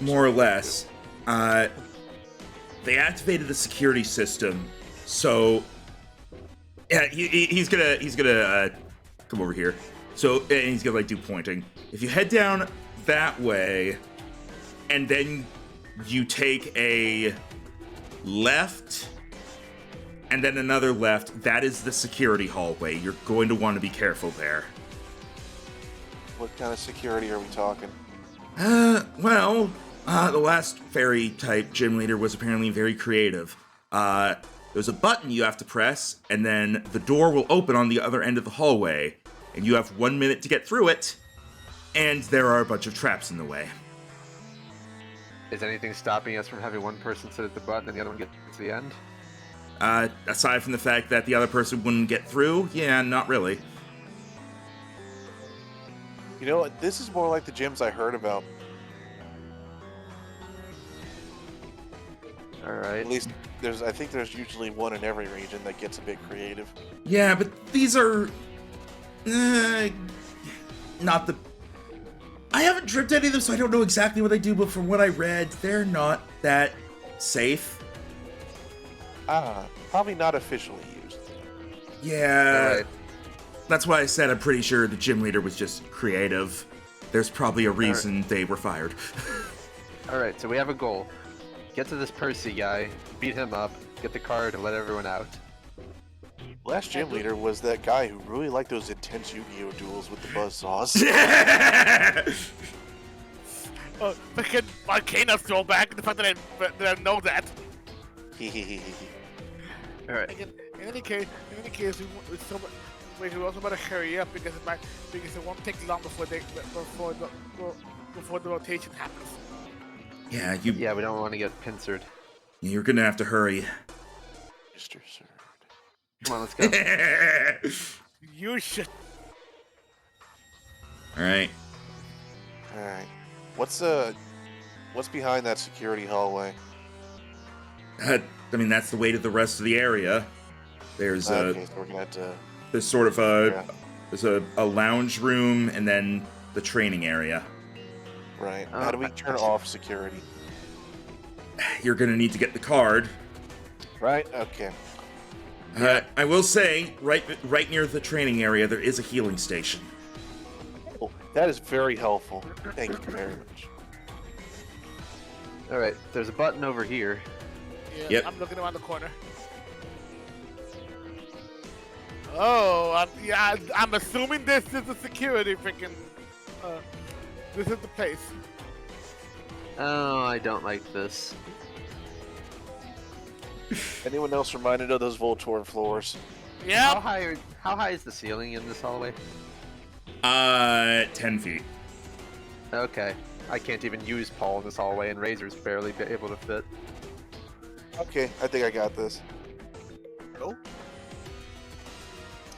More or less. They activated the security system, so yeah, he's gonna come over here. So and he's gonna do pointing. If you head down that way, and then you take a left, and then another left, that is the security hallway. You're going to want to be careful there. What kind of security are we talking? The last fairy-type gym leader was apparently very creative. There's a button you have to press, and then the door will open on the other end of the hallway, and you have 1 minute to get through it, and there are a bunch of traps in the way. Is anything stopping us from having one person sit at the button and the other one get to the end? Aside from the fact that the other person wouldn't get through, yeah, not really. You know what? This is more like the gyms I heard about. All right. At least I think there's usually one in every region that gets a bit creative. Yeah, but these are not the. I haven't tripped any of them, so I don't know exactly what they do. But from what I read, they're not that safe. Probably not officially used. Yeah, All right. that's why I said I'm pretty sure the gym leader was just creative. There's probably a reason they were fired. All right. So we have a goal. Get to this Percy guy, beat him up, get the card, and let everyone out. Last gym leader was that guy who really liked those intense Yu-Gi-Oh duels with the buzzsaws. Freaking Arcana throwback. The fact that I know that. All right. In any case, we also better hurry up because it won't take long before the rotation happens. Yeah, Yeah, we don't want to get pincered. you're gonna have to hurry. Mr. Sir. Come on, let's go. You should. All right. All right. What's behind that security hallway? I mean, that's the way to the rest of the area. There's Okay, so we're gonna have to. there's sort of there's a lounge room and then the training area. Right. How do we turn off security? You're gonna need to get the card. Right. Okay. I will say, right near the training area, there is a healing station. Oh, that is very helpful. Thank you very much. All right. There's a button over here. Yeah, Yep. I'm looking around the corner. Oh, I'm assuming this is the security freaking. This is the place. Oh, I don't like this. Anyone else reminded of those Voltorb floors? Yeah. How high is the ceiling in this hallway? 10 feet. Okay. I can't even use Paul in this hallway, and Razor's barely able to fit. Okay, I think I got this. Oh.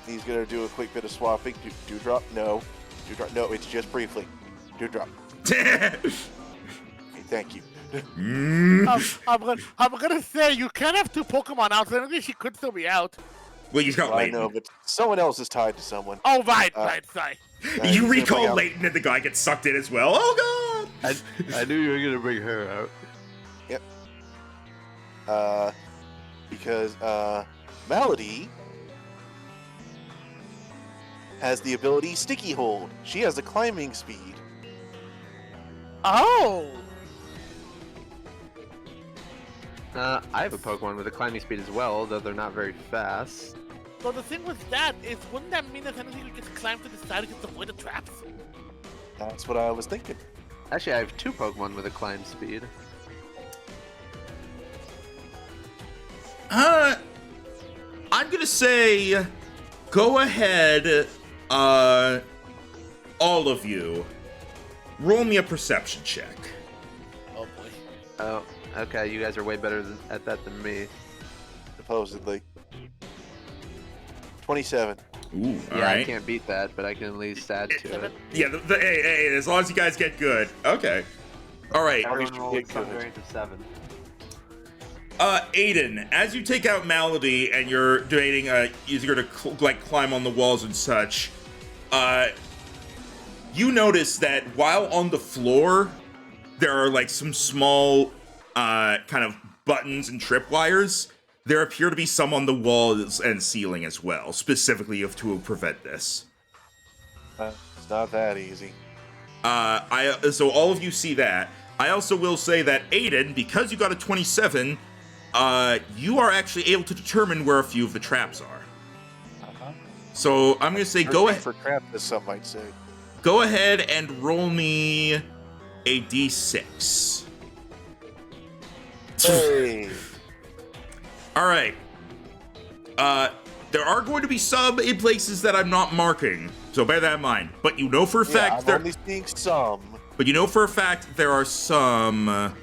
He's gonna do a quick bit of swapping. Dewdrop? No. Dewdrop? No, it's just briefly. Dewdrop. Okay, thank you. I'm gonna say you can have two Pokemon out, so I think she could still be out. Well, you got I Leighton. know, but someone else is tied to someone. Oh, right, sorry. You He's recall gonna bring out- Leighton and the guy gets sucked in as well. Oh god! I knew you were gonna bring her out. Because Malady has the ability Sticky Hold. She has a climbing speed. Oh. I have a Pokemon with a climbing speed as well, though they're not very fast. So the thing with that is, wouldn't that mean that anything we can climb to the side and avoid the traps? That's what I was thinking. Actually, I have two Pokemon with a climb speed. I'm gonna say, go ahead, all of you, roll me a perception check. Oh boy. Oh, okay. You guys are way better at that than me. Supposedly. 27. Ooh, Yeah, I alright. can't beat that, but I can at least add to it. Yeah, hey, as long as you guys get good. Okay. Alright. Everyone roll Everyone get rolled some good. range of 7. Aiden, as you take out Malady and you're debating, easier to climb on the walls and such, you notice that while on the floor, there are like some small, kind of buttons and tripwires. There appear to be some on the walls and ceiling as well, specifically to prevent this. It's not that easy. So all of you see that. I also will say that Aiden, because you got a 27, you are actually able to determine where a few of the traps are. So I'm gonna say go ahead. For crap, as some might say. Go ahead and roll me a d6. Hey. All right. There are going to be some in places that I'm not marking, so bear that in mind. But you know for a fact I'm only seeing some. But you know for a fact there are some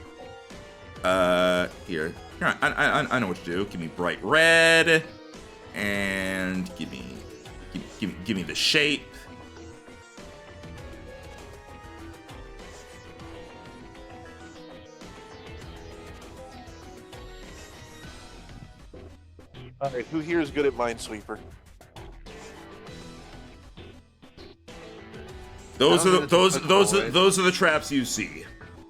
Here, I know what to do. Give me bright red, and give me the shape. All right, who here is good at Minesweeper? Those I are don't the, think it's those are the traps you see.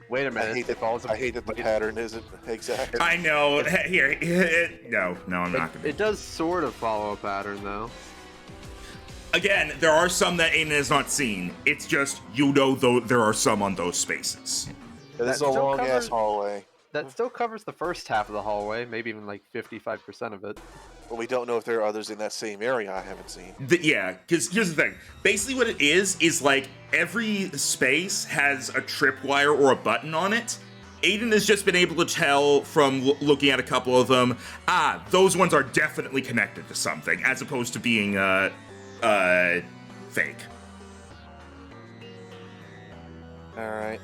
Wait a I minute. hate it falls I hate that the pattern isn't exact. I know. Here, no, I'm not gonna. It does sort of follow a pattern, though. Again, there are some that Aiden has not seen. It's just, though there are some on those spaces. This is a still long ass covers- hallway. That still covers the first half of the hallway, maybe even like 55% of it. But we don't know if there are others in that same area I haven't seen. Yeah, because here's the thing. Basically what it is like every space has a tripwire or a button on it. Aiden has just been able to tell from looking at a couple of them, those ones are definitely connected to something, as opposed to being, fake. Alright.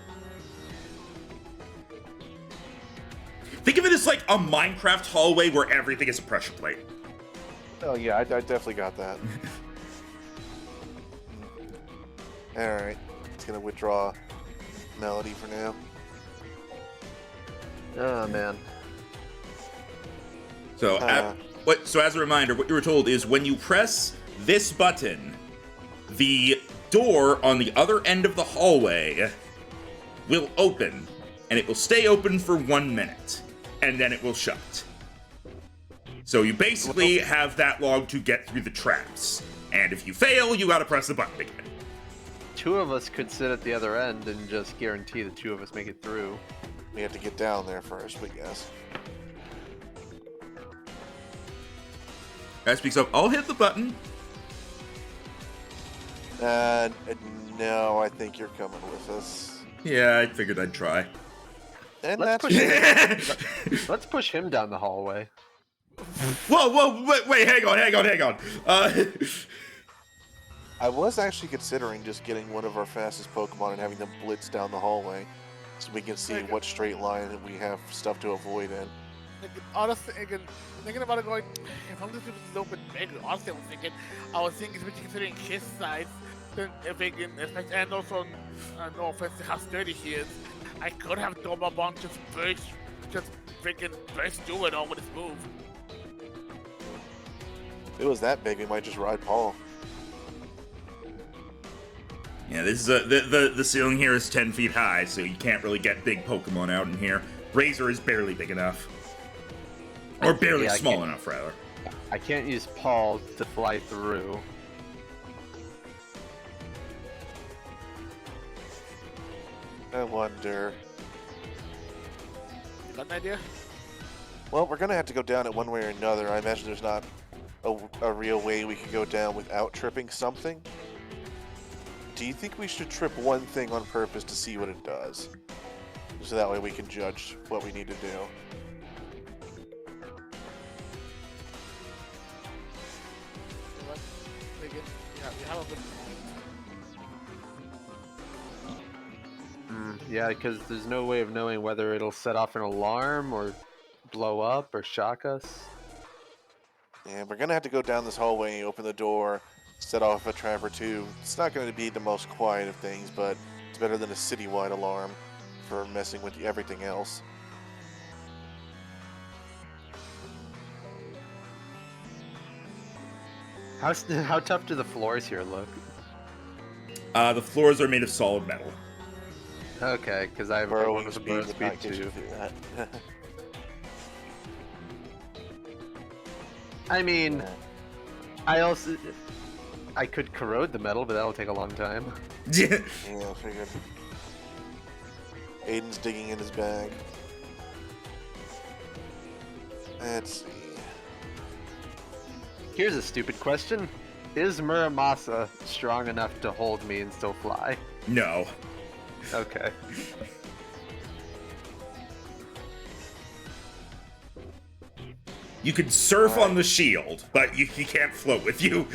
Think of it as like a Minecraft hallway where everything is a pressure plate. Oh yeah, I definitely got that. Alright. It's gonna withdraw Melody for now. Oh, man. So, so as a reminder, what you were told is when you press this button, the door on the other end of the hallway will open, and it will stay open for 1 minute, and then it will shut. So you basically have that long to get through the traps, and if you fail, you gotta press the button again. Two of us could sit at the other end and just guarantee the two of us make it through. We have to get down there first, but yes. Guy speaks up, I'll hit the button. No, I think you're coming with us. Yeah, I figured I'd try. And Let's that's Let's push him down the hallway. Whoa, wait, hang on. I was actually considering just getting one of our fastest Pokemon and having them blitz down the hallway, so we can see what straight line we have stuff to avoid in. Honestly, again, thinking about it going, if I'm just a little bit bigger, honestly, I was thinking, especially considering his size, then if they can, and also, no offense to how sturdy he is, I could have Domabon just freaking burst through it all with his move. If it was that big, we might just ride Paul. Yeah, this is the ceiling here is 10 feet high, so you can't really get big Pokemon out in here. Razor is barely big enough. Or barely small enough, rather. I can't use Paul to fly through. I wonder. You got an idea? Well, we're gonna have to go down it one way or another. I imagine there's not a real way we could go down without tripping something. Do you think we should trip one thing on purpose to see what it does? So that way we can judge what we need to do. You have a good point. Yeah, because there's no way of knowing whether it'll set off an alarm or blow up or shock us. Yeah, we're gonna have to go down this hallway, open the door, set off a trap or two. It's not gonna be the most quiet of things, but it's better than a citywide alarm for messing with everything else. How tough do the floors here look? The floors are made of solid metal. Okay, because I have one Burrowing with a speed burrow would speed not get you too. through that. I mean, I could corrode the metal, but that'll take a long time. Yeah. Yeah, I figured. Aiden's digging in his bag. Let's see. Here's a stupid question. Is Muramasa strong enough to hold me and still fly? No. Okay. You can surf on the shield, but you can't float with you.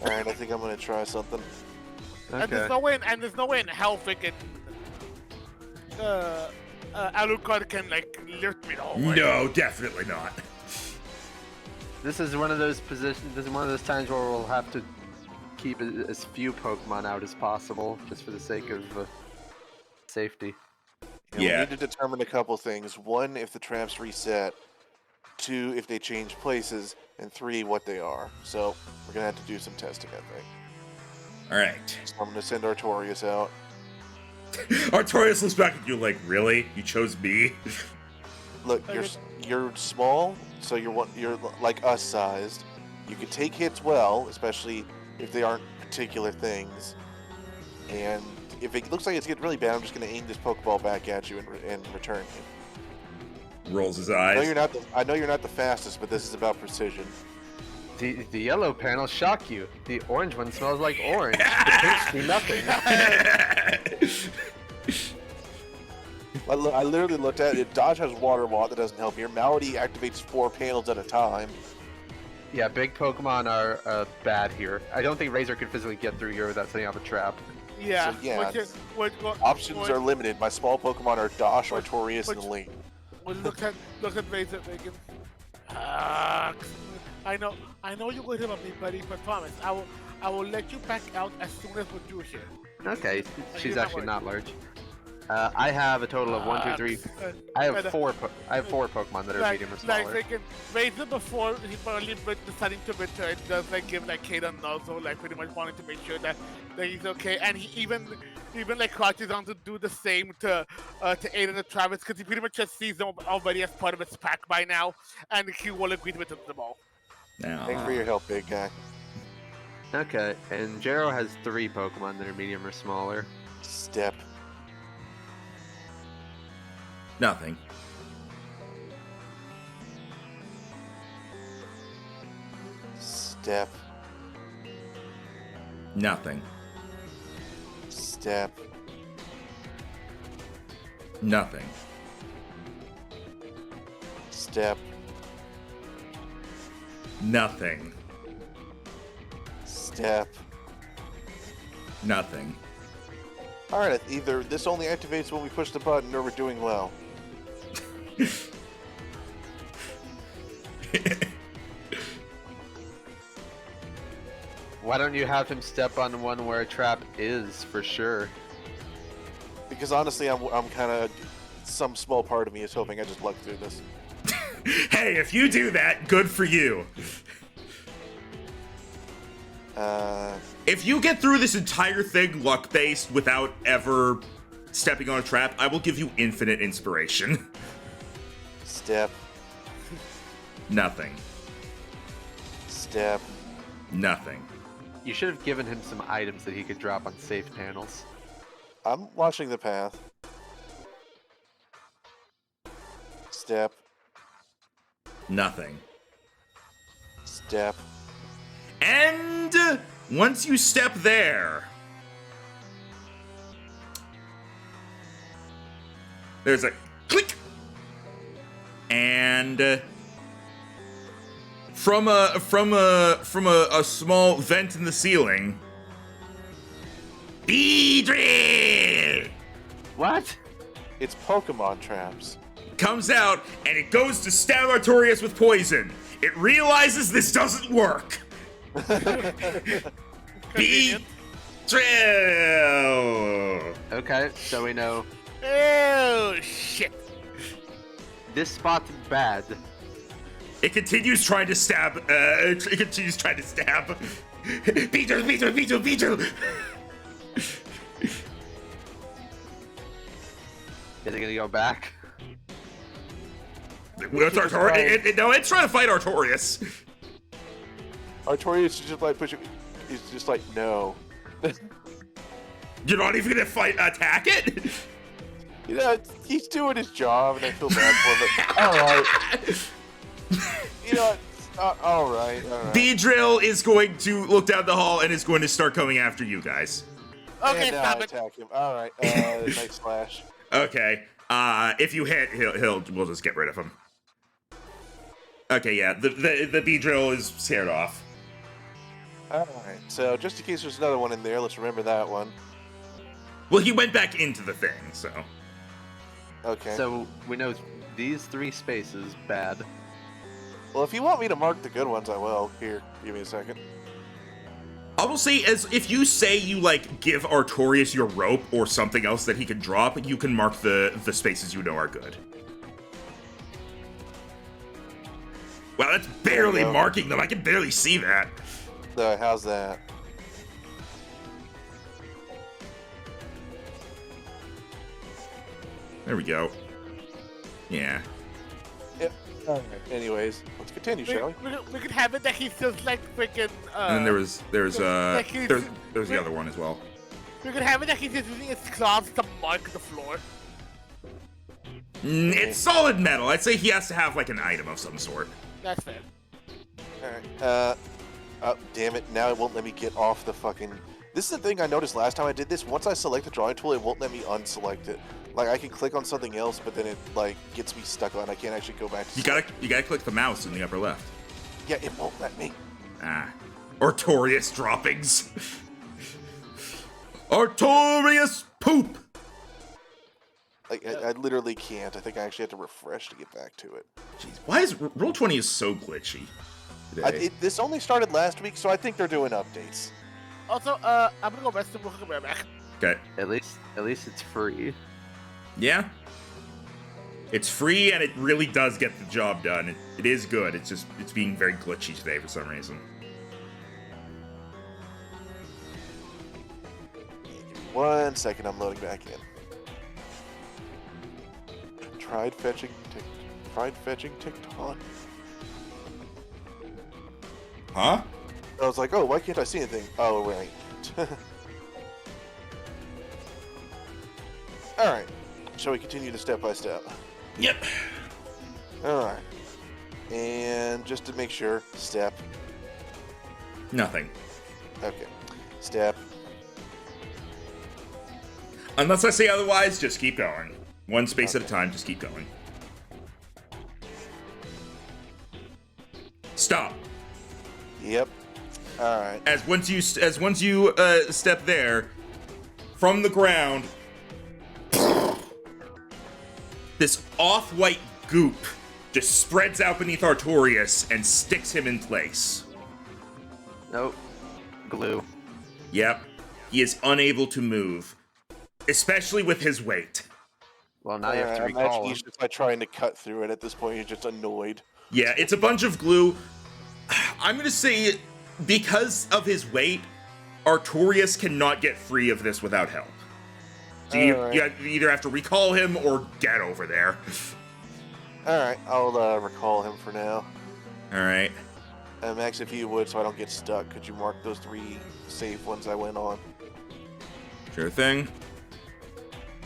Alright, I think I'm gonna try something. And Okay. there's no way in hell freaking Alucard can like lift me the whole way. No, definitely not. This is one of those positions. This is one of those times where we'll have to keep as few Pokemon out as possible, just for the sake of safety. We Yeah. need to determine a couple things. One, if the traps reset. Two, if they change places. And three, what they are. So we're gonna have to do some testing, I think. All right. So I'm gonna send Artorias out. Artorias looks back at you like, really? You chose me? Look, you're small, so you're like us sized. You can take hits well, especially if they aren't particular things. And if it looks like it's getting really bad, I'm just gonna aim this Pokeball back at you and return you. Rolls his I know eyes. you're not the fastest, but this is about precision. The yellow panels shock you. The orange one smells like orange. The pinks do nothing. I literally looked at it. Dodge has Water Wall that doesn't help here. Malady activates 4 panels at a time. Yeah, big Pokemon are bad here. I don't think Razor could physically get through here without setting up a trap. Yeah. So, yeah, Options are are limited. My small Pokemon are Dosh, Artorias, and Link. Well, look at Razor, Megan. I know you're going to help me, buddy, but promise, I will let you back out as soon as we're through here. Okay, she's you're not actually worried. not large. I have a total of 1, 2, 3. I have four Pokemon that are medium or smaller. Like, Razor before he probably deciding to return does like give like Kate a nuzzle, like pretty much wanting to make sure that he's okay, and he even like crouches on to do the same to Aiden and Travis because he pretty much just sees them already as part of his pack by now, and he will agree with them all. Thanks for your help, big guy. Okay, and Jero has 3 Pokemon that are medium or smaller. Step. Nothing. Step. Nothing. Step. Nothing. Step. Nothing. Step. Nothing. Alright, either this only activates when we push the button or we're doing well. Why don't you have him step on one where a trap is for sure? Because honestly, I'm kind of... Some small part of me is hoping I just luck through this. Hey, if you do that, good for you. If you get through this entire thing luck-based without ever stepping on a trap, I will give you infinite inspiration. Step. Nothing. Step. Nothing. You should have given him some items that he could drop on safe panels. I'm watching the path. Step. Nothing. Step. And once you step there, there's a click, and from a small vent in the ceiling, Beedrill What? It's Pokemon traps. comes out, and it goes to stab Artorias with poison. It realizes this doesn't work. Convenient. Beedrill. Okay, so we know Oh shit! this spot's bad. It continues trying to stab. It continues trying to stab. Beedrill. Is it gonna go back? It's Artorias. No, it's trying to fight Artorias. Artorias is just like pushing. He's just like, no. You're not even gonna attack it? You know, he's doing his job, and I feel bad for him. All right. You know, all right. Beedrill is going to look down the hall and is going to start coming after you guys. Okay, and now stop I it. attack him. All right. Nice slash. Okay. If you hit, we'll just get rid of him. Okay, yeah. The Beedrill is scared off. All right. So just in case there's another one in there, let's remember that one. Well, he went back into the thing, so. Okay. So we know these 3 spaces bad. Well, if you want me to mark the good ones, I will. Here, give me a second. I will say, as if you say you like give Artorias your rope or something else that he can drop, you can mark the spaces you know are good. Wow, that's barely go. marking them. I can barely see that. So, how's that? There we go. Yeah. Yep. Anyways, let's continue, shall we? We could have it that he's just like freaking. And then there's the other one as well. We could have it that he's just using his claws to mark the floor. It's solid metal. I'd say he has to have like an item of some sort. That's fair. Alright, oh, damn it, now it won't let me get off the fucking... This is the thing I noticed last time I did this. Once I select the drawing tool, it won't let me unselect it. Like, I can click on something else, but then it, like, gets me stuck on. I can't actually go back to... You gotta click the mouse in the upper left. Yeah, it won't let me. Artorias droppings. Artorias poop! Like, I literally can't. I think I actually have to refresh to get back to it. Jeez, why is Roll20 is so glitchy today? This only started last week, so I think they're doing updates. Also, I'm gonna go rest and we'll come right back. Okay. At least it's free. Yeah. It's free and it really does get the job done. It is good. It's being very glitchy today for some reason. Give me 1 second, I'm loading back in. Tried fetching TikTok. Huh? I was like, oh, why can't I see anything? Oh, right. Alright. Shall we continue to step by step? Yep. Alright. And just to make sure, step. Nothing. Okay. Step. Unless I say otherwise, just keep going. One space at a time, just keep going. Stop. Yep. Alright. As once you step there, from the ground, this off-white goop just spreads out beneath Artorias and sticks him in place. Nope. Glue. Yep. He is unable to move, especially with his weight. Well, now you have to I recall imagine him. he's just like trying to cut through it at this point. He's just annoyed. Yeah, it's a bunch of glue. I'm gonna say, because of his weight, Artorias cannot get free of this without help. So you either have to recall him or get over there. Alright, I'll recall him for now. Alright. Max, if you would, so I don't get stuck, could you mark those 3 safe ones I went on? Sure thing.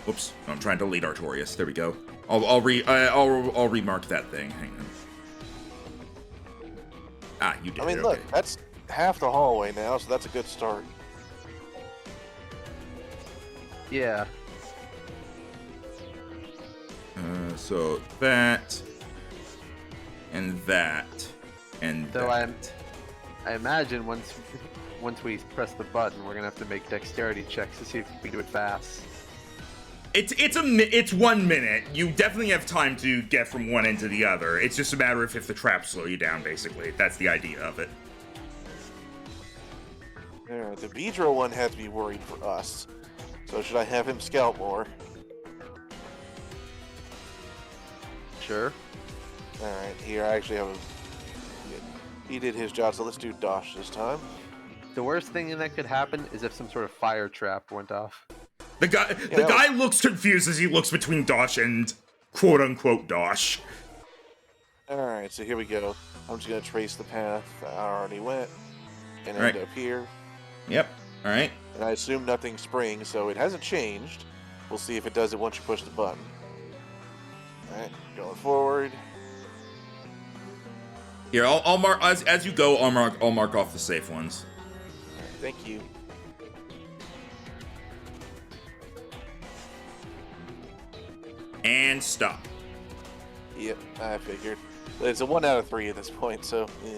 Whoops, I'm trying to delete Artorias. There we go. I'll remark that thing. Hang on. Ah, you did. I mean, it. look, Okay. that's half the hallway now, so that's a good start. Yeah. So that, and that, and Though that. I imagine once we press the button, we're gonna have to make dexterity checks to see if we do it fast. It's 1 minute. You definitely have time to get from one end to the other. It's just a matter of if the traps slow you down, basically. That's the idea of it. Alright, the Veazar one has to be worried for us. So should I have him scout more? Sure. Alright, here I actually have a... He did his job, so let's do Dosh this time. The worst thing that could happen is if some sort of fire trap went off. The guy looks confused as he looks between Dosh and quote-unquote Dosh. Alright, so here we go. I'm just gonna trace the path I already went. And Alright. end up here. Yep. Alright. And I assume nothing springs, so it hasn't changed. We'll see if it does it once you push the button. Alright, going forward. Here, I'll mark as you go. I'll mark off the safe ones. Alright, thank you. And stop. Yep, I figured. But it's a 1 out of 3 at this point, so yeah.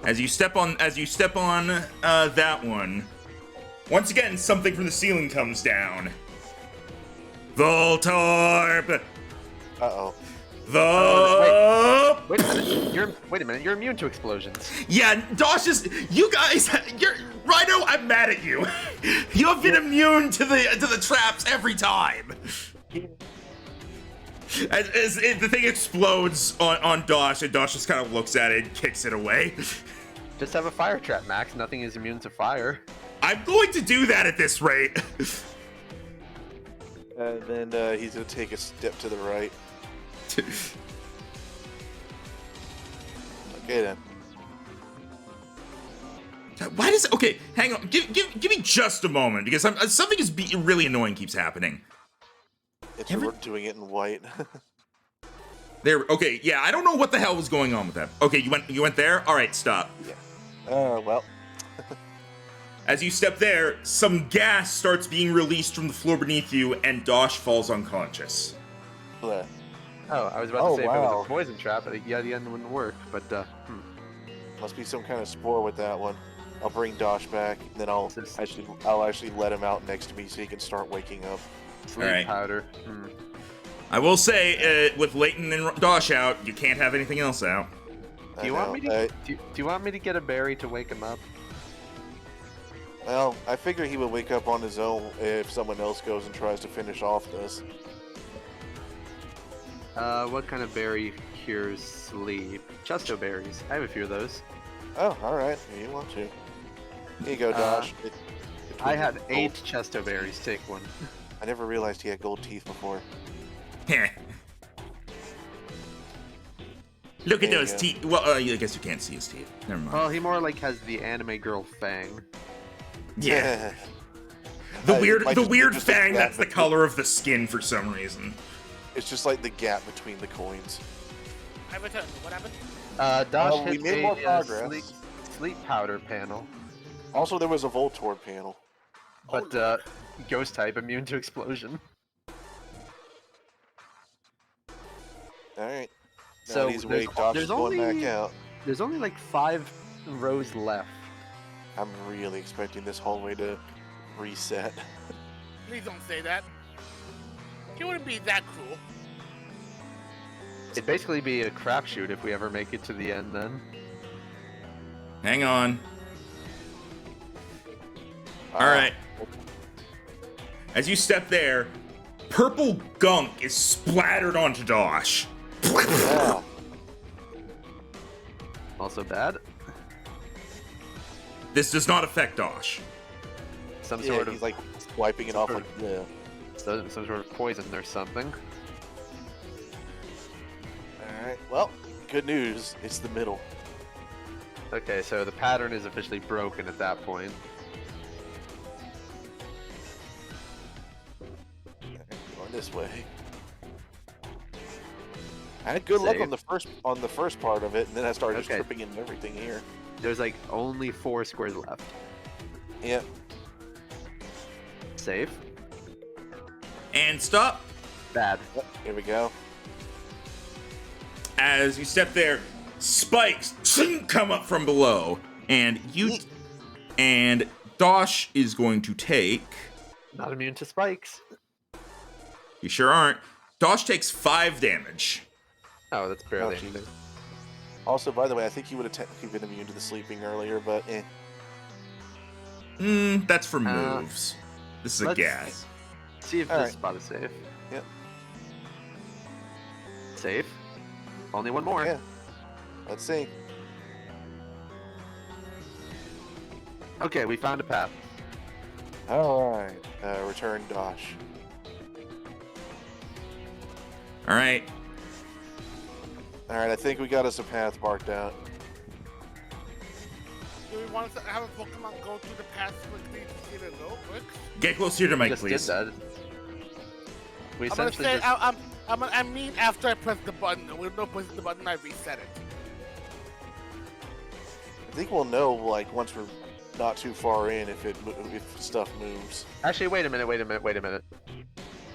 As you step on that one, once again something from the ceiling comes down. Voltorb! Uh-oh. The... Wait a minute. Wait a minute. You're immune to explosions. Yeah, Dosh is... You guys... Rhino, I'm mad at you. You have been immune to the traps every time. As the thing explodes on Dosh, and Dosh just kind of looks at it and kicks it away. Just have a fire trap, Max. Nothing is immune to fire. I'm going to do that at this rate. And then he's going to take a step to the right. Okay, then. Why does... Okay, hang on. Give me just a moment, because something is really annoying keeps happening. It's we're doing it in white. There... Okay, yeah, I don't know what the hell was going on with that. Okay, you went there? All right, stop. Yeah. Well. As you step there, some gas starts being released from the floor beneath you, and Dosh falls unconscious. Bleh. Oh, I was about to say if it was wow. a poison trap, yeah, the end wouldn't work, but, Must be some kind of spore with that one. I'll bring Dosh back, and then I'll actually let him out next to me so he can start waking up. sleep Alright. powder. I will say, with Leighton and Dosh out, you can't have anything else out. Do you want me to get a berry to wake him up? Well, I figure he would wake up on his own if someone else goes and tries to finish off this. What kind of berry cures sleep? Chesto berries. I have a few of those. Oh, alright. Here you want to. Here you go, Dosh. I had 8 Chesto berries. Take one. I never realized he had gold teeth before. Look at There you those go. teeth. Well, I guess you can't see his teeth. Never mind. Well, he more like has the anime girl fang. Yeah. It The might just be weird just a fang gap that's the between- color of the skin for some reason. It's just like the gap between the coins. I returned. What happened? Dosh Well, we hit made more a progress. sleep powder panel, Also, there was a Voltorb panel. but ghost type immune to explosion. Alright. Now So that he's awake, Dosh is going back out. There's only like 5 rows left. I'm really expecting this hallway to reset. Please don't say that. He wouldn't be that cruel. It'd basically be a crapshoot if we ever make it to the end then. Hang on. Alright. As you step there, purple gunk is splattered onto Dosh. Yeah. Also bad. This does not affect Dosh. Some Yeah, sort he's of like wiping it off like, yeah. some sort of poison or something. Alright, well, good news. It's the middle. Okay, so the pattern is officially broken at that point. Going this way. I had good luck Save. on the first part of it, and then I started just Okay. tripping into everything here. There's like only 4 squares left. Yeah. Save. And stop. Bad. Yep, here we go. As you step there, spikes come up from below, and and Dosh is going to take. Not immune to spikes. You sure aren't. Dosh takes 5 damage. Oh, that's barely Oh, jeez. anything. Also, by the way, I think he would have technically been immune to the sleeping earlier, but eh. That's for moves. This is a let's- gas. See if Alright. this spot is safe. Yep. Safe. Only one more. Yeah. Let's see. Okay, we found a path. Alright. Return Dosh. All right. Alright, I think we got us a path marked out. Do we want to have a Pokemon go through the path quickly to see the go quick? Get closer to Mike, Just please. did that. We I'm gonna essentially say, just... I mean after I press the button. With no pressing the button, I reset it. I think we'll know, like, once we're not too far in if stuff moves. Actually, wait a minute.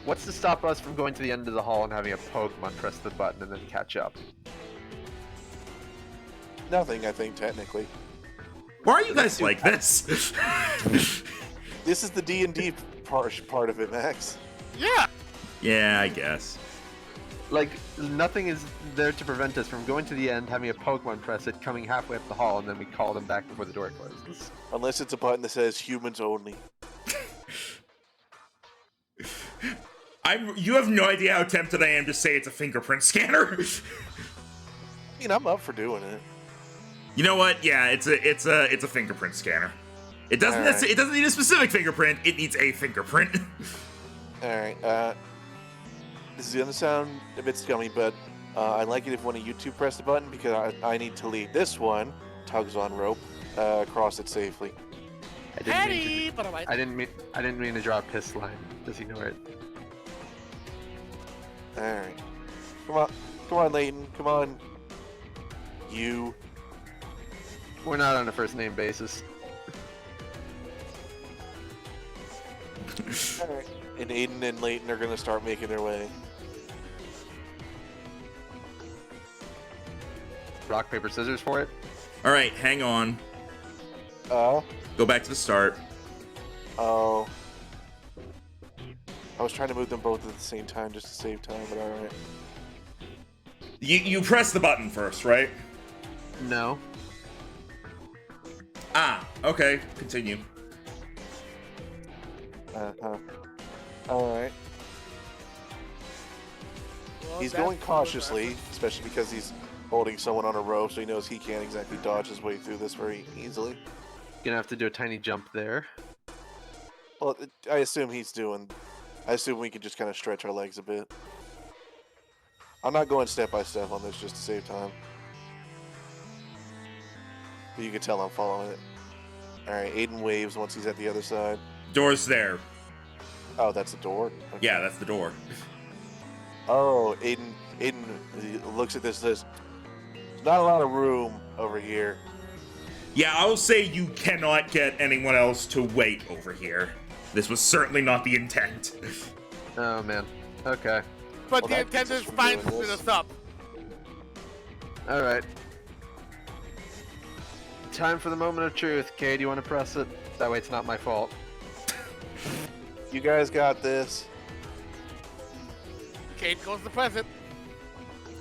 What's to stop us from going to the end of the hall and having a Pokemon press the button and then catch up? Nothing, I think, technically. Why are you guys like this? This is the D&D part of it, Max. Yeah. Yeah, I guess. Like, nothing is there to prevent us from going to the end, having a Pokemon press it, coming halfway up the hall, and then we call them back before the door closes. Unless it's a button that says humans only. You have no idea how tempted I am to say it's a fingerprint scanner. I mean, I'm up for doing it. You know what? Yeah, it's a fingerprint scanner. It doesn't All right. it doesn't need a specific fingerprint. It needs a fingerprint. All right. This is gonna sound a bit scummy, but I'd like it if one of you two press the button because I need to lead this one, tugs on rope, across it safely. Patty! But alright. I didn't mean to draw a piss line. Just ignore it. All right. Come on, Layton. Come on. You. We're not on a first name basis. All right. And Aiden and Layton are gonna start making their way. Rock, paper, scissors for it. All right, hang on. Oh. Go back to the start. Oh. I was trying to move them both at the same time just to save time, but all right. You press the button first, right? No. Ah, okay. Continue. Uh-huh. All right. Well, He's that's going cool, cautiously, especially because he's holding someone on a rope, so he knows he can't exactly dodge his way through this very easily. Gonna have to do a tiny jump there. Well, I assume I assume we can just kind of stretch our legs a bit. I'm not going step by step on this just to save time. But you can tell I'm following it. Alright, Aiden waves once he's at the other side. Door's there. Oh, that's the door? Okay. Yeah, that's the door. Oh, Aiden looks at this, says, there's not a lot of room over here. Yeah, I'll say you cannot get anyone else to wait over here. This was certainly not the intent. Oh man. Okay. But Well, the that intent keeps us is from fine doing to this. us up. All right. Time for the moment of truth. Kay, do you want to press it? That way it's not my fault. You guys got this. Kate goes to press it.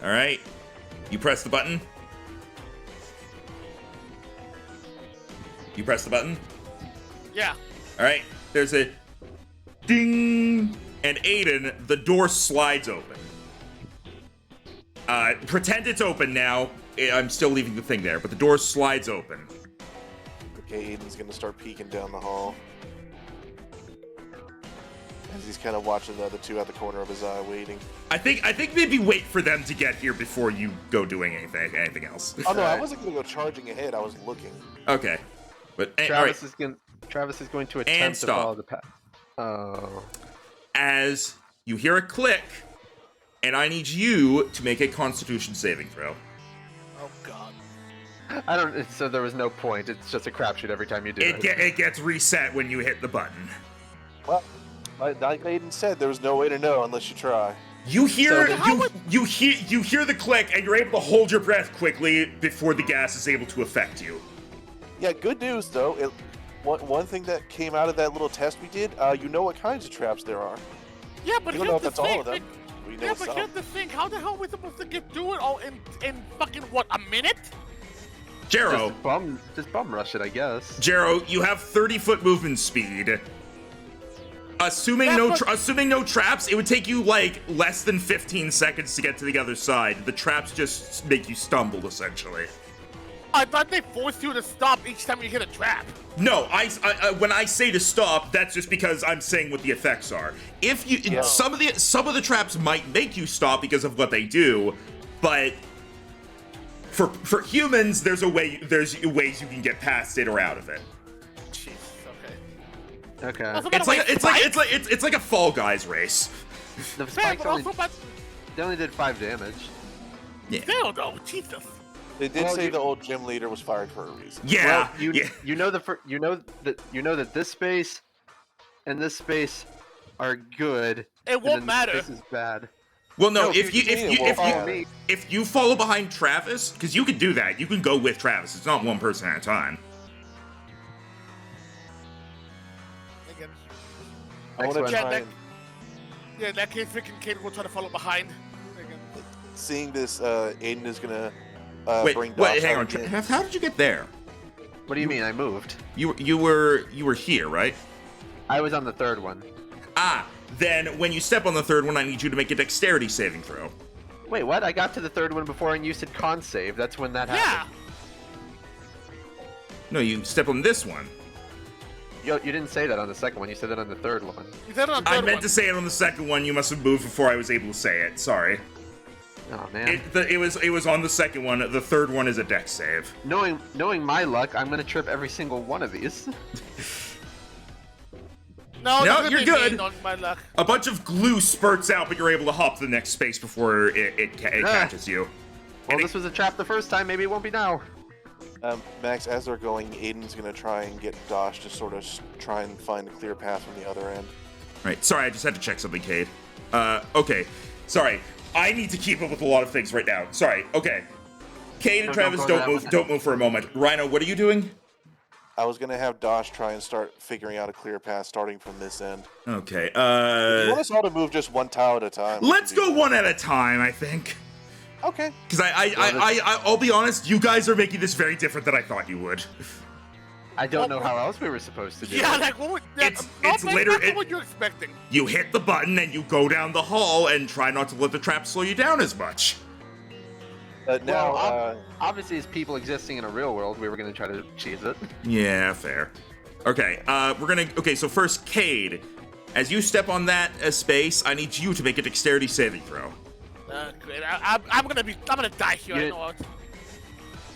All right. You press the button. You press the button. Yeah. All right. There's a ding, and Aiden, the door slides open. Pretend it's open now. I'm still leaving the thing there, but the door slides open. Okay, Aiden's gonna start peeking down the hall. As he's kind of watching the other two at the corner of his eye, waiting. I think maybe wait for them to get here before you go doing anything else. Oh no, I Alright. wasn't gonna go charging ahead. I was looking. Okay. But all right. Travis is going to And attempt to stop. follow the path. Oh. As you hear a click, and I need you to make a Constitution saving throw. Oh god. I don't. So there was no point. It's just a crapshoot every time you do it. It gets reset when you hit the button. Well, like Aiden said, there was no way to know unless you try. You hear So you hear the click, and you're able to hold your breath quickly before the gas is able to affect you. Yeah, good news though. One thing that came out of that little test we did, you know what kinds of traps there are. Yeah, but We don't know here's if the that's all thing. of them. We know Yeah, but some. here's the thing. How the hell are we supposed to get through it all in fucking what, a minute? Jero, Just bum rush it, I guess. Jero, you have 30-foot movement speed. Assuming Yeah, no but- assuming no traps, it would take you like less than 15 seconds to get to the other side. The traps just make you stumble, essentially. I thought they forced you to stop each time you hit a trap. No, I when I say to stop, that's just because I'm saying what the effects are. If you Yeah. some of the traps might make you stop because of what they do, but for humans, there's ways you can get past it or out of it. Jeez, okay. Okay. Also, It's like a Fall Guys race. The Man, spikes but only, also, but they only did 5 damage. Yeah. still though, Jesus. They did Well, say you- the old gym leader was fired for a reason. Yeah. Well, yeah. you know that this space and this space are good. It and won't then matter. This is bad. Well, no. No, If you you continue, it won't matter. me. if you follow behind Travis, because you can do that, you can go with Travis. It's not one person at a time. Again. I want to Next try one. and Yeah, in that case, freaking Kate will try to follow behind. Freaking- Seeing this, Aiden is gonna bring wait, Dosh hang out on. again. How did you get there? What do you mean? I moved. You were here, right? I was on the third one. Ah, then when you step on the third one, I need you to make a dexterity saving throw. Wait, what? I got to the third one before and you said con save. That's when that Yeah. happened. No, you step on this one. You didn't say that on the second one. You said that on the third one. You said it on the I third meant one. to say it on the second one. You must have moved before I was able to say it. Sorry. Oh man. It was on the second one. The third one is a dex save. Knowing my luck, I'm gonna trip every single one of these. No, No, that's gonna you're be good. mean on my luck. A bunch of glue spurts out, but you're able to hop to the next space before it catches you. Well, this was a trap the first time. Maybe it won't be now. Max, as they're going, Aiden's gonna try and get Dosh to sort of try and find a clear path from the other end. Right. Sorry, I just had to check something, Cade. Okay. Sorry. I need to keep up with a lot of things right now. Sorry. Okay. Cade and No, Travis, go don't that move. way. Don't move for a moment. Rhino, what are you doing? I was gonna have Dosh try and start figuring out a clear path starting from this end. Okay. You want us all to move just one tile at a time? we Let's can do go that. one at a time, I think. Okay. Because I'll be honest, you guys are making this very different than I thought you would. I don't know how else we were supposed to do Yeah, it. like what would? It's That's literally- what you're expecting. You hit the button and you go down the hall and try not to let the trap slow you down as much. Now, Well, obviously, as people existing in a real world, we were gonna try to cheese it. Yeah, fair. Okay, so first, Cade. As you step on that space, I need you to make a dexterity saving throw. Great. I'm gonna die here. I You- know it.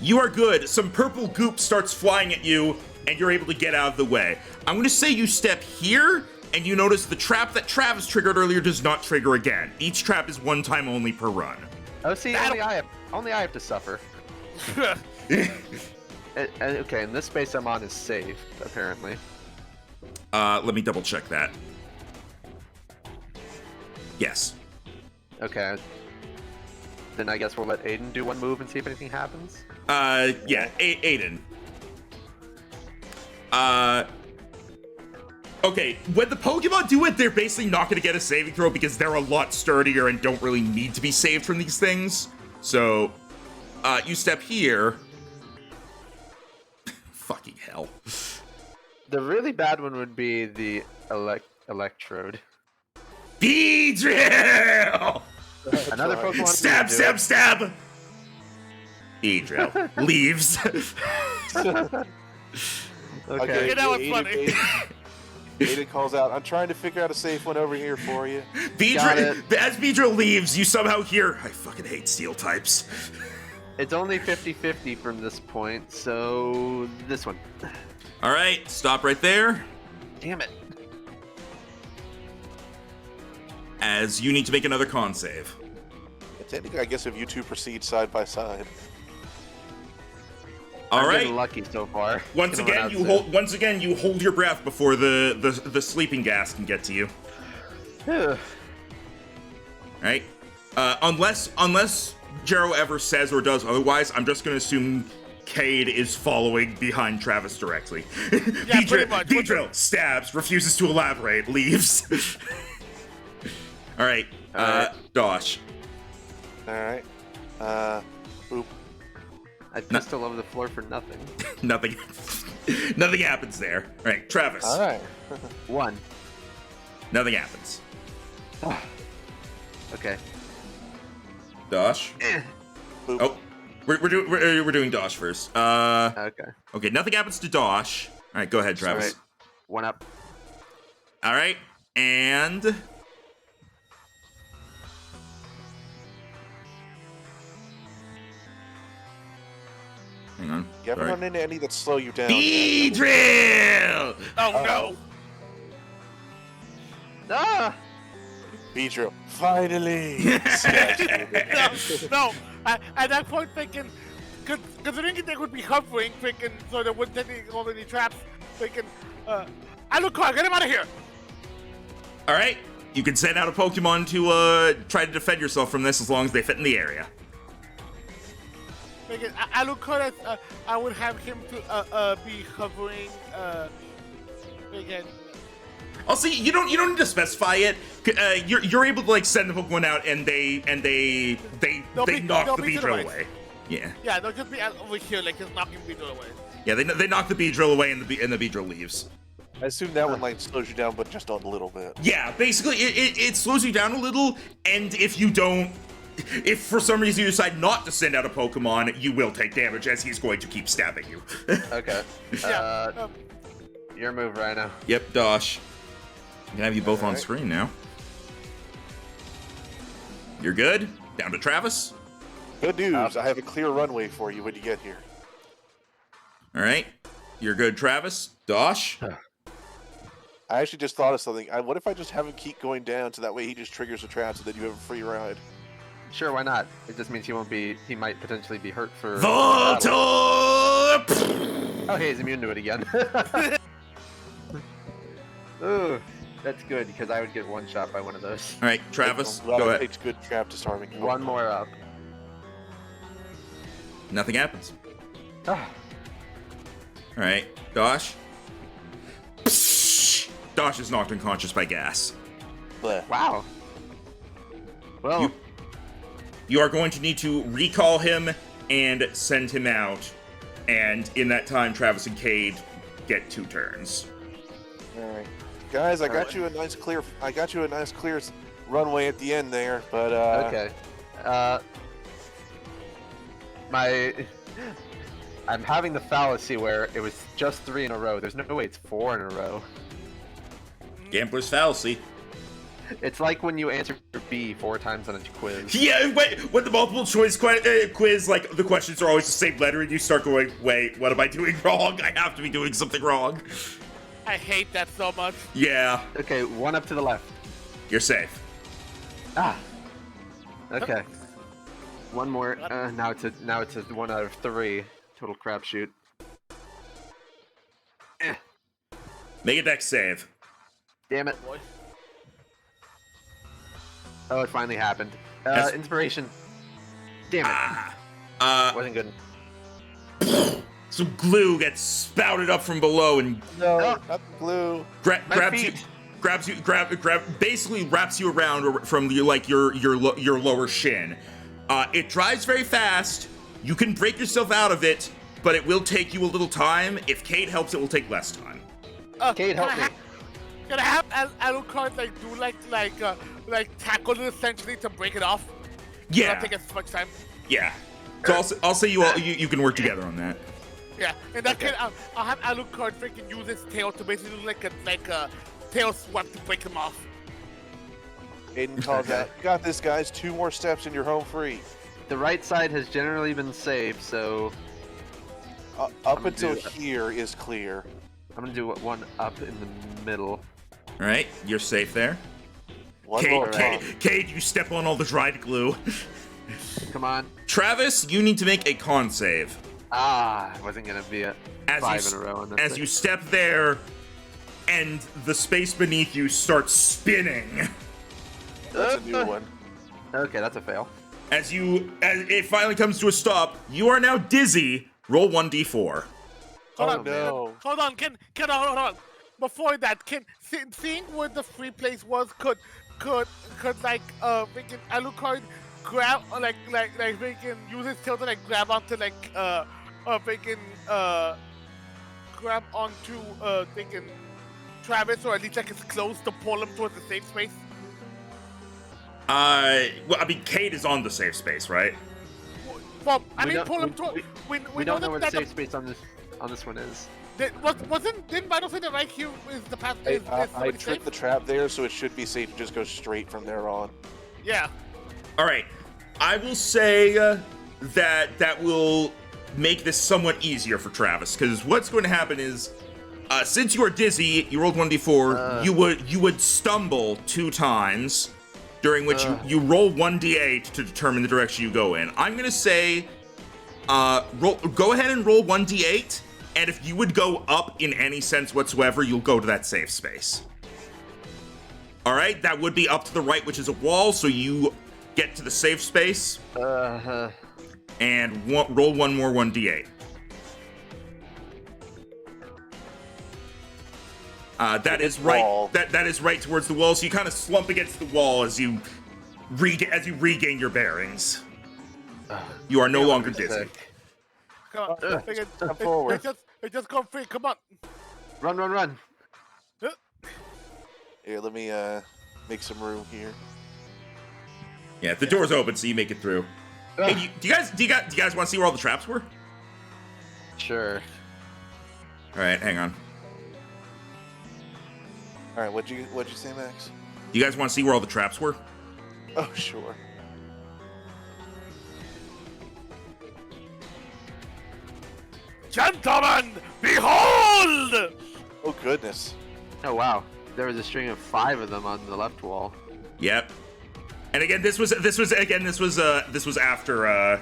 You are good. Some purple goop starts flying at you, and you're able to get out of the way. I'm going to say you step here, and you notice the trap that Travis triggered earlier does not trigger again. Each trap is one time only per run. Oh, see, only I have to suffer. Okay, and this space I'm on is safe, apparently. Let me double check that. Yes. Okay. Then I guess we'll let Aiden do one move and see if anything happens. Yeah, Aiden. Okay, when the Pokemon do it, they're basically not going to get a saving throw because they're a lot sturdier and don't really need to be saved from these things. So, you step here. Fucking hell. The really bad one would be the electrode. Beedrill! Another right. Pokemon. Stab, do stab, it. stab! Beedrill leaves. Okay. Yeah, that was funny. Aiden calls out, I'm trying to figure out a safe one over here for you. Beedrill, as Beedrill leaves, you somehow hear, I fucking hate steel types. It's only 50-50 from this point, so this one. All right, stop right there. Damn it. As you need to make another con save. Technically, I guess if you two proceed side by side. All I'm right. getting lucky so far. Once Gonna run again, out soon. you hold your breath before the sleeping gas can get to you. Right? Unless Jero ever says or does otherwise, I'm just gonna assume Cade is following behind Travis directly. Yeah, pretty much. Beedrill stabs, refuses to elaborate, leaves. All right, Dosh. Alright. Boop. I pistol over the floor for nothing. Nothing happens there. All right, Travis. Alright. One. Nothing happens. Okay. Dosh. Boop. Oh, we're doing Dosh first. Okay. Okay, nothing happens to Dosh. All right, go ahead, Travis. Alright. One up. All right, and hang on. You haven't Sorry. run into any that slow you down. yet. Beedrill! Oh no. Ah! Beedrill. Finally! No. At that point, thinking, considering they would be hovering, thinking, so there wouldn't be any traps, thinking, Alucard, get him out of here! All right, you can send out a Pokemon to try to defend yourself from this as long as they fit in the area. Thinking, Alucard, I would have him to be hovering, again. Also, you don't need to specify it. You're able to like send the Pokemon out, and they knock the Beedrill away. Yeah. Yeah, they'll just be over here, like just knocking Beedrill away. Yeah, they knock the Beedrill away, and the Beedrill leaves. I assume that one like slows you down, but just a little bit. Yeah, basically, it slows you down a little, and if for some reason you decide not to send out a Pokemon, you will take damage as he's going to keep stabbing you. Okay. Yeah. Your move, Rhino. Yep, Dosh. I can have you both on Alright. screen now. You're good? Down to Travis? Good news. I have a clear runway for you when you get here. Alright. You're good, Travis. Dosh? I actually just thought of something. What if I just have him keep going down so that way he just triggers the trap so that you have a free ride? Sure, why not? It just means he might potentially be hurt for... Voltorb! Oh, hey, he's immune to it again. Ooh, that's good, because I would get one shot by one of those. Alright, Travis, Well, go it ahead. takes good trap disarming. One more up. Nothing happens. Ah, Alright, Dosh? Dosh is knocked unconscious by gas. Bleh. wow. Well, You are going to need to recall him and send him out. And in that time, Travis and Cade get 2 turns. All right, guys, I got you a nice clear runway at the end there, but okay. I'm having the fallacy where it was just 3 in a row. There's no way it's 4 in a row. Gambler's fallacy. It's like when you answer B 4 times on a quiz. Yeah, wait, when the multiple choice quiz, like, the questions are always the same letter, and you start going, wait, what am I doing wrong? I have to be doing something wrong. I hate that so much. Yeah, Okay, 1 up to the left. you're safe. Ah. Okay. One more. Now it's a 1 out of 3 total crapshoot. Eh. Make a dex save. Damn it. Boy. Oh, it finally happened. Yes. Inspiration. Damn it. Wasn't good. Some glue gets spouted up from below and no, Oh. not the glue. basically wraps you around from your lower shin. It dries very fast. You can break yourself out of it, but it will take you a little time. If Cade helps, it will take less time. Cade, help me. Can I have Alucard like tackle it essentially to break it off? Yeah, Not take as much time. yeah. So I'll say you can work together on that. Yeah, in that case, I'll have Alucard freaking use his tail to basically do like a tail swipe to break him off. Aiden calls out, "You got this, guys. 2 more steps and you're home free." The right side has generally been safe, so Up gonna until do that. here is clear. I'm gonna do 1 up in the middle. All right, you're safe there. One more. Cade, you step on all the dried glue. Come on. Travis, you need to make a con save. Ah, it wasn't gonna be a As 5 you, in a row on this. as you step there, and the space beneath you starts spinning. That's a new one. Okay, that's a fail. As it finally comes to a stop, you are now dizzy. Roll 1d4. Hold Oh, on, no. hold on, hold on. Before that, seeing where the free place was, could like freaking Alucard grab like freaking use his tail to like grab onto like freaking grab onto freaking Travis, or at least like his clothes to pull him towards the safe space. Well, I mean, Cade is on the safe space, right? Well, I We mean, don't- pull him we- toward. We don't know where the that safe space on this one is. Didn't Vital say that right here is the path? I somebody tripped safe? the trap there, so it should be safe to just go straight from there on. Yeah. All right. I will say that will make this somewhat easier for Travis, because what's going to happen is, since you are dizzy, you rolled 1d4. You would stumble 2 times, during which you roll 1d8 to determine the direction you go in. I'm gonna say, go ahead and roll 1d8, and if you would go up in any sense whatsoever, you'll go to that safe space. All right, that would be up to the right, which is a wall, so you get to the safe space, and roll 1 more 1d8. That is wall. right. That is right towards the wall. So you kind of slump against the wall as you regain your bearings. You are no longer dizzy. Come on. Ugh, Friggin', step forward. It just go free. Come on. Run, run, run. Here, let me make some room here. Yeah, the door's open, so you make it through. Ugh. Hey, do you guys want to see where all the traps were? Sure. All right, hang on. All right, what'd you say, Max? Do you guys want to see where all the traps were? Oh, sure. Gentlemen, behold! Oh goodness. Oh wow. There was a string of 5 of them on the left wall. Yep. And again, this was after.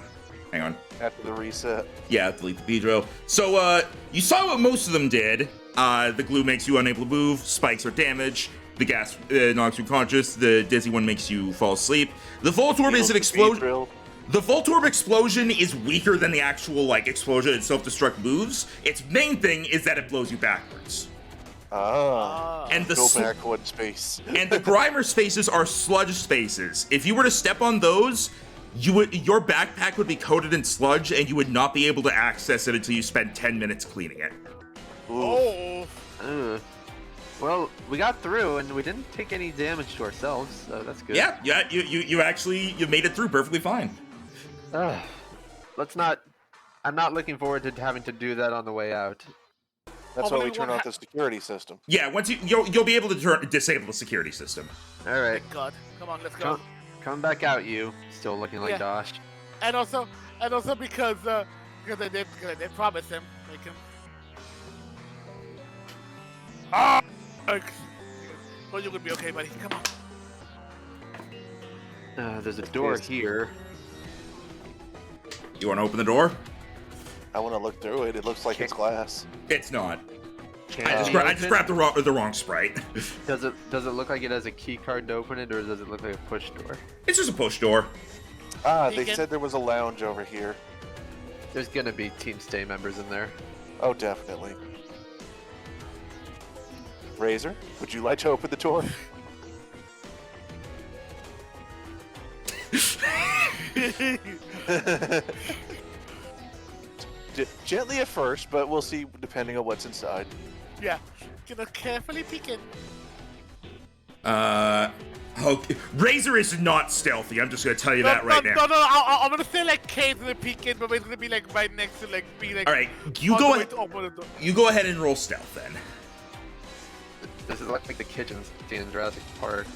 Hang on. After the reset. Yeah, delete the Pedro. So you saw what most of them did. The glue makes you unable to move. Spikes are damaged. The gas knocks you unconscious. The dizzy one makes you fall asleep. The Voltorb is an explosion. The Voltorb explosion is weaker than the actual like explosion and self-destruct moves. Its main thing is that it blows you backwards. And the go back one space. and the Grimer spaces are sludge spaces. If you were to step on those, your backpack would be coated in sludge, and you would not be able to access it until you spend 10 minutes cleaning it. Oh. Well, we got through and we didn't take any damage to ourselves, so that's good. Yeah, you actually made it through perfectly fine. Let's not. I'm not looking forward to having to do that on the way out. That's Oh, why we but turn what off the security system. Yeah, once you'll be able to disable the security system. All right, God, come on, let's go. come back out, you. Still looking like Yeah. Dosh. And also because I did promise him, make him. Ah! Well, you're gonna be okay, buddy. Come on. There's a door here. You want to open the door? I want to look through it. It looks like it's glass. It's not. Can I it just, be I just opened? grabbed the wrong sprite. Does it look like it has a key card to open it, or does it look like a push door? It's just a push door. Ah, You they can- said there was a lounge over here. There's gonna be Team Stay members in there. Oh, definitely. Razor, would you like to open the door? Gently at first, but we'll see depending on what's inside. Yeah, gonna carefully peek in. Okay. Razor is not stealthy. I'm just gonna tell you that right now. No, I'm gonna say like Kate's gonna peek in, but it's gonna be like right next to like be like. All right, you on go the way ahead. to open the door. You go ahead and roll stealth then. This is like the kitchen scene in Jurassic Park.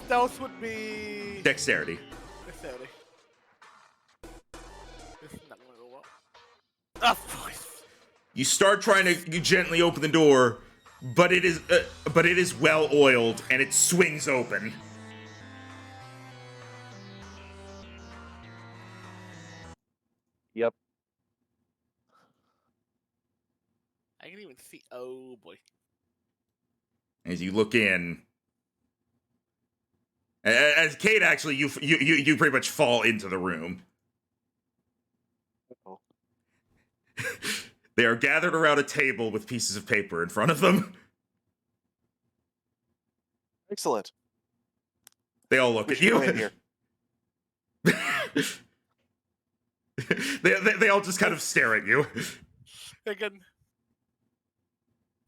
Stealth would be. Dexterity. Dexterity. This is not gonna go well. Of course. You start trying to gently open the door, but it is well oiled and it swings open. Yep. I can even see. Oh boy. As you look in, as Kate actually, you pretty much fall into the room. Oh. They are gathered around a table with pieces of paper in front of them. Excellent. They all look We at should you. go in here. they all just kind of stare at you. Again.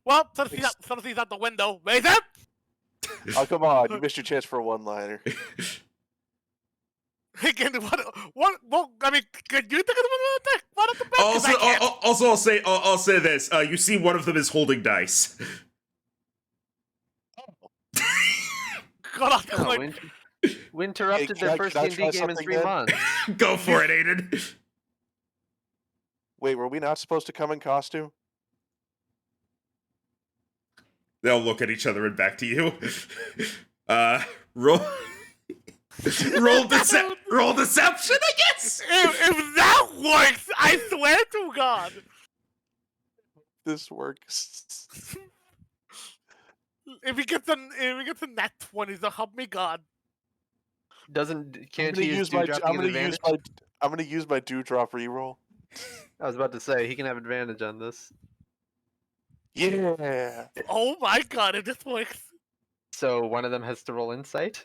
Well, somebody's out the window. Raise up! Oh, come on. You missed your chance for a one-liner. Again, what, I mean, can you think of one of the best? 'Cause I can't. Also, I'll say this. You see, one of them is holding dice. God, I'm Oh, like, we interrupted Hey, their can first I D&D try game in something 3 then? months. Go for it, Aiden. Wait, were we not supposed to come in costume? They'll look at each other and back to you. Roll. Roll deception, I guess. if that works, I swear to God. This works. If he gets a nat 20, so help me God. Can't he use dewdropping as advantage? I'm gonna use my dewdrop reroll. I was about to say, he can have advantage on this. Yeah. Oh my god, if this works. So one of them has to roll insight.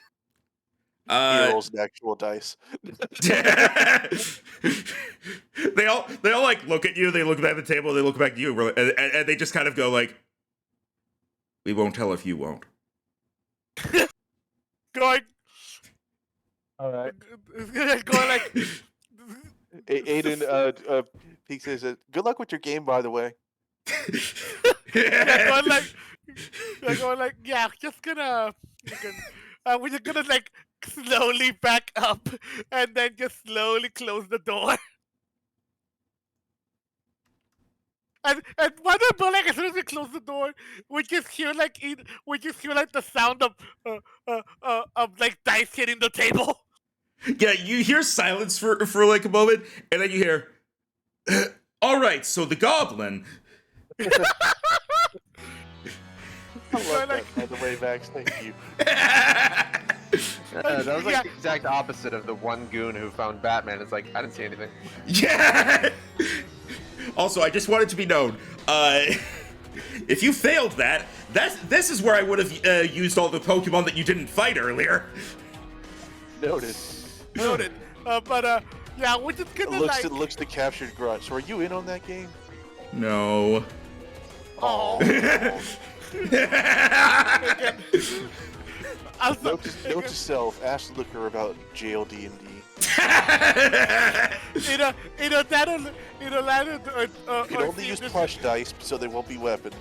He rolls an actual dice. they all like look at you. They look at the table. They look back at you, and they just kind of go like, "We won't tell if you won't." Going, All right. going like, Aiden, he says, "Good luck with your game, by the way." yeah, going like, yeah, just gonna, we're just gonna like slowly back up and then just slowly close the door. And when we're like, as soon as we close the door, we just hear like the sound of like dice hitting the table. Yeah, you hear silence for like a moment, and then you hear, "All right, so the goblin." I love that, by the way, Max. Thank you. That was like Yeah. the exact opposite of the one goon who found Batman. It's like, I didn't see anything. Yeah. Also, I just wanted to be known. If you failed this is where I would have used all the Pokemon that you didn't fight earlier. Noted. Noted. Yeah, we're just gonna It looks the captured grunt. So are you in on that game? No. Oh. Note to self: ask Looker about JLD&D. That'll You can only use plush dice, so they won't be weapons.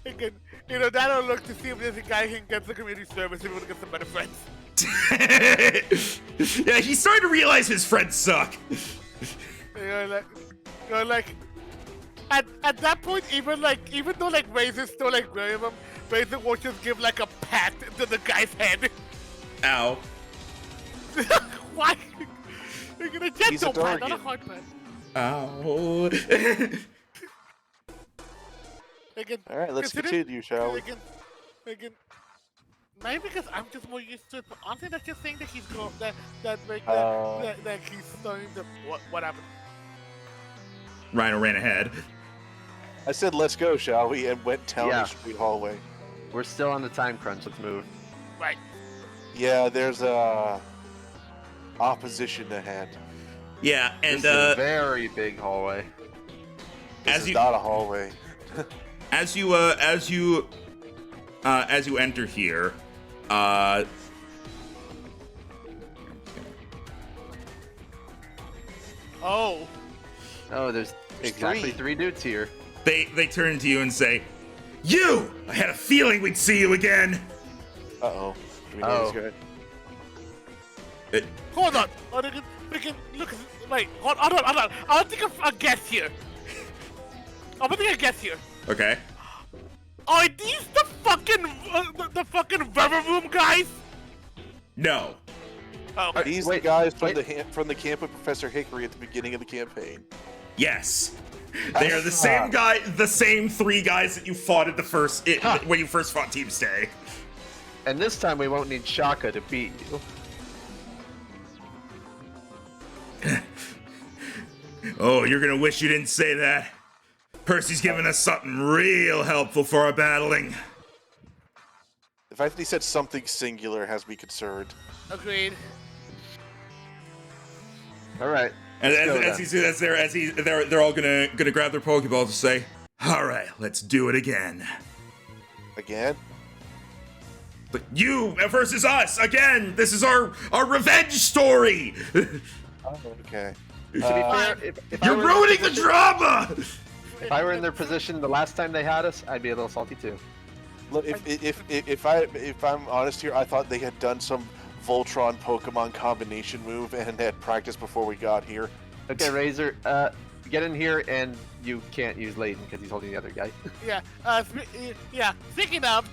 But that'll look to see if there's a guy who can get the community service if we want to get some better friends. Yeah, he's starting to realize his friends suck. At that point, even though like Razor's still like grabbing him, Razor will just give like a pat to the guy's head. Ow. Why? You're gonna He's a gentle pat, not a Dargan. hard pat. Ow. all right, let's continue, shall we? Maybe because I'm just more used to it, but honestly, that's just saying that he's that he's starting to what happened. Rhino ran ahead. I said, "Let's go, shall we?" and went down Yeah. the street hallway. We're still on the time crunch. Let's move. Right. Yeah, there's opposition ahead. Yeah, and This is a very big hallway. This As is you- not a hallway. as you enter here, Oh. Oh, there's exactly three dudes here. they turn to you and say, "You! I had a feeling we'd see you again." Uh-oh. Do we know this Oh. guy? Hold on. Freaking look. Wait. Hold on. I'll think of a guess here. I'm gonna take a guess here. Okay. Are these the fucking River Room guys? No. Oh, okay. These wait, the guys wait. from the camp of Professor Hickory at the beginning of the campaign. Yes. They are the same guy, the same three guys that you fought at when you first fought Team Stay. And this time we won't need Shaka to beat you. Oh, you're gonna wish you didn't say that. Percy's giving us something real helpful for our battling. The fact that he said something singular has me concerned. Agreed. All right. And let's go they're all gonna grab their Pokeballs to say, "All right, let's do it again." Again? But you versus us again. This is our revenge story. Oh, okay. To be fair, if I You're were in their ruining the position- drama. If I were in their position the last time they had us, I'd be a little salty too. Look, if I'm honest here, I thought they had done some Voltron Pokemon combination move and had practiced before we got here. Okay, Razor, get in here, and you can't use Layton because he's holding the other guy. Yeah. Speaking of,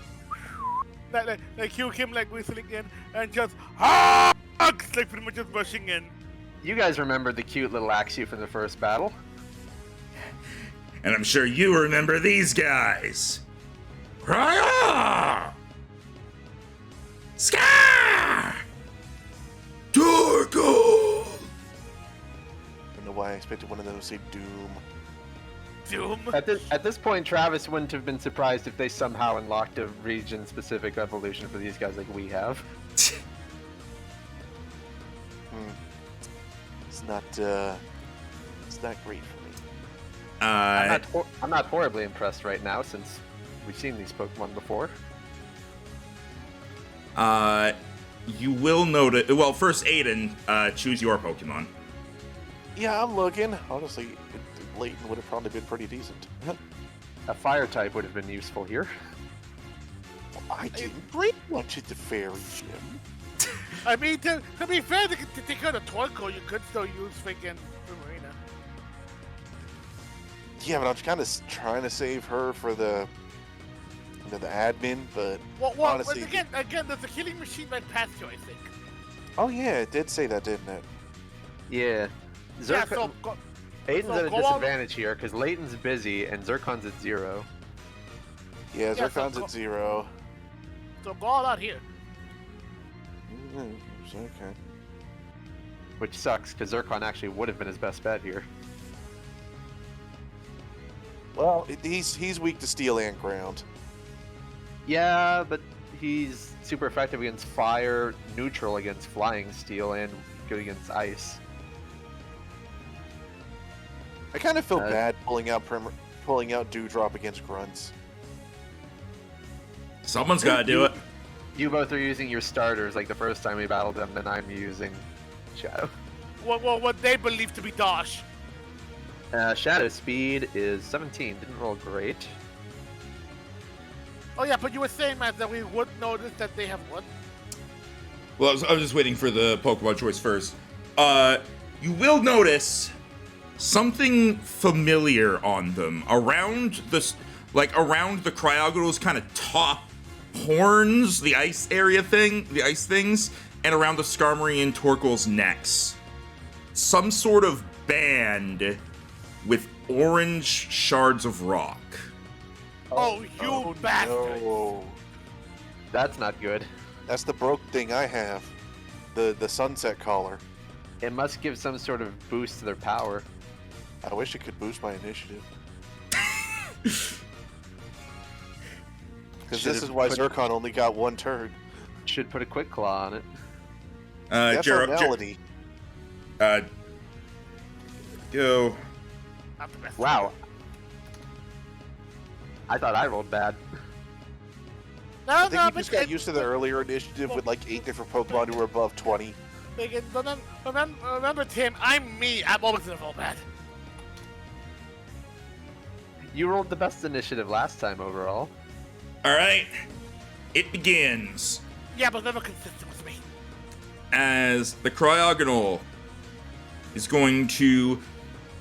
like you came like whistling in and just like pretty much just rushing in. You guys remember the cute little Axew from the first battle? And I'm sure you remember these guys. Raya! Scar! Torkoal! I don't know why I expected one of them to say Doom. Doom. At this point, Travis wouldn't have been surprised if they somehow unlocked a region-specific evolution for these guys like we have. It's not great for me. I'm not horribly impressed right now since we've seen these Pokemon before. You will notice. Well, first, Aiden, choose your Pokemon. Yeah, I'm looking. Honestly, Layton would have probably been pretty decent. A fire type would have been useful here. I didn't bring much at the fairy gym. I mean, to be fair, to take out a Torkoal, you could still use freaking Marina. Yeah, but I'm kind of trying to save her for the admin, but Well, honestly, again, there's a healing machine right past you, I think. oh yeah, it did say that, didn't it? Yeah. Yeah, so Aiden's so at a go on- disadvantage here because Layton's busy and Zircon's at 0. Yeah, Yeah, Zircon's so at 0. so go all out here. Okay. Which sucks because Zircon actually would have been his best bet here. Well, he's weak to steel and ground. Yeah, but he's super effective against fire, neutral against flying steel, and good against ice. I kind of feel Uh, bad pulling out Dewdrop against grunts. Someone's got to do it. You both are using your starters like the first time we battled them, and I'm using Shadow. What they believe to be Dosh. Shadow speed is 17. Didn't roll great. Oh yeah, but you were saying, Matt, that we would notice that they have what? Well, I was just waiting for the Pokemon choice first. You will notice something familiar on them around the Cryogonal's kind of top horns, the ice things, and around the Skarmory and Torkoal's necks. Some sort of band with orange shards of rock. Oh, you bastard! No. That's not good. That's the broke thing I have. The sunset collar. It must give some sort of boost to their power. I wish it could boost my initiative. Because this is why Zircon only got one turn. Should put a quick claw on it. That's our melody. Go. Not the best. Wow. I thought I rolled bad. No, I think no, you but just got used to the earlier initiative with like 8 different Pokemon who were above 20. Remember, Tim, I'm me. I'm always gonna roll bad. You rolled the best initiative last time overall. All right. It begins Yeah, but never consistent with me. as the Cryogonal is going to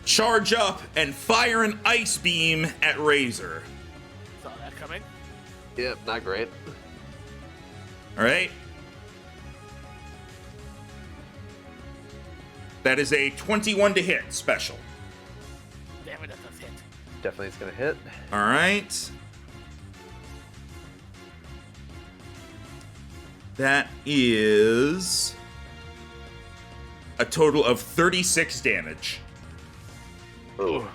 charge up and fire an ice beam at Razor. Saw that coming. Yep, not great. All right. That is a 21 to hit special. Damn it, that does hit. Definitely it's gonna hit. All right. That is a total of 36 damage. Ooh.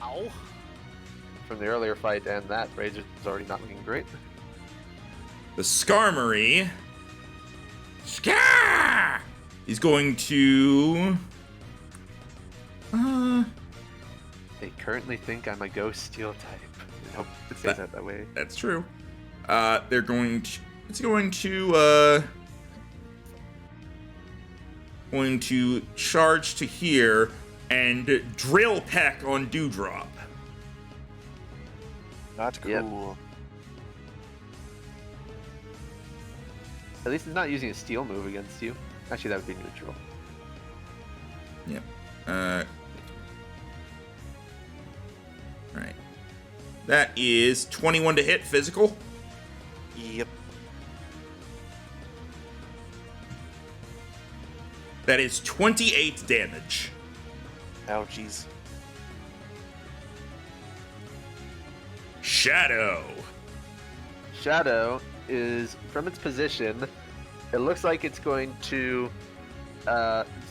Ow. From the earlier fight and that, Rage is already not looking great. The Skarmory is going to They currently think I'm a ghost steel type. I hope it stays out that way. that's true. They're going to going to charge to here and drill peck on Dewdrop. Not cool. Yep. At least it's not using a steel move against you. Actually, that would be neutral. Yep. Right. That is 21 to hit physical. Yep. That is 28 damage. Ouchies. Shadow. Shadow is, from its position, it looks like it's going to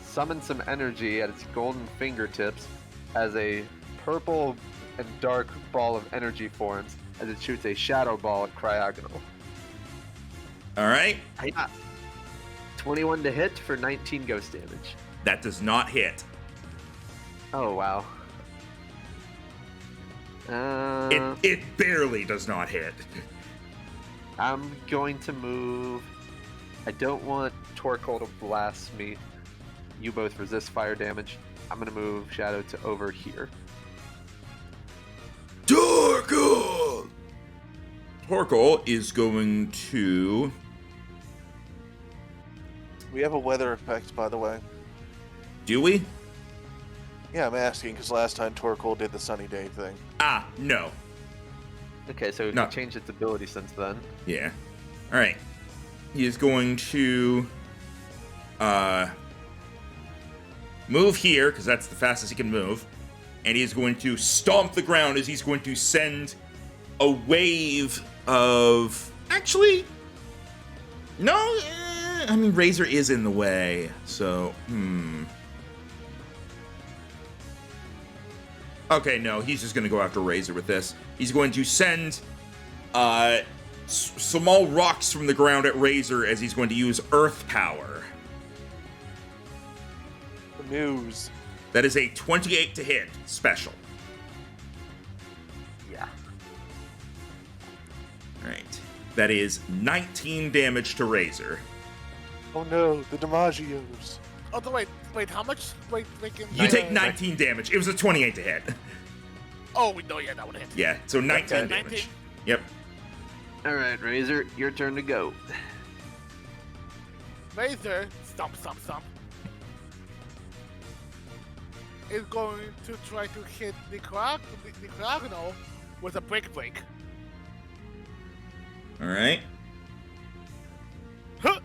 summon some energy at its golden fingertips as a purple and dark ball of energy forms as it shoots a shadow ball at Cryogonal. All right. 21 to hit for 19 ghost damage. That does not hit. Oh, wow. It barely does not hit. I'm going to move. I don't want Torkoal to blast me. You both resist fire damage. I'm going to move Shadow to over here. Torkoal! Torkoal is going to... We have a weather effect, by the way. Do we? Yeah, I'm asking because last time Torkoal did the sunny day thing. Ah, no. Okay, so No. you changed its ability since then. Yeah. All right. He is going to move here because that's the fastest he can move, and he is going to stomp the ground as he's going to send a wave of. Actually, no. I mean, Razor is in the way, so Okay, no, he's just going to go after Razor with this. He's going to send small rocks from the ground at Razor as he's going to use Earth Power. The news. That is a 28 to hit special. Yeah. All right. That is 19 damage to Razor. Oh no, the DiMaggios. Oh, wait, how much? Wait, You take 19 damage. It was a 28 to hit. Oh, no, yeah, that would hit. Yeah, so 19 Okay. damage. 19? Yep. All right, Razor, your turn to go. Razor, stomp, is going to try to hit the Cryogonal with a break. All right. Huh!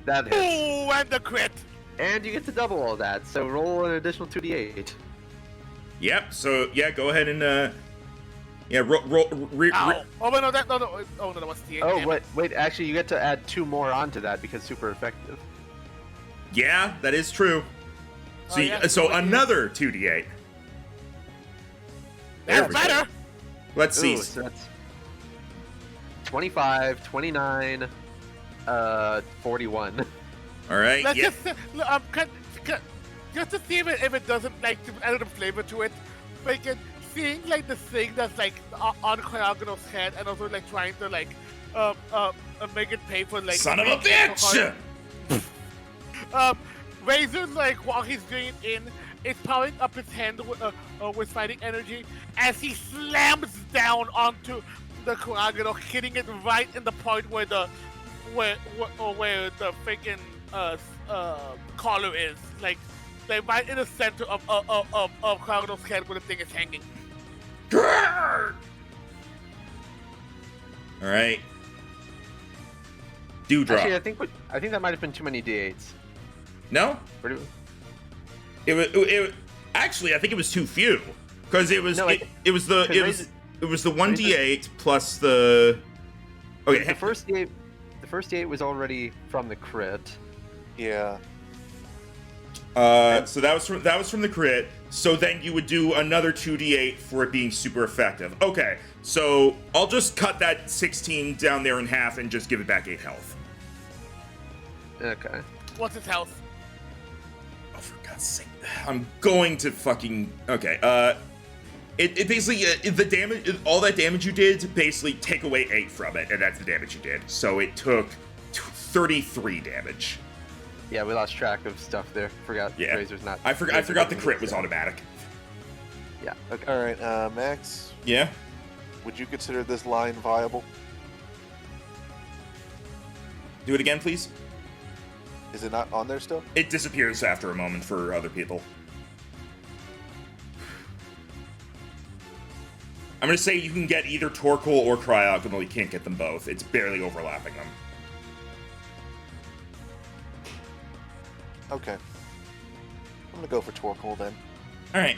That hits. Ooh, and the crit. And you get to double all that, so roll an additional 2d8. Yep. So yeah, go ahead and Ow. Oh, wait, no, oh, no, that was the 8. Oh, wait, actually, you get to add 2 more onto that because super effective. yeah, that is true. So, Oh, yeah, so so what another 2d8. That's we go. better. Let's see. Ooh, so that's 25, 29, 41. All right. Let's Yeah. just to see if it doesn't like to add a flavor to it. Like seeing like the thing that's like on Cryogonal's head, and also like trying to like make it pay for like. Son of a bitch! Razor, like while he's doing it is powering up his hand with fighting energy as he slams down onto the Cryogonal, hitting it right in the point where the freaking collar is, like right in the center of Cryogonal's head where the thing is hanging. All right. Dewdrop. Actually, I think that might have been too many d8s. No, Where do- it actually I think it was too few because it was No, it was the 'cause it was the 1d8 plus the okay. The first d8 was already from the crit. Yeah. So that was from the crit. So then you would do another 2d8 for it being super effective. Okay, so I'll just cut that 16 down there in half and just give it back 8 health. Okay. What's his health? Oh, for God's sake! I'm going to fucking okay. It basically the damage, all that damage you did, to basically take away 8 from it, and that's the damage you did. So it took 33 damage. Yeah, we lost track of stuff there. Forgot Yeah, Razor's not. I forgot the doesn't crit do was stuff. automatic. Yeah. Okay. All right, Max. Yeah. Would you consider this line viable? Do it again, please. Is it not on there still? It disappears after a moment for other people. I'm gonna say you can get either Torkoal or Cryogonal. You can't get them both. It's barely overlapping them. Okay. I'm gonna go for Torkoal then. All right.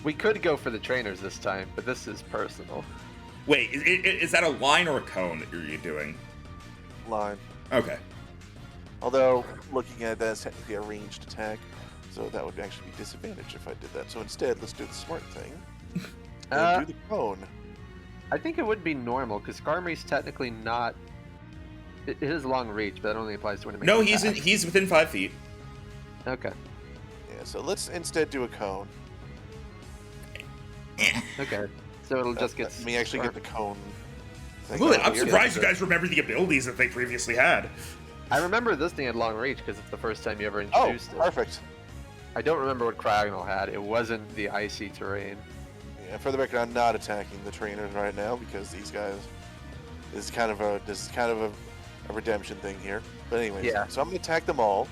We could go for the trainers this time, but this is personal. Wait, is that a line or a cone that you're doing? Line. Okay. Although, looking at that, it's technically a ranged attack, so that would actually be disadvantaged if I did that. So instead, let's do the smart thing. And do the cone. I think it would be normal because Skarmory's technically not. It is long reach, but that only applies to when it makes No, attacks. he's within 5 feet. Okay. Yeah, so let's instead do a cone. Okay. So it'll just get. Let me actually get the cone. thing Really, out I'm here. surprised you guys remember the abilities that they previously had. I remember this thing had long reach because it's the first time you ever Oh, introduced it. perfect. I don't remember what Cryogonal had. It wasn't the icy terrain. Yeah, for the record, I'm not attacking the trainers right now because these guys. This is kind of a redemption thing here. But anyways, Yeah. so I'm gonna attack them all.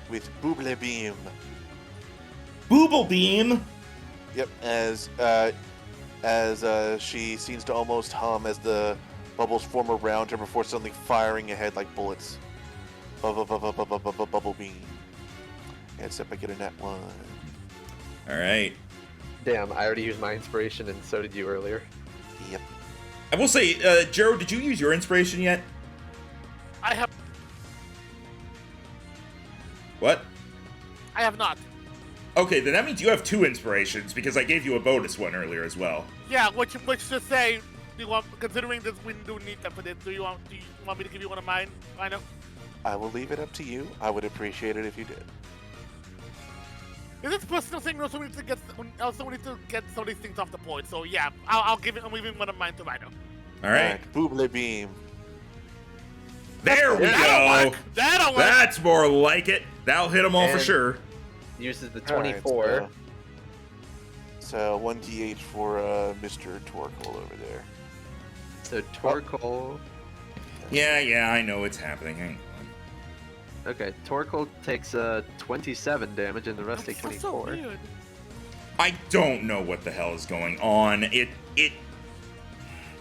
With Booble Beam. Booble Beam. Yep, as she seems to almost hum as the bubbles form around her before suddenly firing ahead like bullets. Bubble beam. Except I get a net 1. All right. Damn, I already used my inspiration and so did you earlier. Yep. I will say, Jero, did you use your inspiration yet? I have What? not. Okay, then that means you have 2 inspirations because I gave you a bonus one earlier as well. Yeah, which to say, do you want, considering this we do need them for this, do you want me to give you one of mine? I know. I will leave it up to you. I would appreciate it if you did. Is this personal thing? Also, we need to get some of these things off the board. So yeah, I'm leaving one of mine to Rhino. All right. Booble Beam. There we go. That'll work. That's more like it. That'll hit them all for And- sure. Uses the All right, 24. so 1d8 for Mr. Torkoal over there. So Torkoal. Yeah, I know it's happening. Hang on. Okay, Torkoal takes 27 damage and the rest take That's so 24. weird. I don't know what the hell is going on.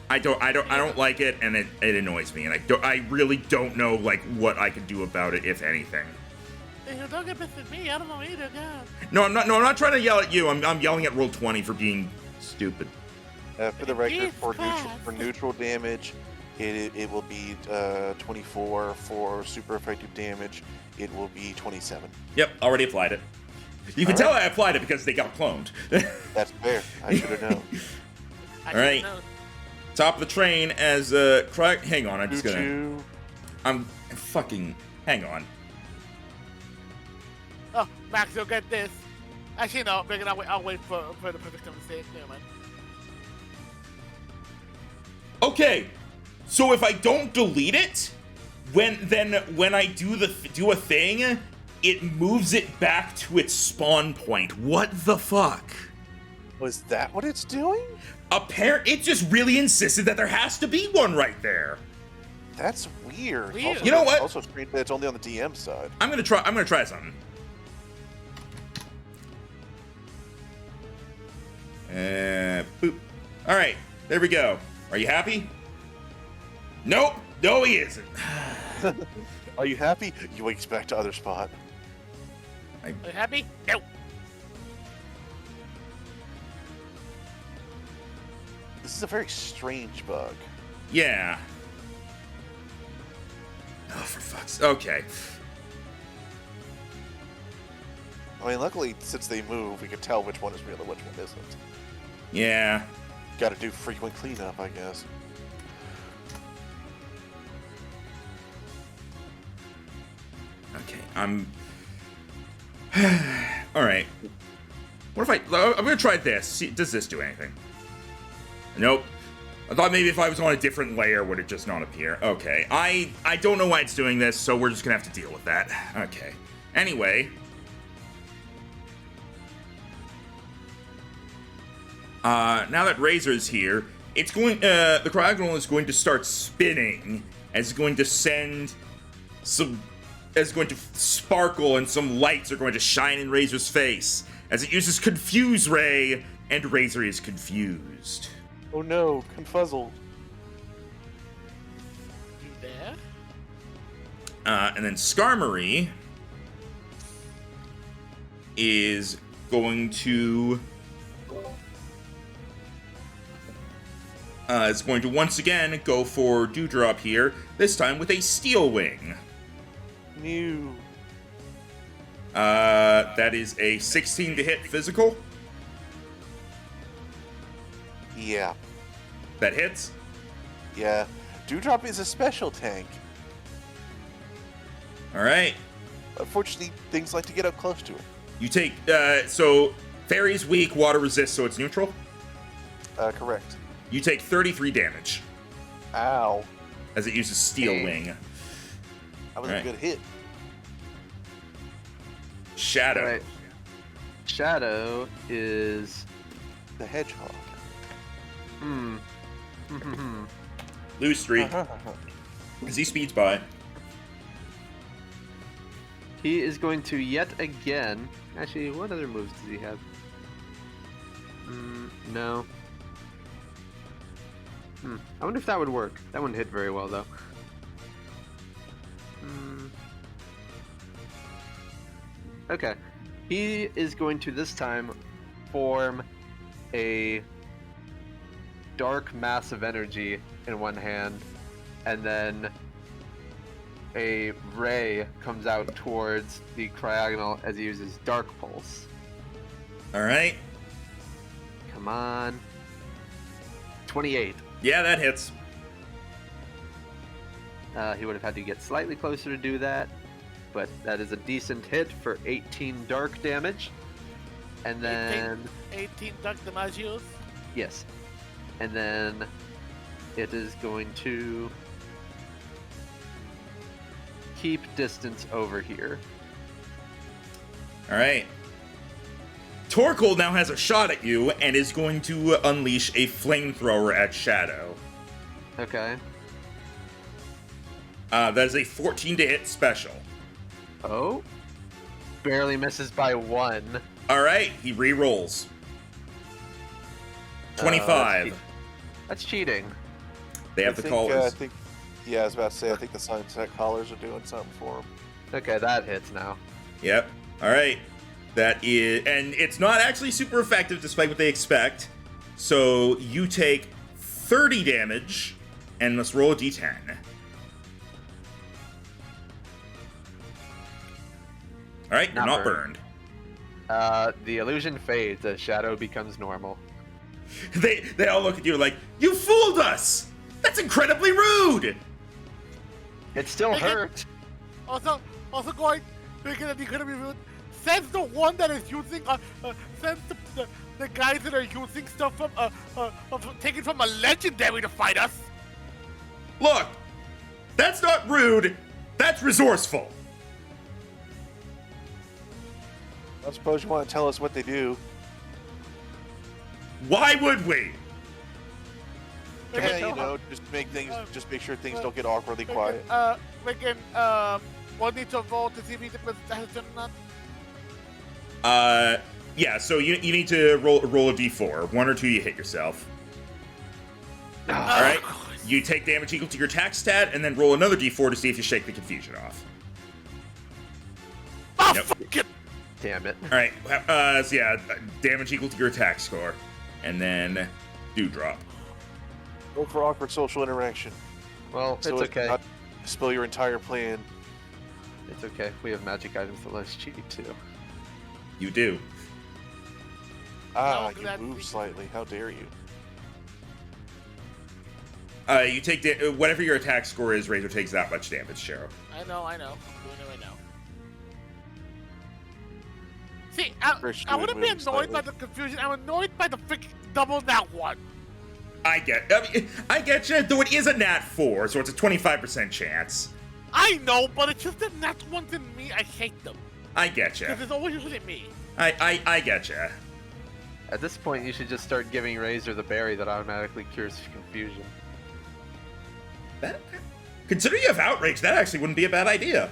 I don't like it, and it annoys me, and I really don't know like what I can do about it, if anything. You don't get pissed at me. I don't know either. God. No, I'm not trying to yell at you. I'm yelling at Roll20 for being stupid. For the record, It's for fast. neutral damage, it will be 24. For super effective damage, it will be 27. Yep, already applied it. You can All tell right. I applied it because they got cloned. That's fair. I should have known. I All right. should've known. Top of the train as hang on, I'm just gonna. Choo-choo. I'm fucking. Hang on. Oh, Max, you'll get this. Actually, no. I'll wait for the perfect time to say it. Never mind. Okay, so if I don't delete it, when I do a thing, it moves it back to its spawn point. What the fuck? Was that what it's doing? It just really insisted that there has to be one right there. That's weird. Weird. Also, You know what? Also strange that it's only on the DM side. I'm gonna try something. Boop. All right, there we go. Are you happy? Nope. No, he isn't. Are you happy? You expect other spot. Are you happy? No. This is a very strange bug. Yeah. Oh, for fuck's. Okay. I mean, luckily, since they move, we can tell which one is real and which one isn't. Yeah. Got to do frequent cleanup, I guess. Okay. I'm. All right. What if I'm gonna try this. See, does this do anything? Nope. I thought maybe if I was on a different layer, would it just not appear? Okay. I don't know why it's doing this, so we're just gonna have to deal with that. Okay. Anyway. Now that Razor's here, it's going. The Cryogonal is going to start spinning, and it's going to send some. It's going to sparkle, and some lights are going to shine in Razor's face as it uses Confuse Ray, and Razor is confused. Oh no, confuzzled. You there? And then Skarmory is going to. Is going to once again go for Dewdrop here, this time with a Steel Wing. Mew. That is a 16 to hit physical. Yeah. That hits. Yeah. Dewdrop is a special tank. All right. Unfortunately, things like to get up close to it. You take, so Fairy's weak, water resist, so it's neutral. Correct. You take 33 damage Ow. as it uses Steel Hey. Wing. That was Right. a good hit. Shadow. Right. Shadow is. The hedgehog. Lose 3 as he speeds by. He is going to yet again. Actually, what other moves does he have? No. I wonder if that would work. That wouldn't hit very well, though. Okay. He is going to this time form a dark mass of energy in one hand, and then a ray comes out towards the Cryogonal as he uses Dark Pulse. All right. Come on. 28. Yeah, that hits. He would have had to get slightly closer to do that, but that is a decent hit for 18 dark damage. And then, 18 Dark Damagios. yes. And then it is going to keep distance over here. All right. Torkoal now has a shot at you and is going to unleash a flamethrower at Shadow. Okay. That is a 14 to hit special. Oh. Barely misses by 1. All right, he re-rolls. 25. That's cheating. They have I the think, collars. yeah, I was about to say, I think the sunset collars are doing something for him. Okay, that hits now. Yep. All right. That is, and it's not actually super effective despite what they expect. So you take 30 damage and must roll a d10. All right, you're Not not burned. The illusion fades as Shadow becomes normal. They all look at you like, you fooled us! That's incredibly rude! It still Make it- hurt. Also going, thinking that he could have been rude. Sends the one that is using, sends the guys that are using stuff from, taken from a legendary to fight us. Look, that's not rude, that's resourceful. I suppose you want to tell us what they do. Why would we? Yeah, you know, just make sure things don't get awkwardly quiet. We can, one needs to vote to see if he has done or not. Yeah, so you need to roll a d4. 1 or 2 you hit yourself. Alright, you take damage equal to your attack stat, and then roll another d4 to see if you shake the confusion off. Oh, Yep. fuck it! Damn it. Alright, so yeah, damage equal to your attack score. And then Dewdrop. Go for awkward social interaction. Well, So it's as okay. not to spill your entire plan. It's okay. We have magic items that let us cheat too. You do. Ah, No, you that- move slightly. How dare you? You take whatever your attack score is, Razor takes that much damage, Cheryl. I know. I'm doing it right now. See, First I you would wouldn't be move annoyed by slightly. the confusion. I'm annoyed by the freaking double that one. I get you, though it is a nat 4, so it's a 25% chance. I know, but it's just that nat ones in me. I hate them I get you. because it's always usually me. I get you. At this point, you should just start giving Razor the berry that automatically cures confusion. Considering you have outrage, that actually wouldn't be a bad idea.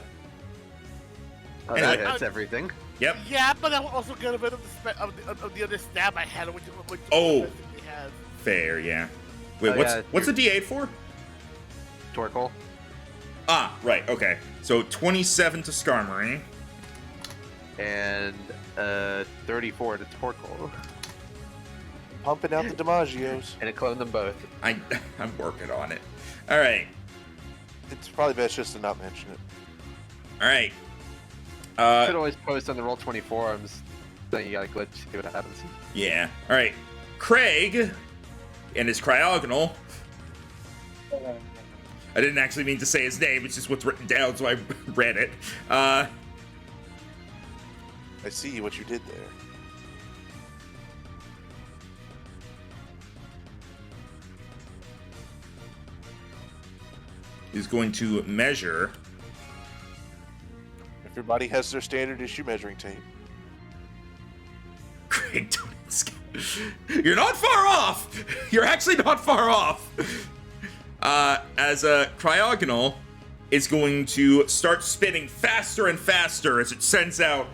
Oh, Anyway. that hits everything. Yep. Yeah, but I will also get a bit of the other stab I had, which Oh. basically has. Fair, yeah. Wait, Oh, what's yeah, the D8 for? Torkoal. Ah, right, okay. So 27 to Skarmory. And 34 to Torkoal. Pumping out the Damagios. And it cloned them both. I'm working on it. All right, It's probably best just to not mention it. all right. Could always post on the Roll20 forums. Then you gotta glitch, see what happens. Yeah. All right. Craig and his cryogonal. I didn't actually mean to say his name. It's just what's written down, so I read it. I see what you did there. Is going to measure. Everybody has their standard issue measuring tape. Craig, you're not far off. You're actually not far off. As a cryogonal is going to start spinning faster and faster as it sends out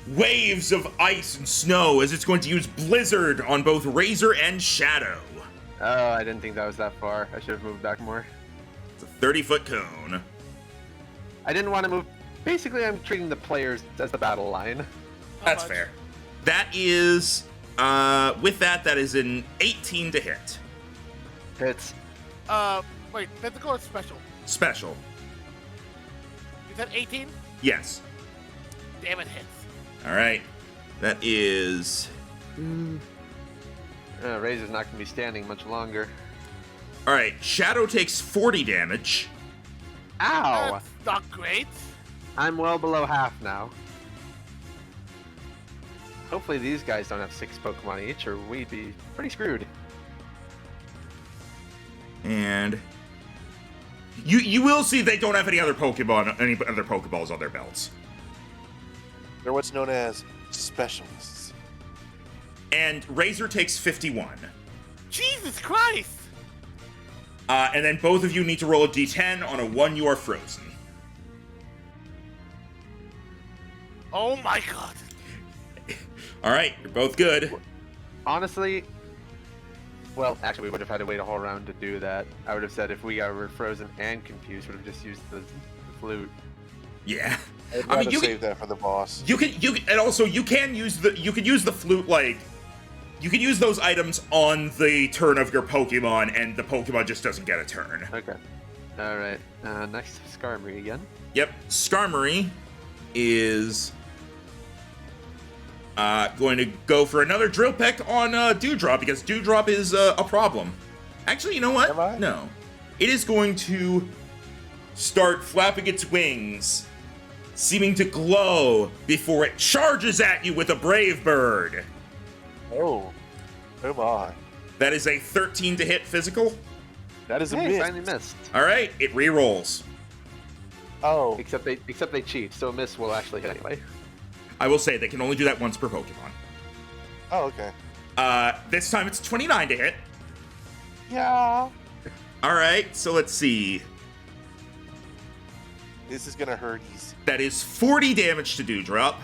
waves of ice and snow, as it's going to use Blizzard on both Razor and Shadow. Oh, I didn't think that was that far. I should have moved back more. It's a 30-foot cone. I didn't want to move. Basically, I'm treating the players as the battle line. That's much? fair. That is, with that is an 18 to hit. Hits. Wait, physical or special? Special. You said 18? Yes. Damn, it hits. All right. That is... Razor's not going to be standing much longer. All right. Shadow takes 40 damage. Ow! That's not great. I'm well below half now. Hopefully these guys don't have 6 Pokemon each, or we'd be pretty screwed. And you will see they don't have any other Pokeballs on their belts. They're what's known as specialists. And Razor takes 51. Jesus Christ! And then both of you need to roll a d10. On a 1, you are frozen. Oh my god. All right, you're both good. Honestly, well, actually, we would have had to wait a whole round to do that. I would have said if we were frozen and confused, would have just used the flute. Yeah. I'd I mean, rather save that for the boss. You can use the flute, like, you can use those items on the turn of your Pokemon, and the Pokemon just doesn't get a turn. Okay. All right. Next, Skarmory again. Yep, Skarmory is going to go for another Drill Peck on Dewdrop, because Dewdrop is a problem. Actually, you know what? Am I? No. It is going to start flapping its wings, seeming to glow before it charges at you with a Brave Bird. Oh my. That is a 13 to hit physical. That is a Hey, miss. finally missed. All right, it re-rolls. Oh, Except they cheat, so a miss will actually hit anyway. I will say they can only do that once per Pokemon. oh, okay. This time it's 29 to hit. Yeah. All right, so let's see. This is gonna hurt. That is 40 damage to Dewdrop,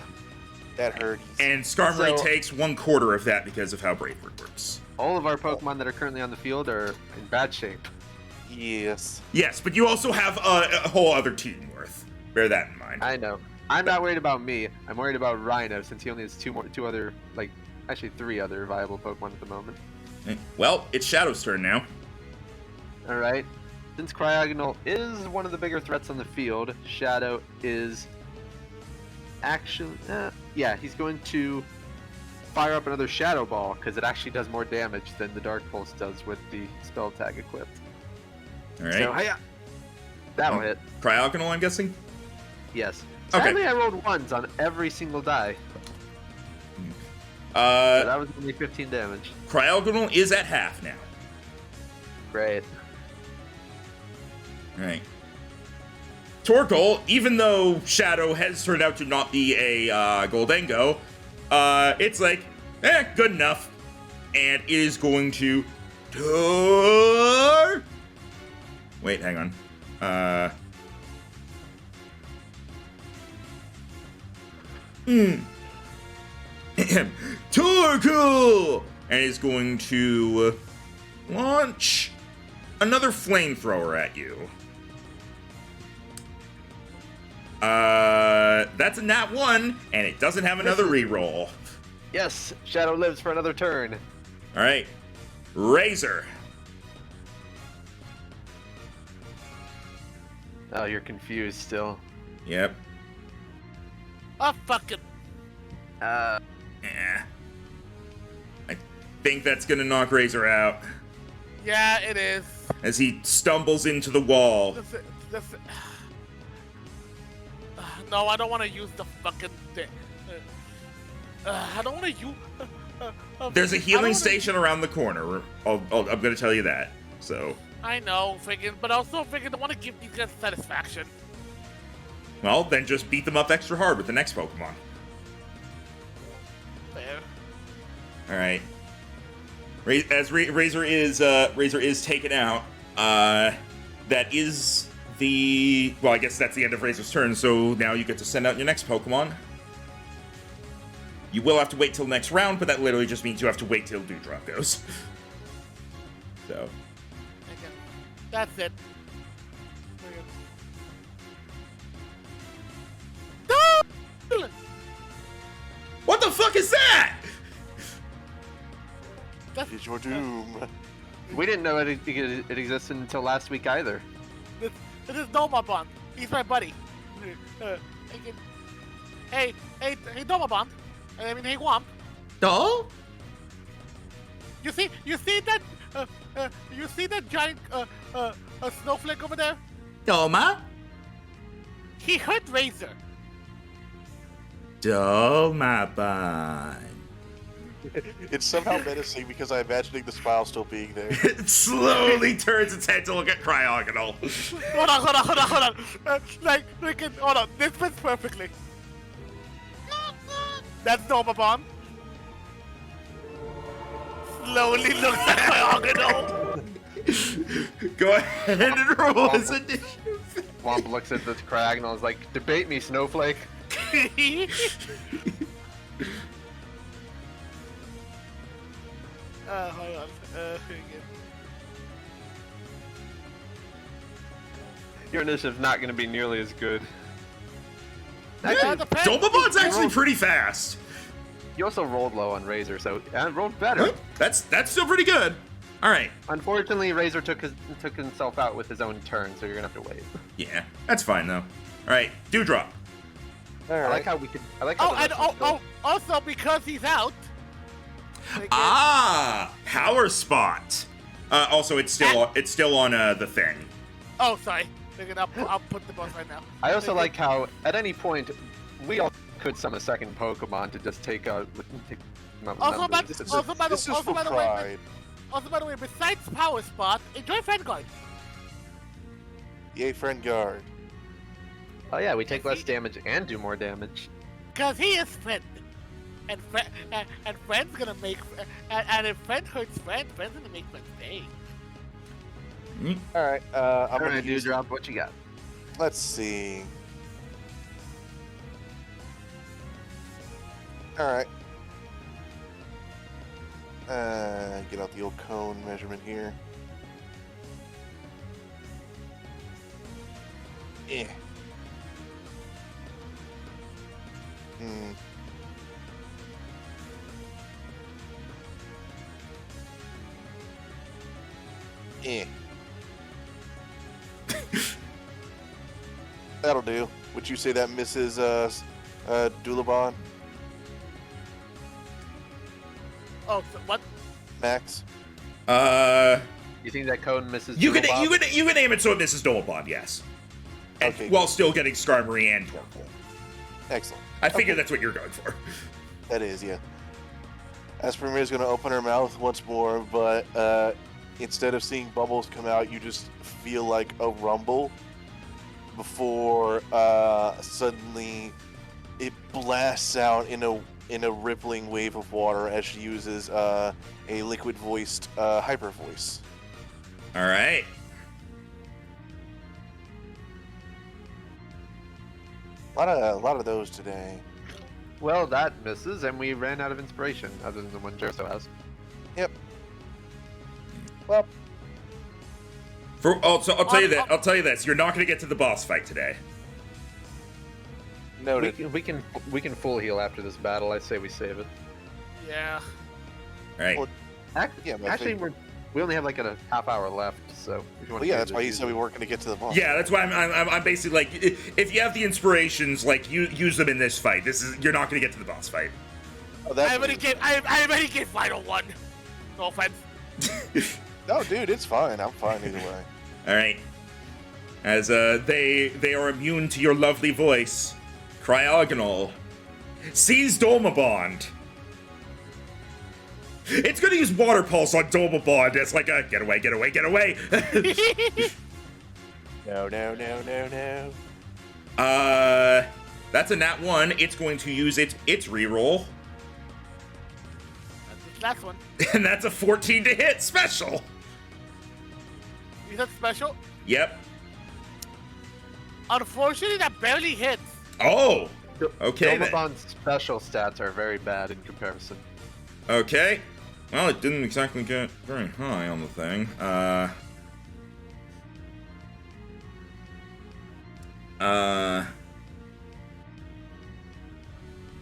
That hurt. and Skarmory So- takes 1/4 of that because of how Brave Bird works. All of our Pokemon that are currently on the field are in bad shape. Yes. Yes, but you also have a whole other team worth. Bear that in mind. I know. I'm not worried about me. I'm worried about Rhino, since he only has three other viable Pokemon at the moment. Well, it's Shadow's turn now. All right. Since Cryogonal is one of the bigger threats on the field, Shadow is actually, yeah, he's going to fire up another Shadow Ball because it actually does more damage than the Dark Pulse does with the spell tag equipped. All right. So, hiya! That'll hit. Cryogonal, I'm guessing? Yes. Okay. Sadly, I rolled ones on every single die. So Uh, that was only 15 damage. Cryogonal is at half now. Great. All right. Torkoal, even though Shadow has turned out to not be a Goldengo, it's like, good enough. And it is going to... Wait, hang on. Torkoal! And is going to launch another flamethrower at you. That's a nat 1, and it doesn't have another reroll. Yes, Shadow lives for another turn. All right, Razor. Oh, you're confused still. Yep. Oh, fuck it. Uh, Yeah. I think that's gonna knock Razor out Yeah, it is. as he stumbles into the wall. This, no, I don't want to use the fucking thing. I don't want to use. There's a I don't healing wanna- station around the corner. I'm gonna tell you that. So, I know, freaking, but also freaking, I want to give these guys satisfaction. well, then just beat them up extra hard with the next Pokemon. Fair. All right. As Razor is taken out, that is the... Well, I guess that's the end of Razor's turn, so now you get to send out your next Pokemon. You will have to wait till next round, but that literally just means you have to wait till Dewdrop goes. So... Okay. That's it. No! What the fuck is that? It's your doom. we didn't know it existed until last week either. This is Domabon. He's my buddy. Hey, Domabon. I mean, hey, Womp. Doll? You see that? You see that giant snowflake over there? Doma? He hurt Razor. Domabon. It's somehow menacing because I'm imagining the smile still being there. It slowly turns its head to look at Cryogonal. Hold on. Hold on. This fits perfectly. That's Domabon. Slowly looks at Cryogonal. Go ahead and roll his initiative. Womp looks at the Crag and is like, debate me, Snowflake. Hold on. Your initiative's not going to be nearly as good. Yeah, Domabon's actually pretty fast. You also rolled low on Razor, so and rolled better. That's still pretty good. All right. Unfortunately, Razor took himself out with his own turn, so you're gonna have to wait. Yeah, that's fine though. All right, Dewdrop. All right. I like how we could. I like how. Oh, and also because he's out. Power Spot. Also, it's still on the thing. Oh, sorry. I'll put the boss right now. I also like how at any point we all could summon a second Pokemon to just take Also, numbers. by This is the for way, pride. besides Power Spot, enjoy Friend Guard. Yay, friend guard. Oh yeah, we take less damage and do more damage. Cause he is friend, and friend's gonna make, and if friend hurts friend's gonna make friend stay. All right. I'm All gonna right, use. Dewdrop, what you got? Let's see. All right. Get out the old cone measurement here. Eh. Hmm. Eh. That'll do. Would you say that misses Dulabon, Oh, so what? Max? You think that cone misses? You can Doodlebop? you can aim it so it misses Domabon, yes. And Okay. while still getting Skarmory and Torkoal. Excellent. I figure that's what you're going for. That is, yeah. Aspermir is going to open her mouth once more, but instead of seeing bubbles come out, you just feel like a rumble before suddenly it blasts out in a rippling wave of water as she uses a liquid-voiced hyper voice. All right. A lot of those today. Well, that misses, and we ran out of inspiration, other than the one Jerso has. Yep. Well, I'll tell you this. You're not going to get to the boss fight today. noted. We can full heal after this battle. I say we save it. Yeah. All right. Well, Actually, Yeah, but I actually, think- We only have like a half hour left, so if you want Well, yeah, that's why you said we weren't going to get to the boss. Yeah, that's why I'm basically like, if you have the inspirations, like use them in this fight. You're not gonna get to the boss fight. Oh, that's I already gave final one. No offense. No, dude, it's fine. I'm fine either way. All right. As they are immune to your lovely voice, Cryogonal sees Dolmabond. It's gonna use Water Pulse on Dolmabond. It's like a get away, get away, get away. No. That's a nat 1. It's going to use its reroll. That's the last one. And that's a 14 to hit special. Is that special? Yep. Unfortunately, that barely hits. Oh. Okay then. Dolmabond's special stats are very bad in comparison. Okay. Well, it didn't exactly get very high on the thing.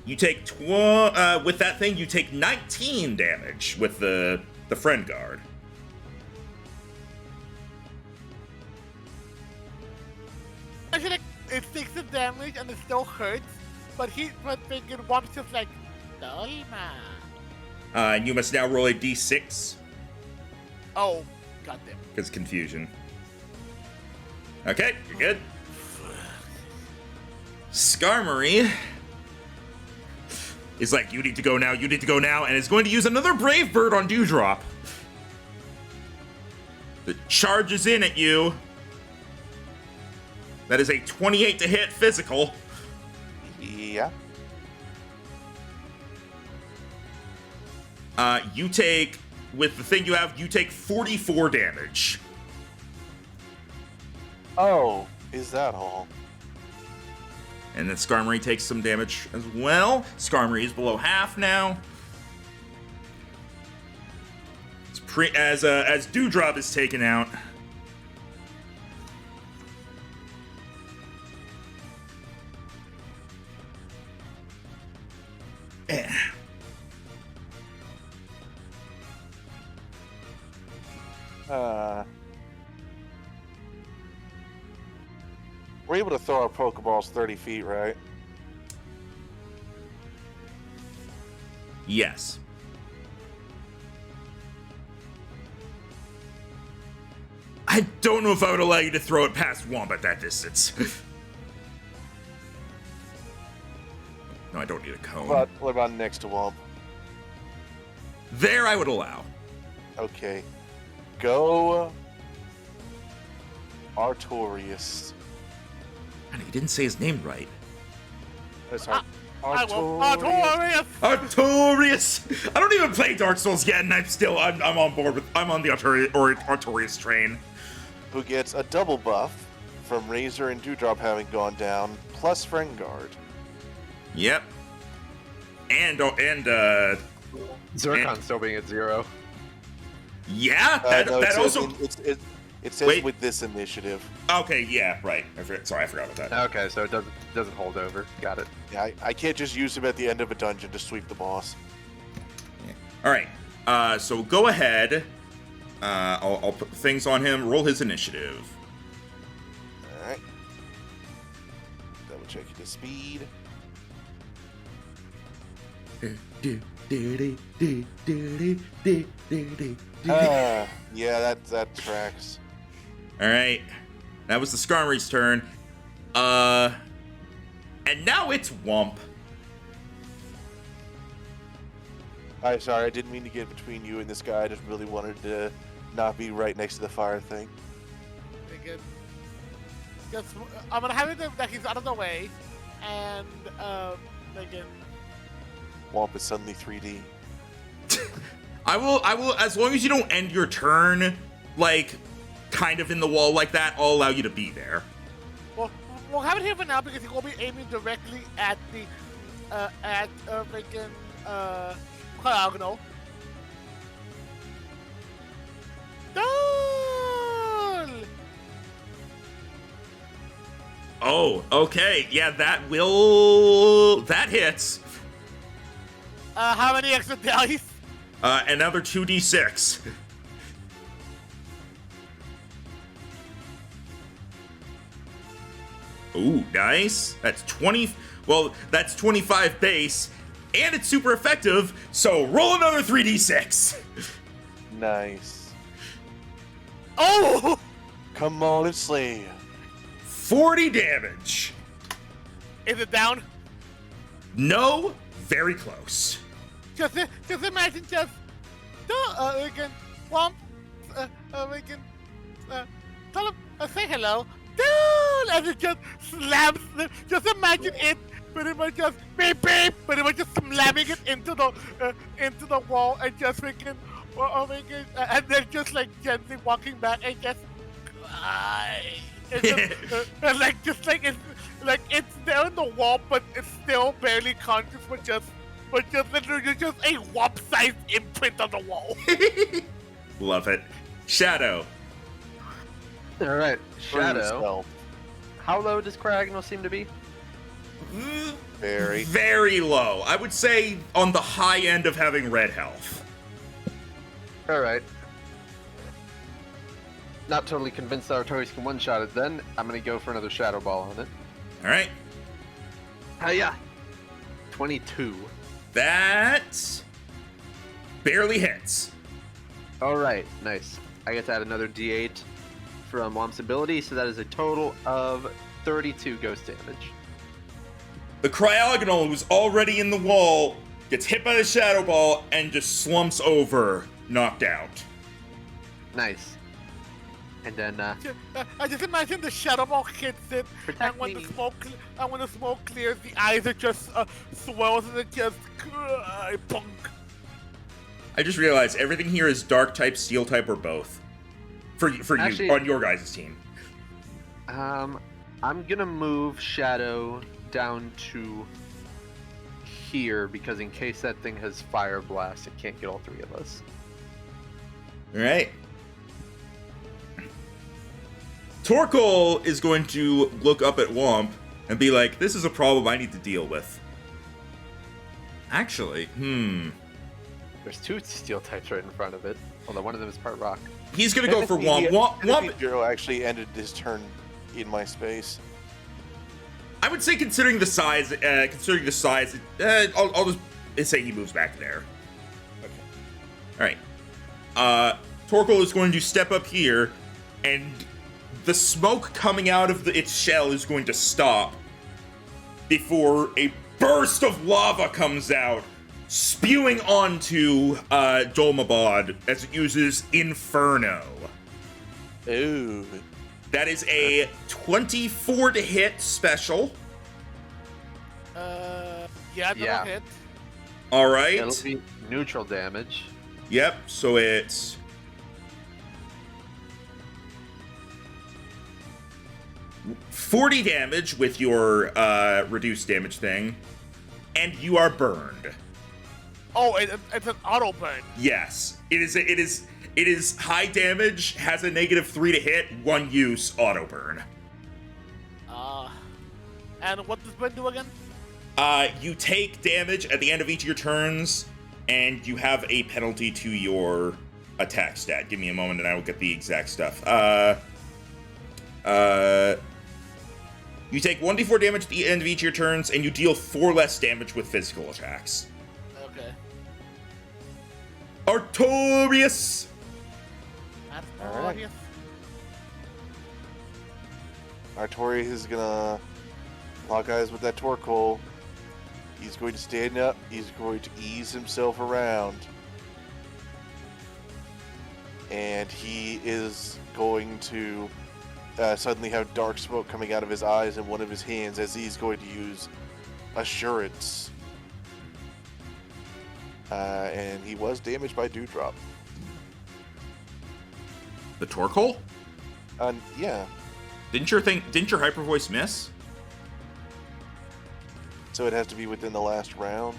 You take with that thing, you take 19 damage with the friend guard. Actually, it takes the damage and it still hurts, but thinking Womp's just like, Dolma. And you must now roll a d6 Oh, goddamn. because confusion. Okay, you're good. Skarmory is like, you need to go now, you need to go now, and is going to use another Brave Bird on Dewdrop. That charges in at you. That is a 28 to hit physical. Yeah. You take, with the thing you have, you take 44 damage. Oh, is that all? And then Skarmory takes some damage as well. Skarmory is below half now. It's as Dewdrop is taken out. We're able to throw our Pokeballs 30 feet, right? Yes. I don't know if I would allow you to throw it past Womp at that distance. No, I don't need a cone. What about next to Womp? There I would allow. Okay. Go Artorias. And he didn't say his name right. Sorry. I will. Artorias! Artorias! I don't even play Dark Souls yet, and I'm on board with, I'm on the Artorias train. Who gets a double buff from Razor and Dewdrop having gone down, plus Friend Guard. Yep. And Zircon still being at 0. yeah, No, that also. It says Wait. with this initiative. Okay, yeah, right. Sorry, I forgot about that. Okay, so it doesn't hold over. Got it. Yeah, I can't just use him at the end of a dungeon to sweep the boss. All right. So go ahead. I'll put things on him. Roll his initiative. All right. Double checking his speed. Yeah, that tracks. All right. That was the Skarmory's turn. And now it's Womp. I'm sorry, I didn't mean to get between you and this guy. I just really wanted to not be right next to the fire thing. Again. Just, I'm gonna have it that he's out of the way, and again. Womp is suddenly 3D. I will, as long as you don't end your turn, like, kind of in the wall like that, I'll allow you to be there. Well, we'll have it here for now because he will be aiming directly at the, Cryogonal. Goal! Oh, okay. Yeah, that hits. How many extra dice? Another 2d6. Ooh, nice. That's 20. Well, that's 25 base, and it's super effective. So roll another 3d6. Nice. Oh! Come on and slay. 40 damage. Is it down? No, very close. Just imagine just we can womp we can tell him say hello. Dude, and it just slams just imagine it pretty much just beep beep pretty much just slamming it into the wall and just freaking and then just like gently walking back and just it's just, like it's there in the wall but it's still barely conscious but just literally just a whop-sized imprint on the wall. Love it. Shadow. All right, Shadow. Yourself. How low does Cragnell seem to be? Very. Very low. I would say on the high end of having red health. All right. Not totally convinced that Artorias can one-shot it then. I'm going to go for another Shadow Ball on it. All right. Hiya! 22. That barely hits. All right, nice. I get to add another D8 from Womp's ability, so that is a total of 32 ghost damage. The Cryogonal, who's already in the wall, gets hit by the Shadow Ball and just slumps over, knocked out. Nice. And then, I just imagine the shadow ball hits it, and when the smoke clears, the eyes are just swells and it just punk. I just realized everything here is Dark type, Steel type, or both. For Actually, you on your guys' team. I'm gonna move Shadow down to here because in case that thing has Fire Blast, it can't get all three of us. All right. Torkoal is going to look up at Womp and be like, this is a problem I need to deal with. Actually, There's two steel types right in front of it, although one of them is part rock. He's gonna go for Womp. Womp. Womp. Zero actually ended his turn in my space. I would say considering the size, I'll just say he moves back there. Okay. All right. Torkoal is going to step up here, and the smoke coming out of its shell is going to stop before a burst of lava comes out, spewing onto Dolmabod as it uses Inferno. Ooh. That is a 24 to hit special. Yeah, that'll hit. All right. It'll be neutral damage. Yep, so it's 40 damage with your reduced damage thing, and you are burned. Oh, it's an auto burn. Yes, it is high damage, has a -3 to hit, 1 use, auto burn. And what does burn do again? You take damage at the end of each of your turns, and you have a penalty to your attack stat. Give me a moment and I will get the exact stuff. You take 1d4 damage at the end of each of your turns, and you deal 4 less damage with physical attacks. Okay. Artorias! Alright. Artorias is gonna lock eyes with that Torkoal. He's going to stand up. He's going to ease himself around. And he is going to suddenly have dark smoke coming out of his eyes and one of his hands as he's going to use Assurance. And he was damaged by Dewdrop. The Torkoal? Yeah. Didn't your hyper voice miss? So it has to be within the last round?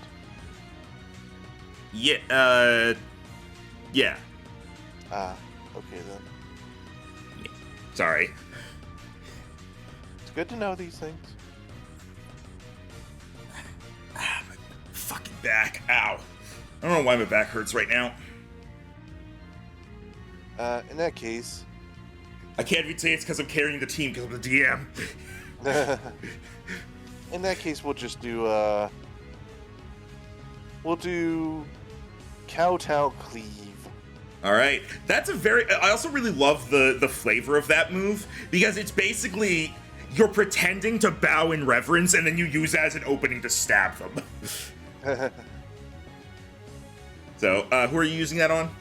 Yeah, yeah. Okay then. Sorry. It's good to know these things. My fucking back. Ow. I don't know why my back hurts right now. In that case, I can't even say it's because I'm carrying the team because I'm the DM. In that case, we'll just do we'll do Kowtow Cleave. All right, that's a very. I also really love the flavor of that move because it's basically you're pretending to bow in reverence and then you use that as an opening to stab them. So, who are you using that on?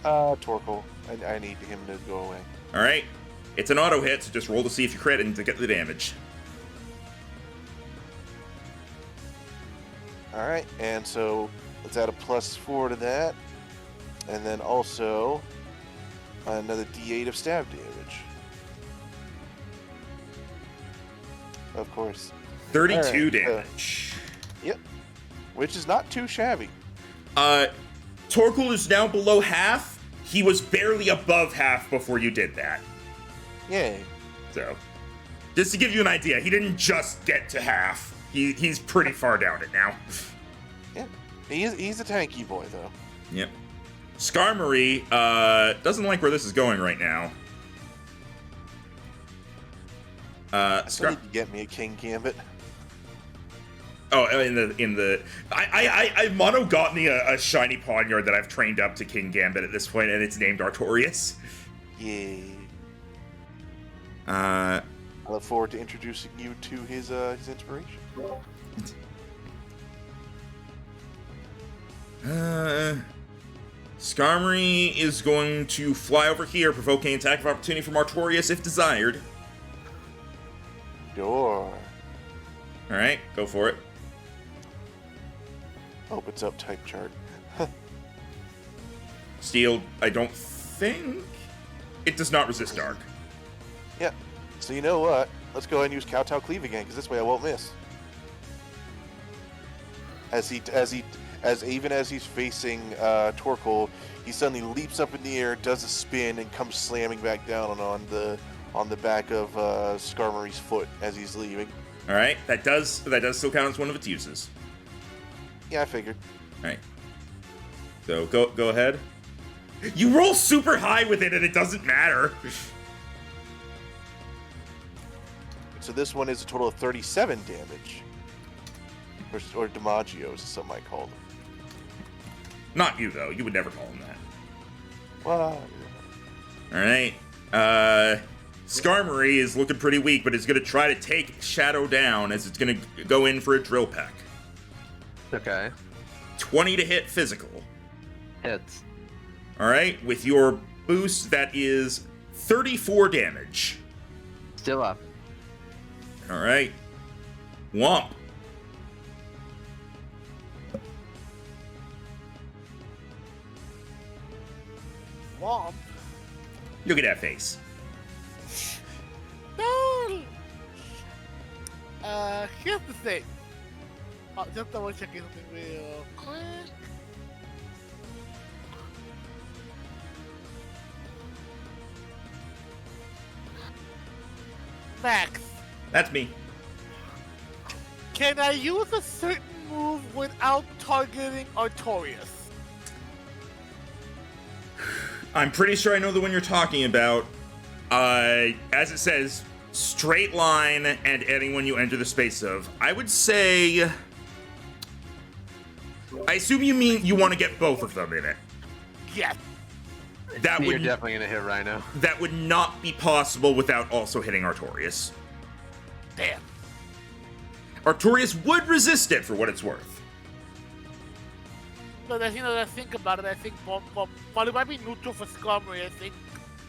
Torkoal. I need him to go away. All right, it's an auto hit, so just roll to see if you crit and to get the damage. All right, and so let's add a +4 to that, and then also another D8 of stab damage. Of course. 32 All right, damage. Yep, which is not too shabby. Torkoal is now below half. He was barely above half before you did that. Yay. So, just to give you an idea, he didn't just get to half. He's pretty far down it now. Yeah, he's a tanky boy though. Yep. Skarmory doesn't like where this is going right now. I still need to get me a King Gambit. Oh, I mono got me a shiny Pawniard that I've trained up to King Gambit at this point, and it's named Artorias. Yay. I I look forward to introducing you to his inspiration. Skarmory is going to fly over here, provoking attack of opportunity from Artorias if desired. Sure. Alright, go for it. Opens up type chart. Steel, I don't think. It does not resist dark. Yeah. So you know what? Let's go ahead and use Kowtow Cleave again, because this way I won't miss. Even as he's facing Torkoal, he suddenly leaps up in the air, does a spin, and comes slamming back down on the back of Skarmory's foot as he's leaving. All right, that does still count as one of its uses. Yeah, I figured. All right. So go ahead. You roll super high with it, and it doesn't matter. So this one is a total of 37 damage. Or Damagios, as some might call them. Not you, though. You would never call him that. Well, All right. Skarmory is looking pretty weak, but it's going to try to take Shadow down as it's going to go in for a Drill Peck. Okay. 20 to hit physical. Hits. All right. With your boost, that is 34 damage. Still up. All right. Womp. Mom. Look at that face. No. Here's the thing. Just double checking something real quick. Max, That's me. can I use a certain move without targeting Artorias? I'm pretty sure I know the one you're talking about. As it says, straight line and anyone you enter the space of. I would say... I assume you mean you want to get both of them in it. Yes. That You're would definitely gonna hit Rhino. that would not be possible without also hitting Artorias. Damn. Artorias would resist it for what it's worth. No, I think about it, I think while it might be neutral for Skarmory, I think.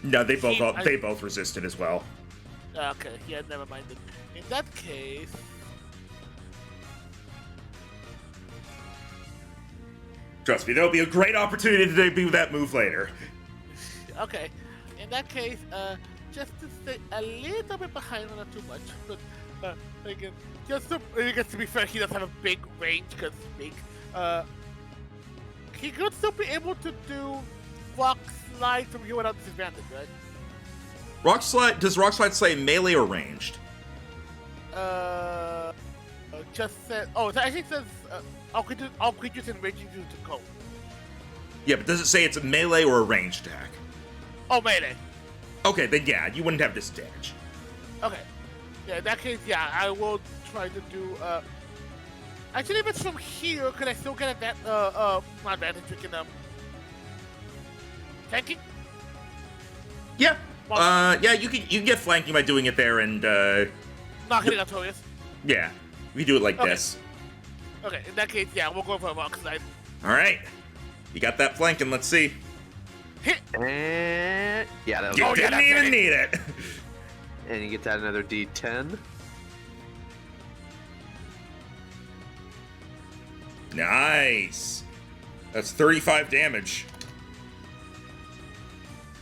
No, they both resist it as well. Okay, yeah, never mind. In that case. Trust me, there'll be a great opportunity to debut that move later. Okay, in that case, just to stay a little bit behind, not too much, but again, to be fair, he does have a big range because he's big. He could still be able to do Rock Slide from here without disadvantage, right? Does Rock Slide say melee or ranged? Just said. Oh, it actually says all creatures in range you to go. Yeah, but does it say it's a melee or a ranged attack? Oh, melee. Okay, then yeah, you wouldn't have disadvantage. Okay. Yeah, in that case, yeah, I will try to do. Actually, if it's from here, could I still get that? Not advantage, freaking flanking. Yeah. Yeah, you can get flanking by doing it there, and Not hitting Artorias. yeah, we do it like Okay. this. Okay, in that case, yeah, we'll go for a rock slide. All right, you got that flanking. Let's see. Hit. And yeah, that'll You Oh, yeah, didn't that's even it. need it. And you get to add another D10. Nice. That's 35 damage.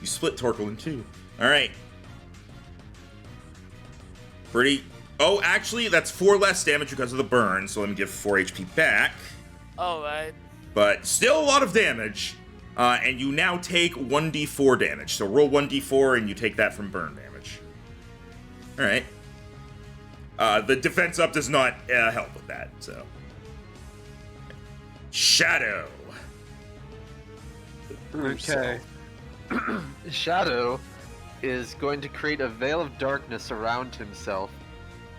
You split Torkel in two. All right. Pretty. Oh, actually, that's 4 less damage because of the burn. So let me give 4 HP back. All right. But still a lot of damage. And you now take 1d4 damage. So roll 1d4 and you take that from burn damage. All right. The defense up does not help with that. So. Shadow. Okay. Shadow is going to create a veil of darkness around himself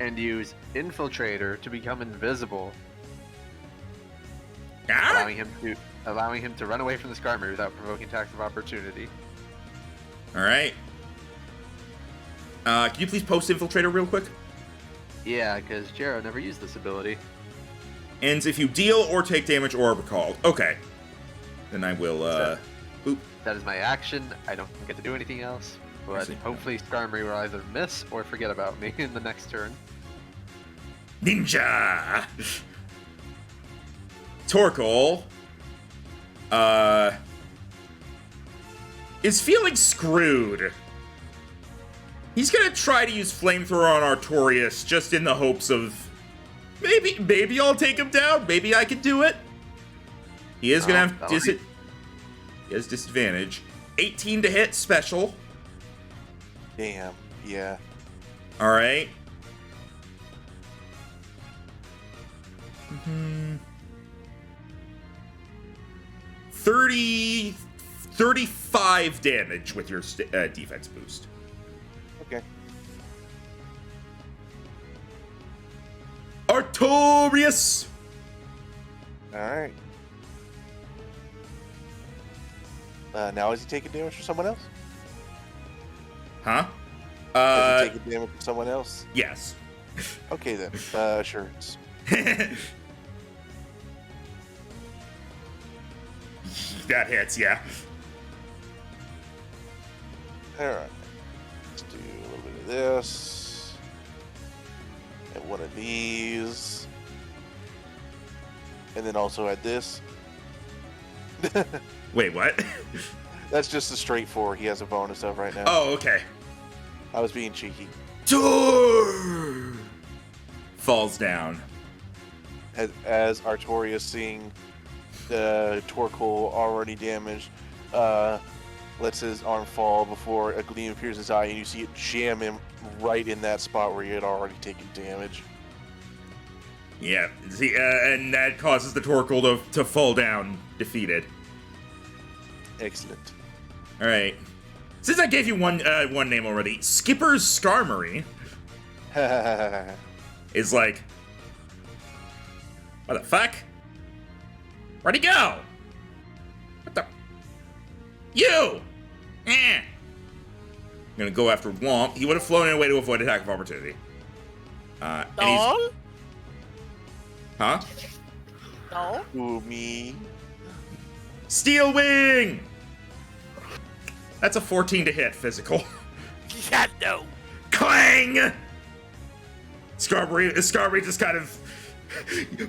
and use Infiltrator to become invisible, Ah! allowing him to run away from the Skarmory without provoking attacks of opportunity. All right. Can you please post Infiltrator real quick? Yeah, because Jero never used this ability. Ends if you deal or take damage or are recalled. Okay. Then I will, boop. That is my action. I don't get to do anything else. But see. hopefully Skarmory will either miss or forget about me in the next turn. Ninja! Torkel, is feeling screwed. He's gonna try to use Flamethrower on Artorias just in the hopes of maybe I'll take him down. Maybe I can do it. He is gonna have he has disadvantage. 18 to hit, special. Damn. Yeah. All right. 35 damage with your defense boost. Okay. Artorias! All right. Now is he taking damage from someone else? Huh? Is he taking damage from someone else? Yes. Okay then. Sure. That hits, yeah. All right. Let's do a little bit of this. And one of these. And then also add this. Wait, what? That's just a straight 4 he has a bonus of right now. Oh, okay. I was being cheeky. Door falls down. As Artorias, seeing the Torkoal already damaged, lets his arm fall before a gleam appears in his eye, and you see it jam him right in that spot where he had already taken damage. Yeah, see, and that causes the Torkoal to fall down, defeated. Excellent. All right. Since I gave you one name already, Skipper's Skarmory is like, what the fuck? Where'd he go? What the? You! Eh. I'm gonna go after Womp. He would have flown away to avoid attack of opportunity. And he's, No. huh? No. Ooh, me. Steel Wing! That's a 14 to hit, physical. Yeah. No. Clang! Skarmory just kind of...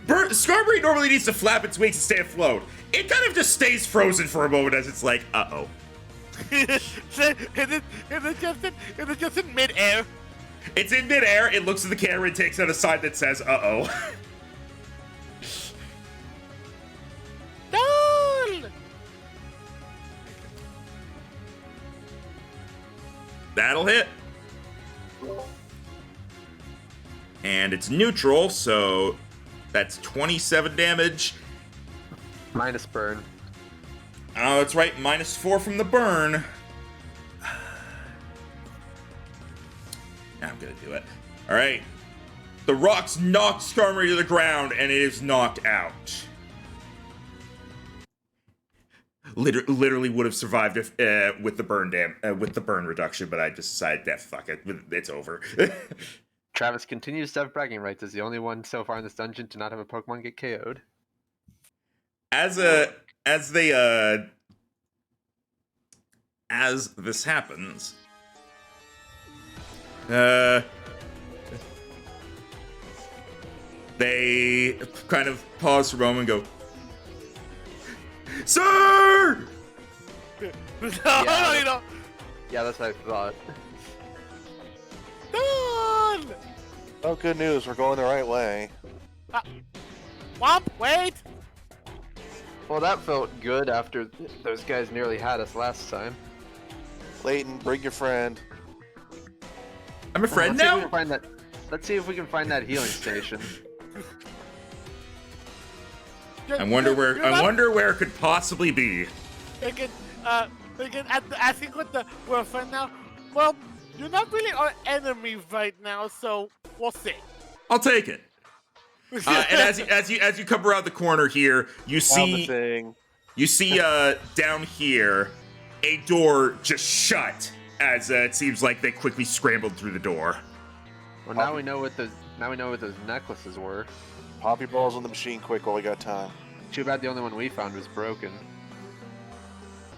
Skarmory normally needs to flap its wings to stay afloat. It kind of just stays frozen for a moment as it's like, uh-oh. Is it just in midair? It's in midair, it looks at the camera and takes out a sign that says, uh-oh. No. That'll hit. And it's neutral, so that's 27 damage. Minus burn. Oh, that's right, -4 from the burn. I'm gonna do it. All right. The rocks knock Skarmory to the ground, and it is knocked out. Literally would have survived if with the burn reduction, but I just decided that fuck it, it's over. Travis continues to have bragging rights as the only one so far in this dungeon to not have a Pokemon get KO'd. As this happens, they kind of pause for a moment and go, "Sir!" No, you know. Yeah, that's what I thought. Done! Oh, good news. We're going the right way. Womp, wait! Well, that felt good after those guys nearly had us last time. Layton, bring your friend. I'm a friend Let's see if we now? can find that. Let's see if we can find that healing station. I wonder where it could possibly be. Thinking, asking what we're a friend now. Well, you're not really our enemy right now, so we'll see. I'll take it. And as you come around the corner here, you see down here a door just shut as it seems like they quickly scrambled through the door. Well, now we know what those necklaces were. Poppy balls on the machine quick while we got time. Too bad the only one we found was broken.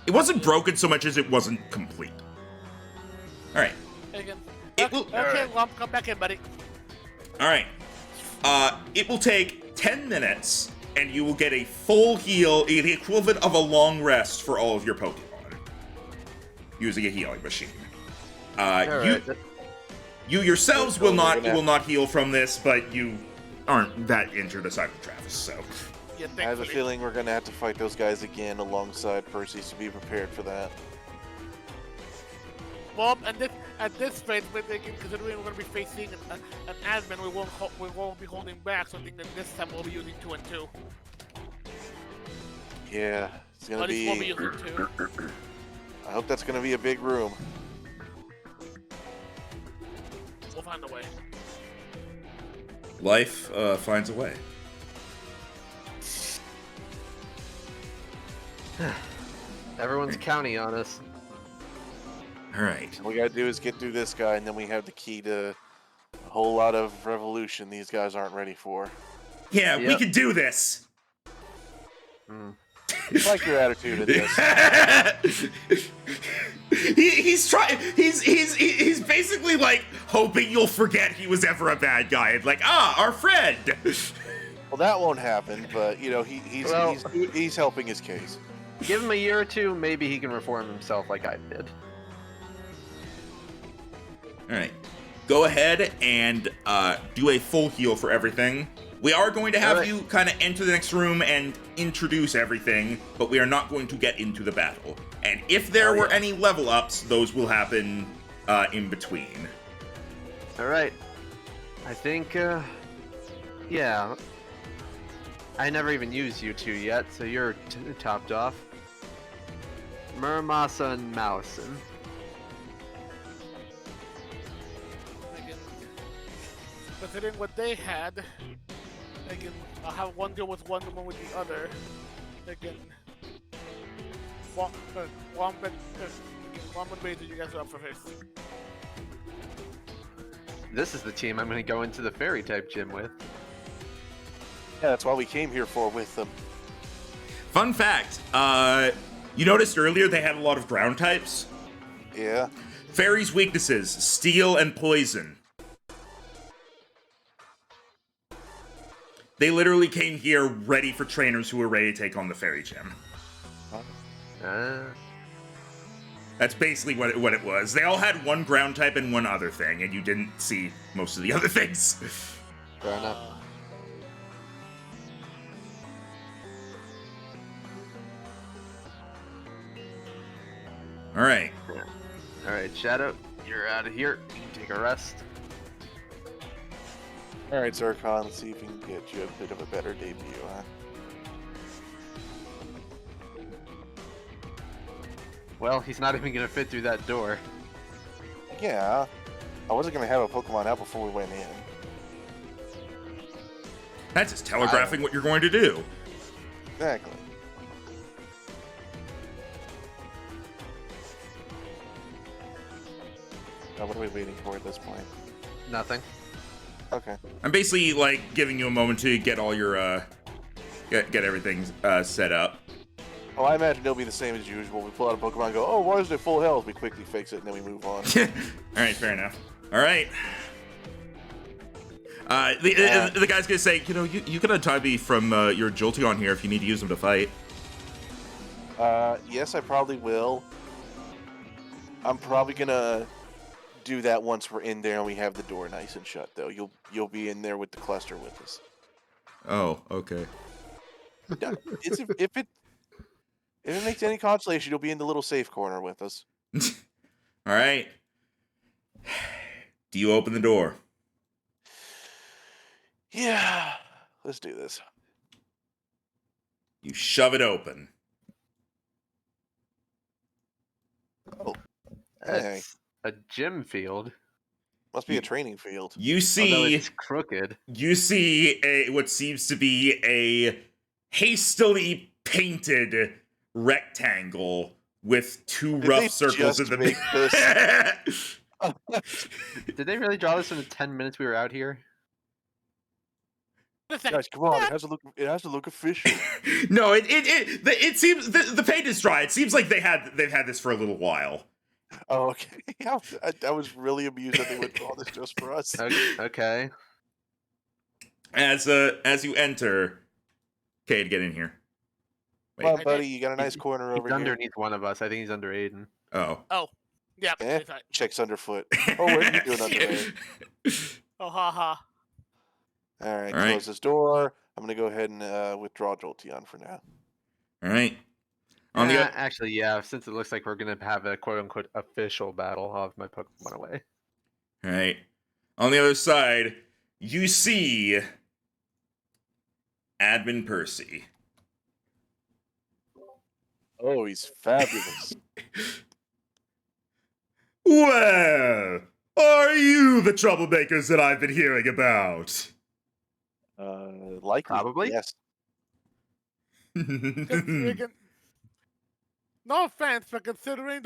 It wasn't broken so much as it wasn't complete. All right. Again. It will- Okay, Womp, come back in, buddy. All right. It will take 10 minutes, and you will get a full heal, the equivalent of a long rest for all of your Pokemon, using a healing machine. You yourselves will not heal from this, but you aren't that injured aside from Travis, so. Yeah, I have a thankfully. feeling we're gonna have to fight those guys again alongside Percy, so be prepared for that. Well, and at this rate, we're thinking, considering we're going to be facing an admin, we won't be holding back. So I think that this time we'll be using 2 and 2. Yeah, it's gonna At least we'll be be. using 2. I hope that's gonna be a big room. We'll find a way. Life finds a way. Everyone's counting on us. All right. All we gotta do is get through this guy, and then we have the key to a whole lot of revolution these guys aren't ready for. Yeah, we Yep. can do this. I like your attitude of this. He's trying. He's basically like hoping you'll forget he was ever a bad guy. And like, our friend. Well, that won't happen, but you know he's helping his case. Give him a year or two, maybe he can reform himself like I did. All right. Go ahead and do a full heal for everything. We are going to have you kind of enter the next room and introduce everything, but we are not going to get into the battle. And if there were any level ups, those will happen in between. All right. I think, yeah. I never even used you two yet, so you're topped off. Murmasa and Mousin. Again, considering what they had, again, I'll have one deal with one with the other. Again, Womp and Razor, you guys are up for this. This is the team I'm going to go into the fairy type gym with. Yeah, that's why we came here for with them. Fun fact, you noticed earlier they had a lot of ground types? Yeah. Fairies' weaknesses, steel and poison. They literally came here ready for trainers who were ready to take on the fairy gym. That's basically what it was. They all had one ground type and one other thing, and you didn't see most of the other things. Fair enough. All right. All right, Shadow, you're out of here. You can take a rest. All right, Zircon, let's see if we can get you a bit of a better debut, huh? Well, he's not even going to fit through that door. Yeah. I wasn't gonna have a Pokemon out before we went in. That's just telegraphing what you're going to do. Exactly. Now, what are we waiting for at this point? Nothing. Okay. I'm basically like giving you a moment to get all your get everything set up. Oh, I imagine it'll be the same as usual. We pull out a Pokemon and go, oh, why is it full health? We quickly fix it and then we move on. All right, fair enough. All right. The guy's gonna say, you can untie me from your Jolteon here if you need to use them to fight. Yes, I probably will. I'm probably gonna do that once we're in there and we have the door nice and shut, though. You'll be in there with the cluster with us. Oh, okay. Yeah, if it makes any consolation, you'll be in the little safe corner with us. All right. Do you open the door? Yeah, let's do this. You shove it open. Oh, hey, It's a gym field. must be a training field. You Although see, it's crooked. what seems to be a hastily painted rectangle with two Did rough they circles in just the make middle. Did they really draw this in the 10 minutes we were out here? Wait a second. Guys, come on! It has to look official. No, it seems the paint is dry. It seems like they've had this for a little while. Oh, okay. I was really amused that they would draw this just for us. Okay. As you enter, Cade, get in here. Come on, Wait. buddy. You got a nice corner He's over here. underneath one of us. I think he's under Aiden. Oh. Oh, yeah. Eh? It's like, Checks underfoot. Oh, what are you doing under there? oh, haha. All right, All right. close this door. I'm gonna go ahead and withdraw Jolteon for now. All right. On the Actually, yeah. Since it looks like we're gonna have a quote unquote official battle, I'll have my Pokemon away. All right. On the other side, you see Admin Percy. Oh, he's fabulous. Well, are you the troublemakers that I've been hearing about? Likely. Probably. Yes. Freaking- No offense, but considering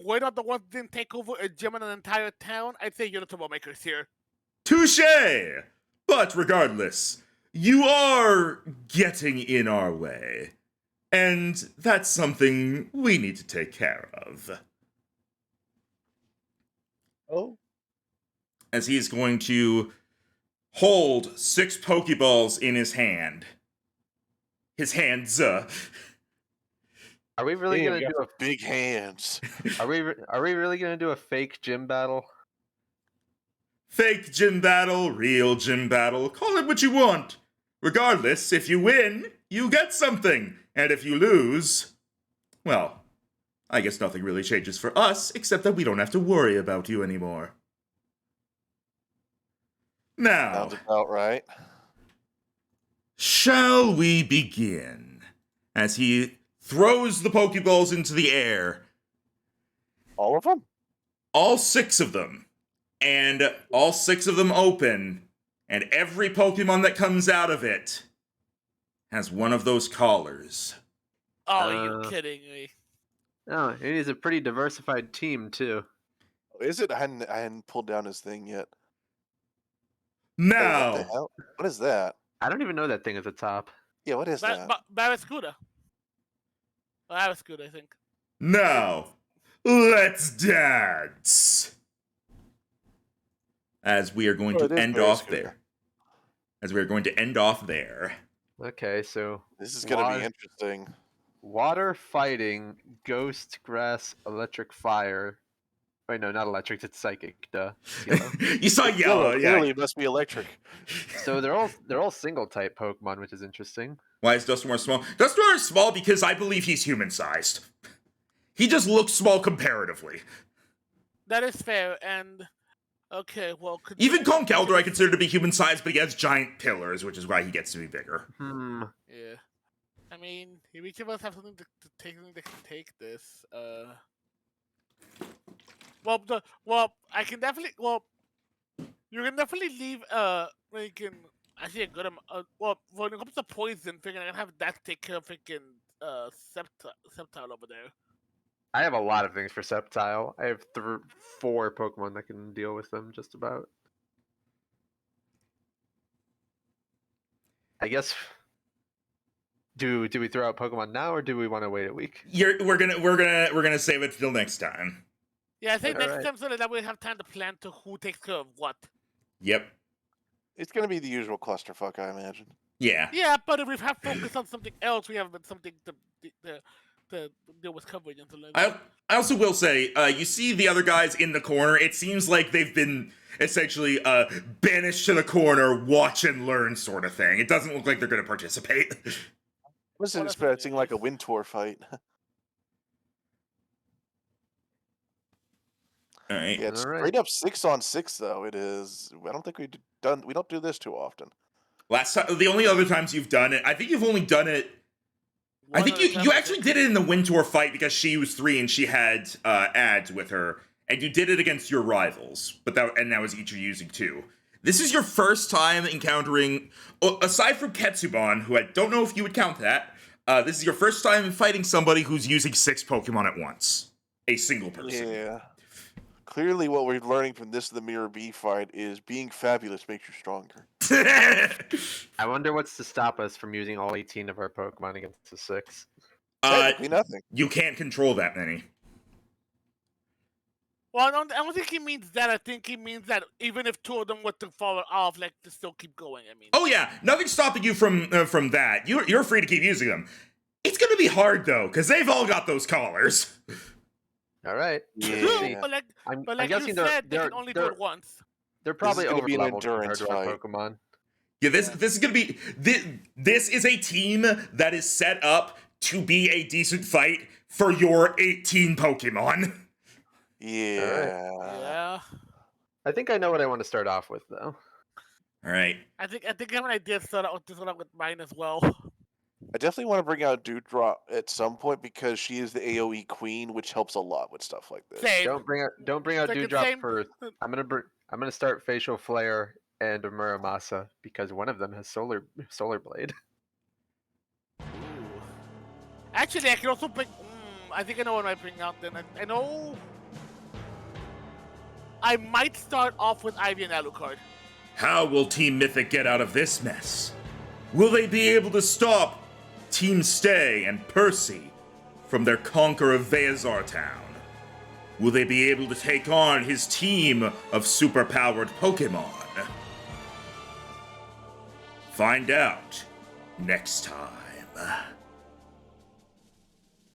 we're not the ones that didn't take over a gym in an entire town, I'd say you're the troublemakers here. Touche! But regardless, you are getting in our way. And that's something we need to take care of. Oh. As he's going to hold 6 Pokeballs in his hand. His hands. Are we really Damn, gonna you do got big hands. Are we really gonna do a fake gym battle? Fake gym battle, real gym battle, call it what you want. Regardless, if you win, you get something. And if you lose, well, I guess nothing really changes for us, except that we don't have to worry about you anymore. Now, Sounds about right. shall we begin? As he throws the Pokeballs into the air. All of them? All 6 of them. And all 6 of them open. And every Pokemon that comes out of it has one of those collars. Oh, you kidding me? Oh, it is a pretty diversified team too. Is it? I hadn't pulled down his thing yet. Wait, what the Now, hell? What is that? I don't even know that thing at the top. Yeah, what is that? Barraskewda. Barraskewda, I think. now, let's dance. As we are going Oh, it to is end off Barraskewda. there. As we are going to end off there. Okay, so This is gonna be interesting. water fighting, ghost, grass, electric, fire. Wait, no, not electric. It's psychic. Duh. It's yellow. You saw yellow, yeah. Clearly, it must be electric. So they're all single type Pokemon, which is interesting. Why is Dusknoir small? Dusknoir is small because I believe he's human-sized. He just looks small comparatively. That is fair, and okay, well, Even Conkeldurr I consider to be human-sized, but he has giant pillars, which is why he gets to be bigger. Yeah, I mean, each of us have something to take. Something that can take this. I can definitely. Well, you can definitely leave. You can actually a good amount. When it comes to poison, I can have that take care of Septile over there. I have a lot of things for Sceptile. I have 4 Pokemon that can deal with them just about. I guess. Do we throw out Pokemon now, or do we want to wait a week? We're gonna save it till next time. Yeah, I think next Alright. time so that we have time to plan to who takes care of what. Yep. It's gonna be the usual clusterfuck, I imagine. Yeah. Yeah, but if we have focused on something else, we have something to deal with coverage and so like that. I also will say, you see the other guys in the corner. It seems like they've been essentially banished to the corner, watch and learn sort of thing. It doesn't look like they're going to participate. I was Well, that's expecting like a hilarious. wind tour fight. All right. Yeah, it's Alright. straight up 6-on-6 though. It is. I don't think we don't do this too often. Last time, the only other times you've done it, I think you've only done it. I One think at a time, you I actually think. did it in the Wintour fight because she was 3 and she had ads with her, and you did it against your rivals. But that was each of you using 2. This is your first time encountering, aside from Ketsubon, who I don't know if you would count that. This is your first time fighting somebody who's using 6 Pokemon at once, a single person. Yeah. Clearly, what we're learning from this the Mirror B fight is being fabulous makes you stronger. I wonder what's to stop us from using all 18 of our Pokemon against the 6. Technically, nothing. You can't control that many. Well, I don't think he means that. I think he means that even if 2 of them were to fall off, like to still keep going. I mean. Oh yeah, nothing's stopping you from that. You're free to keep using them. It's gonna be hard though, because they've all got those collars. Alright. Yeah. But like, I'm you guessing said, they can only do it once. they're probably gonna be an over-leveled compared endurance to our fight. Pokemon. Yeah, this is gonna be this is a team that is set up to be a decent fight for your 18 Pokemon. Yeah. Yeah. I think I know what I want to start off with, though. All right. I think I have an idea to start out with mine as well. I definitely want to bring out Dewdrop at some point because she is the AoE queen, which helps a lot with stuff like this. Same. Don't bring out Second Dewdrop same- first. I'm gonna start Facial Flare and Muramasa because one of them has Solar Blade. Ooh. Actually, I can also bring. I think I know what I bring out then. I know. I might start off with Ivy and Alucard. How will Team Mythic get out of this mess? Will they be able to stop Team Stay and Percy from their conquer of Veazar Town? Will they be able to take on his team of superpowered Pokemon? Find out next time.